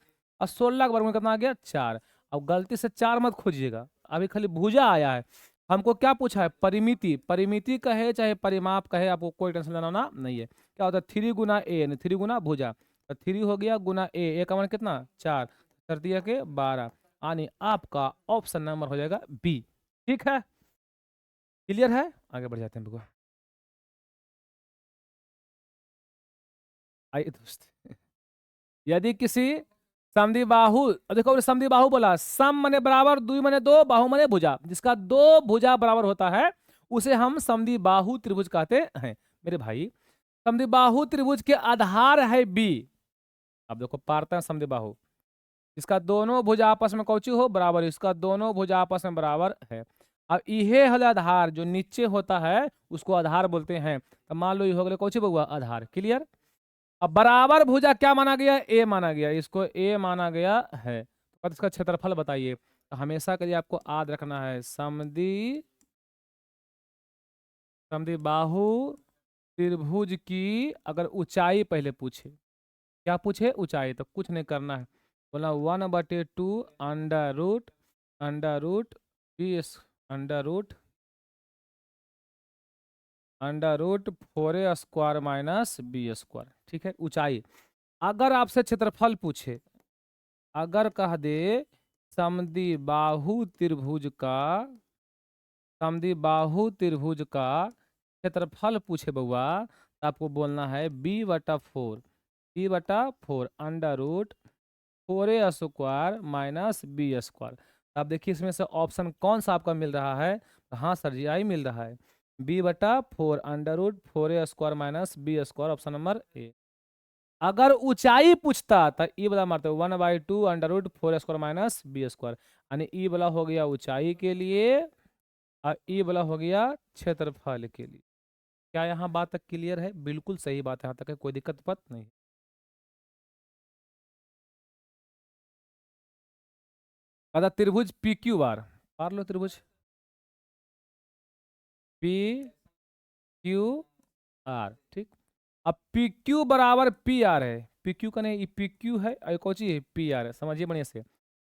और 16 के वर्ग में कितना आ गया? 4। अब गलती से 4 मत खोजिएगा, अभी खाली भुजा आया है। हमको क्या पूछा है? परिमिति। परिमिति कहे चाहे परिमाप कहे, आपको कोई टेंशन लेना नहीं है। क्या होता है? 3 गुना ए यानी 3 गुना भुजा, तो 3 हो गया गुना ए का मान कितना? 4, कर दिया के 12, यानी आपका ऑप्शन नंबर हो जाएगा बी। ठीक है, क्लियर है? आगे बढ़ जाते हैं बिल्कुल। आइए दोस्त, यदि किसी समद्विबाहु, देखो समद्विबाहु बोला, सम मने बराबर, द्वि मने दो, बाहु मने भुजा, जिसका दो भुजा बराबर होता है उसे हम समद्विबाहु त्रिभुज कहते हैं। मेरे भाई, समद्विबाहु त्रिभुज के आधार है बी। अब देखो पारता है समद्विबाहु, इसका दोनों भुजा आपस में कौची हो? बराबर, इसका दोनों भुजा आपस में बराबर है। अब इहे हल आधार जो नीचे होता है उसको आधार बोलते हैं। तो मान लो ये हो गया कौची बउआ? आधार। क्लियर? अब बराबर भुजा क्या माना गया? ए माना गया, इसको ए माना गया है। तो इसका क्षेत्रफल बताइए। तो हमेशा के लिए आपको याद रखना है, समद्विबाहु त्रिभुज की अगर ऊंचाई पहले पूछे, क्या पूछे? ऊंचाई, तो कुछ नहीं करना है, बोला 1/2 under root B under root 4a² minus b²। ठीक है, ऊंचाई। अगर आपसे क्षेत्रफल पूछे, अगर कह दे समद्विबाहु त्रिभुज का क्षेत्रफल पूछे बउआ, तो आपको बोलना है b/4 under root 4a² minus b²। अब देखिए इसमें से ऑप्शन कौन सा आपका मिल रहा है? हाँ सर जी, आई मिल रहा है, b/4 under root 4a² minus b², option number A. अगर ऊंचाई पूछता तो ई वाला मारते 1/2 under root 4a² minus b², यानी ई वाला हो गया ऊंचाई के लिए और ई वाला हो गया क्षेत्रफल के लिए। क्या यहाँ बात तक क्लियर है? बिल्कुल सही बात है, यहाँ तक है, कोई दिक्कत पत नहीं। अदा त्रिभुज पी क्यू आर, पार लो त्रिभुज पी क्यू आर। ठीक, अब पी क्यू बराबर पी आर है। पी क्यू का नहीं, पी क्यू है और कौची है? पी आर है। समझिए बढ़िया से,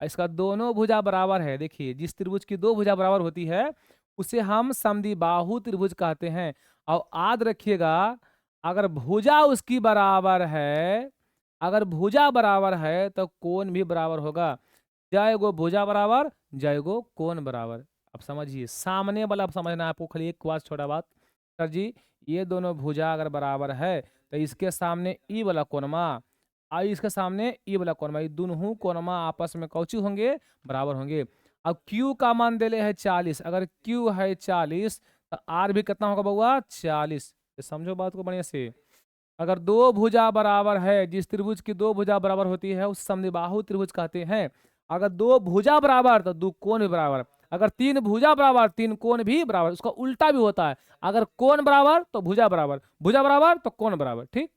इसका दोनों भुजा बराबर है। देखिए जिस त्रिभुज की दो भुजा बराबर होती है उसे हम समद्विबाहु त्रिभुज कहते हैं। और याद रखिएगा, अगर भुजा उसकी बराबर है, अगर भुजा बराबर है तो कोण भी बराबर होगा। जय गो भुजा बराबर, जय गो कोण बराबर। अब समझिए, सामने वाला अब समझना है आपको, खाली एक बात, छोटा बात। सर जी, ये दोनों भुजा अगर बराबर है तो इसके सामने ई वाला कोणमा और इसके सामने ई वाला कोणमा, ये दोनों कोणमा आपस में कौची होंगे? बराबर होंगे। अब Q का मान देले है 40, अगर Q है 40 तो R भी कितना होगा बउआ? 40। समझो बात को बढ़िया से। अगर दो भुजा बराबर है, जिस त्रिभुज की दो भुजा बराबर होती है उस समद्विबाहु त्रिभुज कहते हैं। अगर दो भुजा बराबर तो दो कोण भी बराबर। अगर तीन भुजा बराबर, तीन कोण भी बराबर। उसका उल्टा भी होता है, अगर कोण बराबर तो भुजा बराबर, भुजा बराबर तो कोण बराबर। ठीक,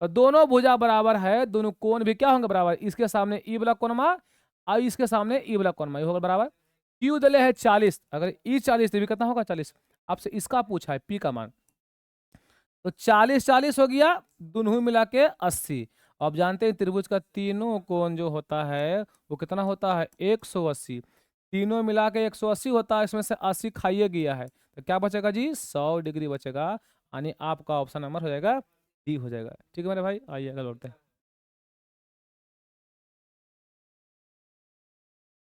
और दोनों भुजा बराबर है, दोनों कोण भी क्या होंगे? बराबर। इसके सामने ई वाला कोणमा और इसके सामने ई वाला कोणमा, ये होगा बराबर। क्यू दले है 40, अगर ई 40 तो भी कितना होगा? 40। आपसे इसका पूछा है पी का मान, तो 40 हो गया, दोनों मिला के 80। अब जानते हैं त्रिभुज का तीनों कोण जो होता है वो कितना होता है? 180। तीनों मिला के 180 होता है, इसमें से 80 खाइए गया है, तो क्या बचेगा जी? 100 डिग्री बचेगा, यानी आपका ऑप्शन नंबर हो जाएगा डी हो जाएगा। ठीक है मेरे भाई, आइए अगला लौटते हैं।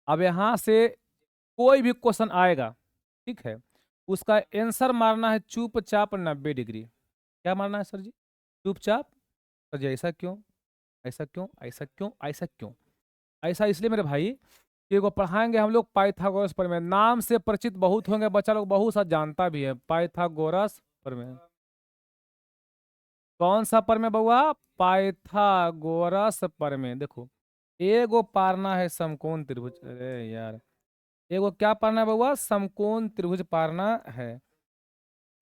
अब यहाँ से कोई भी क्वेश्चन आएगा, ठीक है, उसका आंसर मारना है चुपचाप 90 डिग्री। क्या मारना है सर जी? चुपचाप। सर जी ऐसा क्यों, ऐसा क्यों, ऐसा क्यों, ऐसा क्यों? ऐसा इसलिए मेरे भाई कि वो पढ़ाएंगे हम लोग पाइथागोरस प्रमेय। नाम से परिचित बहुत होंगे, बच्चा लोग बहुत सा जानता भी है पाइथागोरस प्रमेय। कौन सा पर में बउआ? पाइथागोरस पर में। देखो, एगो पारना है समकोण त्रिभुज। अरे यार, एगो क्या पारना है बउआ? समकोण त्रिभुज पारना है।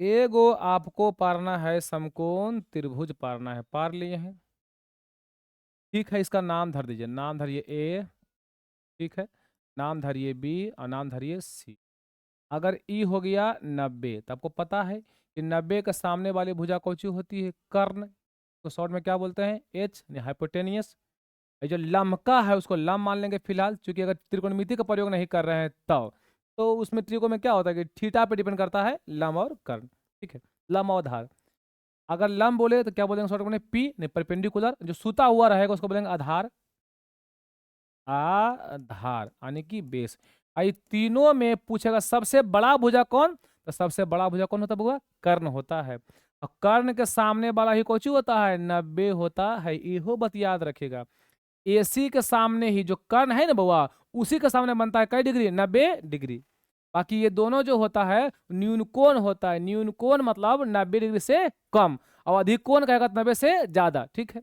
एगो आपको पारना है समकोण त्रिभुज पारना है, पार लिए हैं। ठीक है, इसका नाम धर दीजिए, नाम धरिए ए। ठीक है, नाम धरिए बी और नाम धरिए सी। अगर ई हो गया 90, तो आपको पता है कि 90 के सामने वाली भुजा कौन सी होती है? कर्ण। तो शॉर्ट में क्या बोलते हैं? H, hypotenuse. ये जो लम्का है उसको लम मान लेंगे फिलहाल, क्योंकि अगर त्रिकोणमिति का प्रयोग नहीं कर रहे हैं तो उसमें त्रिकोण में क्या होता है कि थीटा पे डिपेंड करता है लम और कर्ण। ठीक है, लम और आधार। अगर लम बोले तो क्या बोलेंगे? शॉर्ट में पी, नहीं परपेंडिकुलर। जो सूता हुआ रहेगा उसको बोलेंगे आधार। आधार यानी कि बेस। आई तीनों में पूछेगा सबसे बड़ा भुजा कौन? तो सबसे बड़ा भुजा कौन होता है? कर्ण होता है। और कर्ण के सामने वाला ही कौन होता है? 90 होता है। इहो बात याद रखेगा। एसी के सामने ही जो कर्ण है ना बउआ, उसी के सामने बनता है कई डिग्री? 90 डिग्री। बाकी ये दोनों जो होता है न्यून कोण होता है। न्यून कोण मतलब 90 डिग्री से कम, और अधिक कोण कहेगा 90 से ज्यादा। ठीक है,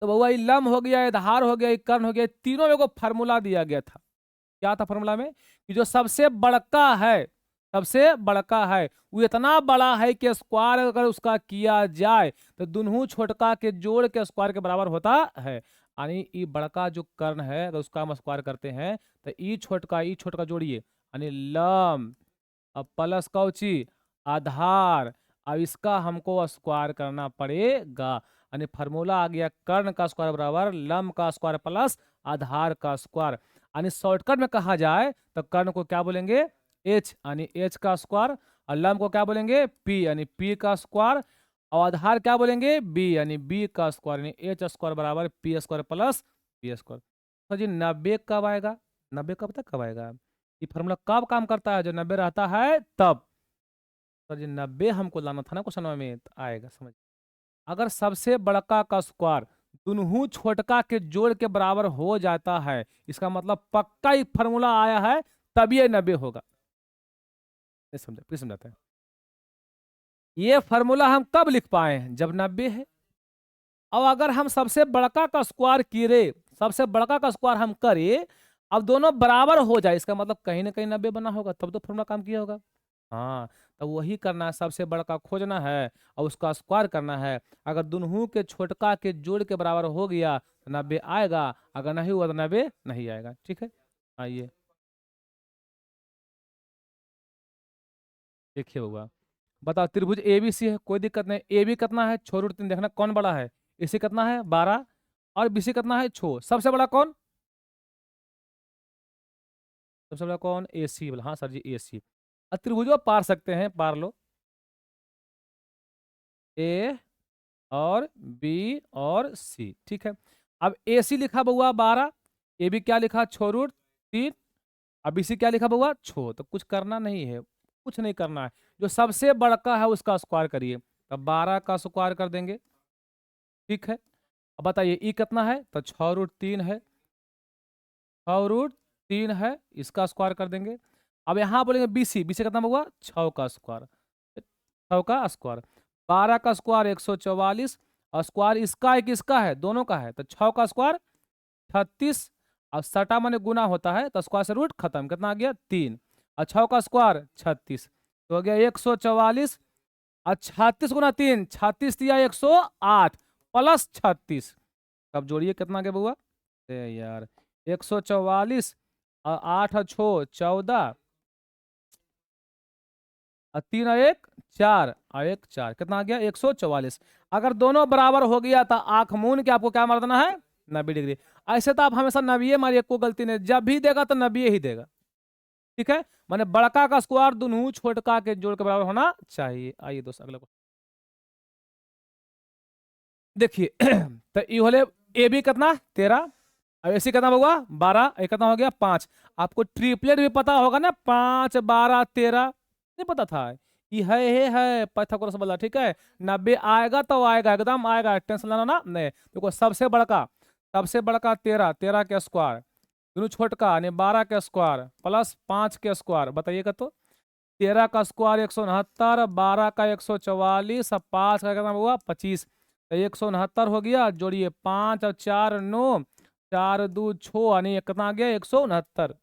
तो बउआ ये लम हो गया, ये धार हो गया, ये कर्ण हो गया, तीनों में को फार्मूला दिया गया था। क्या था फार्मूला में? कि जो सबसे बड़का है, सबसे बड़का है वो इतना बड़ा है कि स्क्वायर अगर उसका किया जाए तो दोनों छोटका के जोड़ के स्क्वायर के बराबर होता है। यानी ई बड़का जो कर्ण है अगर उसका हम स्क्वायर करते हैं तो ई छोटका जोड़िए, यानी लम, अब प्लस कौची? आधार। अब इसका हमको स्क्वायर करना पड़ेगा। यानी फार्मूला आ गया कर्ण का स्क्वायर बराबर लम का स्क्वायर प्लस आधार का स्क्वायर। यानी शॉर्टकट में कहा जाए तो कर्ण को क्या बोलेंगे? एच, यानी एच का स्क्वायर। और लम को क्या बोलेंगे? पी, यानी पी का स्क्वायर। और आधार क्या बोलेंगे? बी, यानी बी का स्क्वायर। यानी एच स्क्वायर बराबर P square plus P square. तो जी 90 कब आएगा? 90 कब तक कब आएगा? ये फार्मूला कब काम करता है? जो 90 रहता है तब। तो जी 90 हमको लाना था ना क्वेश्चन में, तो आएगा समझ। अगर सबसे बड़का का स्क्वायर दोनों छोटका के जोड़ के बराबर हो जाता है, इसका मतलब पक्का ही फार्मूला आया है, तब ये 90 होगा। नहीं समझा? प्लीज समझाते हैं। ये फार्मूला हम कब लिख पाए हैं? जब 90 है। अब अगर हम सबसे बड़का का स्क्वायर करे, सबसे बड़का का स्क्वायर हम करे, अब दोनों बराबर हो जाए, इसका मतलब कहीं ना कहीं 90 बना होगा, तब तो फार्मूला काम किया होगा। हाँ, तो वही करना है, सबसे बड़का खोजना है और उसका स्क्वायर करना है। अगर दोनों के छोटका के जोड़ के बराबर हो गया तो 90 आएगा, अगर नहीं हुआ तो 90 नहीं आएगा। ठीक है, आइए देखिए होगा। बताओ, त्रिभुज ए बी सी है, कोई दिक्कत नहीं। ए बी कितना है? 6√3। देखना कौन बड़ा है। ए सी कितना है? 12। और बी सी कितना है? 6। सबसे बड़ा कौन? सबसे बड़ा कौन? ए सी बोला। हाँ सर जी, ए सी। अब त्रिभुजों पार सकते हैं, पार लो। ए और बी और सी। ठीक है, अब ए सी लिखा बउआ 12, ए बी क्या लिखा? 6√3। अब बी सी क्या लिखा बउआ? 6। तो कुछ करना नहीं है, कुछ नहीं करना है, जो सबसे बड़का है उसका स्क्वायर करिए। तब 12 का स्क्वायर कर देंगे। ठीक है, अब बताइए ई कितना है? तो 6√3 है। 6√3 है, इसका स्क्वायर कर देंगे। अब यहाँ बोलेंगे बी सी, बी सी कितना होगा? 6 का स्क्वायर। 6 का स्क्वायर, 12 का स्क्वायर 144, और स्क्वायर इसका है किसका है? दोनों का है। तो 6 का स्क्वायर 36। अब सटा माने गुना होता है, तो स्क्वायर से रूट खत्म, कितना आ गया? 3। और 6 का स्क्वायर 36, तो हो गया 144। और 36 × 3, 36 दिया 108 प्लस 36। अब जोड़िए कितना आ गया बउआ? यार 144 और 8 और 6 14, और 3 और 1 4, और 1 4, कितना आ गया? 144। अगर दोनों बराबर हो गया तो आंख मून के आपको क्या मार देना है? 90 डिग्री। ऐसे तो आप हमेशा 90 मारिए, कोई गलती नहीं, जब भी देगा तो 90 ही देगा। ठीक है, माने बड़का का स्क्वायर दोनों छोटका के जोड़ के बराबर होना चाहिए। आइए दोस्त अगला देखिए। तो ये होले ए बी कितना? 13। अब ऐसी कितना होगा? 12। ये कितना हो गया? 5। आपको ट्रिपलेट भी पता होगा ना, 5 12 13, नहीं पता था? ये है पाइथागोरस वाला। ठीक है, 90 आएगा तो आएगा, एकदम आएगा, टेंशन लेना ना नहीं। देखो सबसे बड़का 13, 13 के स्क्वायर, दोनों छोटका यानी 12 के स्क्वायर प्लस 5 के स्क्वायर, बताइएगा तो 13 का स्क्वायर 169, 12 का 144, अब 5 का कितना हुआ 25, तो 169 हो गया। जोड़िए 5 और 4 9, 4 2 6, यानी कितना आ गया 169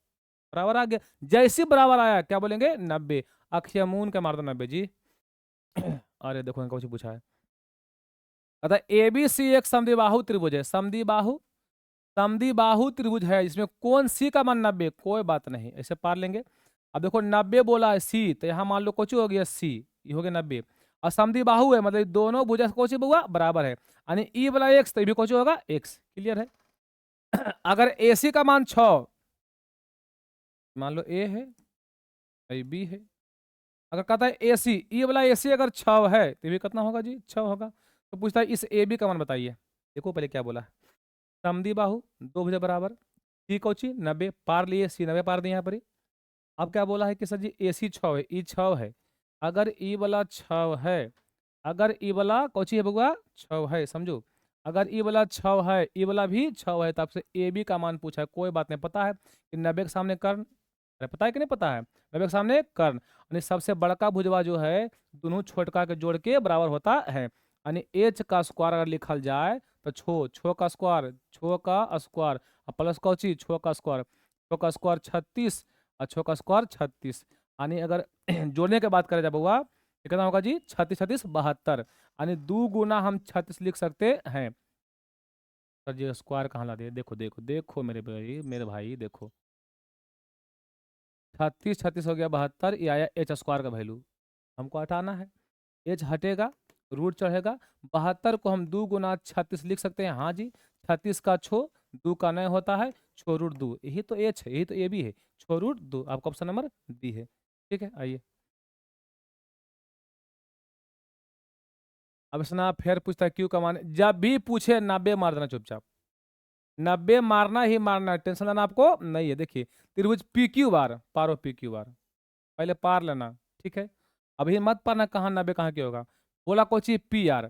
बराबर आ गया। जैसी बराबर आया क्या बोलेंगे 90। अक्षय मून का मार दो 90 जी। अरे देखो इनका कुछ पूछा है। अतः एबीसी एक समद्विबाहु त्रिभुज है। समद्विबाहु त्रिभुज है, इसमें कौन सी का मान 90, कोई बात नहीं, ऐसे पार लेंगे। अब देखो 90 बोला है सी, तो यहाँ मान लो कुछ हो गया सी, ये हो गया 90। और समद्विबाहु है मतलब दोनों भुजा कोची हुआ बराबर है, यानी ई वाला एक्स तो ये भी कोची होगा एक्स। क्लियर है। अगर एसी का मान 6, मान लो ए है ये बी है, अगर कहता है एसी, ई वाला एसी अगर 6 है तो भी कितना होगा जी 6 होगा। तो पूछता है इस ए बी का मान बताइए। देखो पहले क्या बोला, समद्विबाहु दो भुजा बराबर, सी कोची 90 पार लिए, सी 90 पार दिए यहाँ पर ही। अब क्या बोला है कि सर जी ए सी 6 है, ई 6 है, अगर ई वाला 6 है, अगर ई वाला कोची है बउआ 6 है, समझो अगर ई वाला 6 है, ई वाला भी 6 है, तो आपसे ए बी का मान पूछा है। कोई बात नहीं, पता है कि 90 के सामने कर्ण, अरे पता है कि नहीं पता है, 90 के सामने कर्ण, यानी सबसे बड़का भुजवा जो है दोनों छोटका के जोड़ के बराबर होता है। यानी एच का स्क्वायर अगर लिखल जाए तो छो का स्क्वायर, छो का स्क्वायर प्लस कौची छो का स्क्वायर, छो का स्क्वायर 36 और छो का स्क्वायर 36, यानी अगर जोड़ने के बात करें जब हुआ तो कितना होगा जी 36 36 72, यानी 2 गुना हम 36 लिख सकते हैं। सर जी स्क्वायर कहाँ ला दिए, देखो देखो देखो मेरे भाई देखो, 36 36 हो गया 72, ये आया एच स्क्वायर का वैल्यू, हमको हटाना है। एच हटेगा, रूट चढ़ेगा, 72 को हम 2 गुना 36 लिख सकते हैं। हाँ जी, 36 का छो 2 का नय होता है, छो रूट 2, यही तो एच है, यही तो ए बी है, छो रूट 2, आपका ऑप्शन नंबर बी है। ठीक है आइए। अब सुना फिर पूछता है क्यू का मान, जब भी पूछे 90 मार देना चुपचाप, 90 मारना ही मारना है, टेंशन लेना आपको नहीं है। देखिए त्रिभुज पी क्यू बार, पारो पी क्यू बार, पहले पार लेना, ठीक है। अभी मत पाना कहाँ 90 कहाँ के होगा, बोला Kochi P R,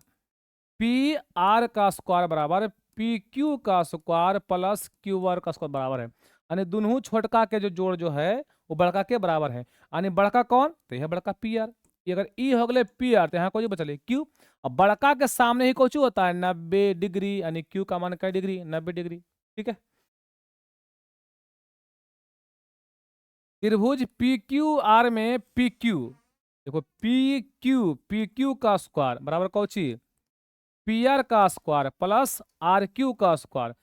P R का स्क्वायर बराबर पी क्यू का स्क्वायर प्लस क्यू आर का स्क्वायर बराबर है, यानी दोनों छोटका के जो जोड़ जो है वो बड़का के बराबर है। यानी बड़का कौन, तो यह बड़का पी आर, अगर ई हो गए पी आर तो यहाँ कोई बचले क्यू। अब बड़का के सामने ही कोचू होता है 90 डिग्री, यानी क्यू का मान क्या डिग्री 90 डिग्री। ठीक है, त्रिभुज पी क्यू आर में पी क्यू, देखो पी क्यू का स्क्वायर बराबर कौची पी आर का स्क्वायर प्लस आर क्यू का स्क्वायर।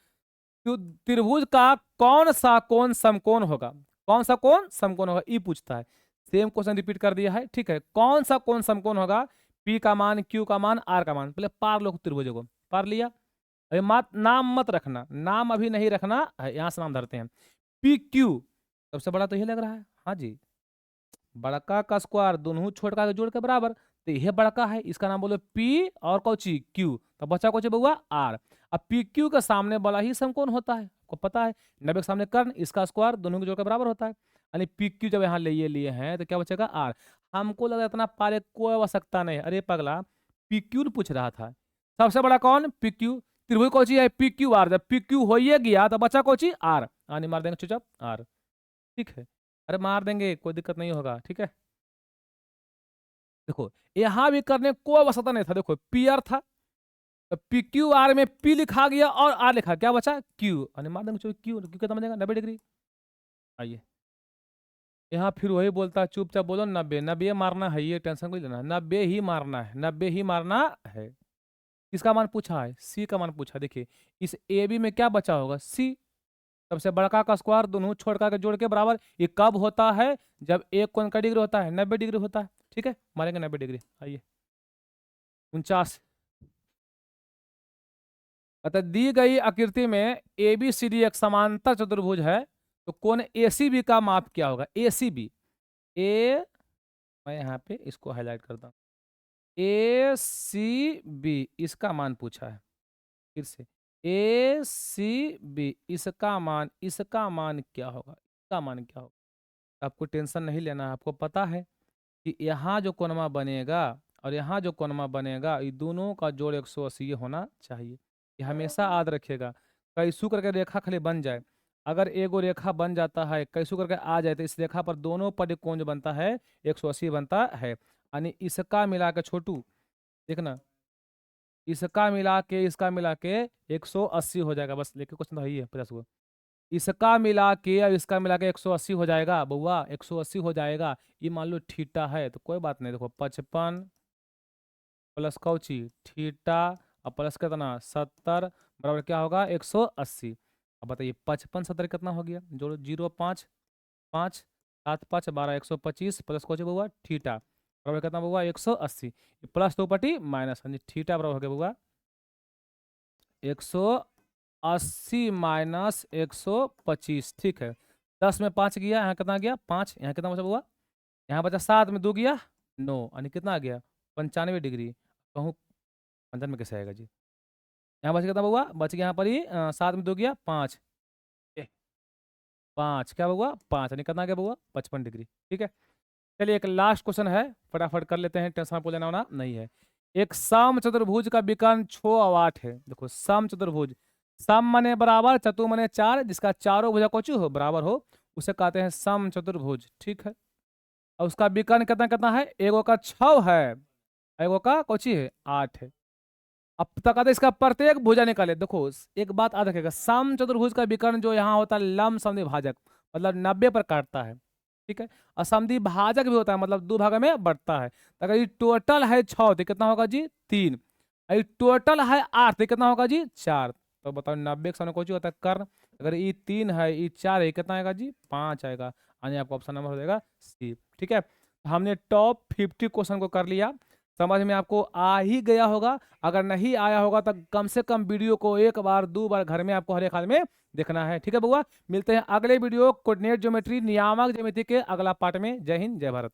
तो त्रिभुज का कौन सा कोण समकोण होगा, कौन सा कोण समकोण होगा ई पूछता है। सेम क्वेश्चन रिपीट कर दिया है, ठीक है। कौन सा कोण समकोण होगा, पी का मान क्यू का मान आर का मान, पहले पार लो त्रिभुज को, पार लिया। अभी मत नाम मत रखना, नाम अभी नहीं रखना है, यहां से नाम धरते हैं। पी क्यू सबसे बड़ा तो यही लग रहा है, हाँ जी, बड़का का स्क्वायर दोनों छोटका के जोड़ के बराबर, तो यह बड़का है, इसका नाम बोलो पी और कौची क्यू, तो बच्चा कौची बउआ आर। अब पी क्यू के सामने वाला ही समकोण होता है, आपको पता है 90 के सामने कर्ण, इसका स्क्वायर दोनों के जोड़ के बराबर होता है, यानी पी क्यू जब यहाँ लिए हैं तो क्या बचेगा आर। हमको लगा इतना पारे कोई आवश्यकता नहीं, अरे पगला पी क्यू पूछ रहा था, सबसे बड़ा कौन पी क्यू, त्रिभुज कौची है पी क्यू आर, जब पी क्यू हो गया तो बच्चा कौची आर, यानी मार देंगे चुपचाप आर। ठीक है, अरे मार देंगे कोई दिक्कत नहीं होगा, ठीक है। देखो यहां भी करने कोई आवश्यकता नहीं था, देखो पी आर था तो पी क्यू आर में पी लिखा गया और आर लिखा, क्या बचा क्यू, यानी मार देंगे क्यू, क्यू कितना बनेगा 90 डिग्री। आइए यहाँ फिर वही बोलता है चुपचाप बोलो 90, 90 मारना है, ये टेंशन को लेना है, 90 ही मारना है, 90 ही मारना है। किसका मान पूछा है, सी का मान पूछा। देखिए इस ए बी में क्या बचा होगा सी, सबसे बड़का का स्क्वायर दोनों छोटका के जोड़ के बराबर, ये कब होता है जब एक कोण का डिग्री होता है 90 डिग्री होता है। ठीक है मारेंगे 90 डिग्री। आइए 49, अतः दी गई आकृति में ए बी सी डी एक समांतर चतुर्भुज है, तो कोण ए सी बी का माप क्या होगा, ए सी बी, ए मैं यहाँ पे इसको हाईलाइट करता हूँ, ए सी बी इसका मान पूछा है, फिर से ए सी बी इसका मान क्या होगा, इसका मान क्या होगा। आपको टेंशन नहीं लेना है, आपको पता है कि यहाँ जो कोनमा बनेगा और यहाँ जो कोनमा बनेगा ये दोनों का जोड़ 180 होना चाहिए, ये हमेशा याद रखेगा। कई शुक्र की रेखा खाली बन जाए, अगर एगो रेखा बन जाता है कैसू करके आ जाए तो इस रेखा पर दोनों पद कोण जो बनता है 180 बनता है। यानी इसका मिला के छोटू, देखना इसका मिला के 180 हो जाएगा। बस लेके क्वेश्चन तो यही है 50 को। इसका मिला के और इसका मिला के 180 हो जाएगा बउआ, 180 हो जाएगा। ये मान लो थीटा है तो कोई बात नहीं, देखो 55 प्लस कौची थीटा और प्लस कितना 70 बराबर क्या होगा 180। अब बताइए 55 70 कितना हो गया, जोड़ो 0 5 5 7 5 12 125 प्लस कौची बउआ थीटा बराबर कितना बउआ 180। प्लस दो पटी माइनस, थीटा बराबर हो गया बउआ 180 माइनस 125। ठीक है, 10 में 5 गया, यहाँ कितना गया 5, यहाँ कितना बचा बउआ, यहाँ बचा 7 में 2 गया 9, यानी कितना आ गया 95 डिग्री। कहूँ 95 कैसे आएगा जी, यहाँ बच कितना बउआ, बच गया यहाँ पर ही 7 में 2 गया 5, 5 क्या बउआ 5, यानी कितना आ गया बउआ 55 डिग्री। ठीक है, चलिए एक लास्ट क्वेश्चन है, फटाफट कर लेते हैं, टेंशन आपको लेना होना नहीं है। एक सम चतुर्भुज का विकर्ण 6 और 8 है। देखो सम चतुर्भुज, सम मने बराबर, चतु मने 4, जिसका चारों भुजा कोचु हो बराबर हो उसे कहते हैं सम चतुर्भुज। ठीक है, और उसका विकर्ण कितना कितना है, एगो का 6 है, एगो का कोची है 8 है। अब तक कहते इसका प्रत्येक भुजा निकाले। देखो एक बात याद रखेगा, सम चतुर्भुज का विकर्ण जो यहाँ होता है लंब समद्वि भाजक, मतलब 90 पर काटता है। ठीक है, और समद्वि भाजक भी होता है, मतलब दो भाग में बढ़ता है। तो अगर ये टोटल है 6 तो कितना होगा जी 3, ये टोटल है 8 तो कितना होगा जी 4। तो बताओ 90 के सामने कौन होता है कर्ण, अगर ये 3 है ये 4 है कितना आएगा जी 5 आएगा, यानी आपको ऑप्शन नंबर हो जाएगा सी। ठीक है, हमने टॉप 50 क्वेश्चन को कर लिया, समझ में आपको आ ही गया होगा। अगर नहीं आया होगा तो कम से कम वीडियो को एक बार 2 बार घर में आपको हर एक हाल में देखना है। ठीक है बउआ, मिलते हैं अगले वीडियो कोऑर्डिनेट ज्योमेट्री नियामक ज्यामिति के अगला पार्ट में। जय हिंद जय भारत।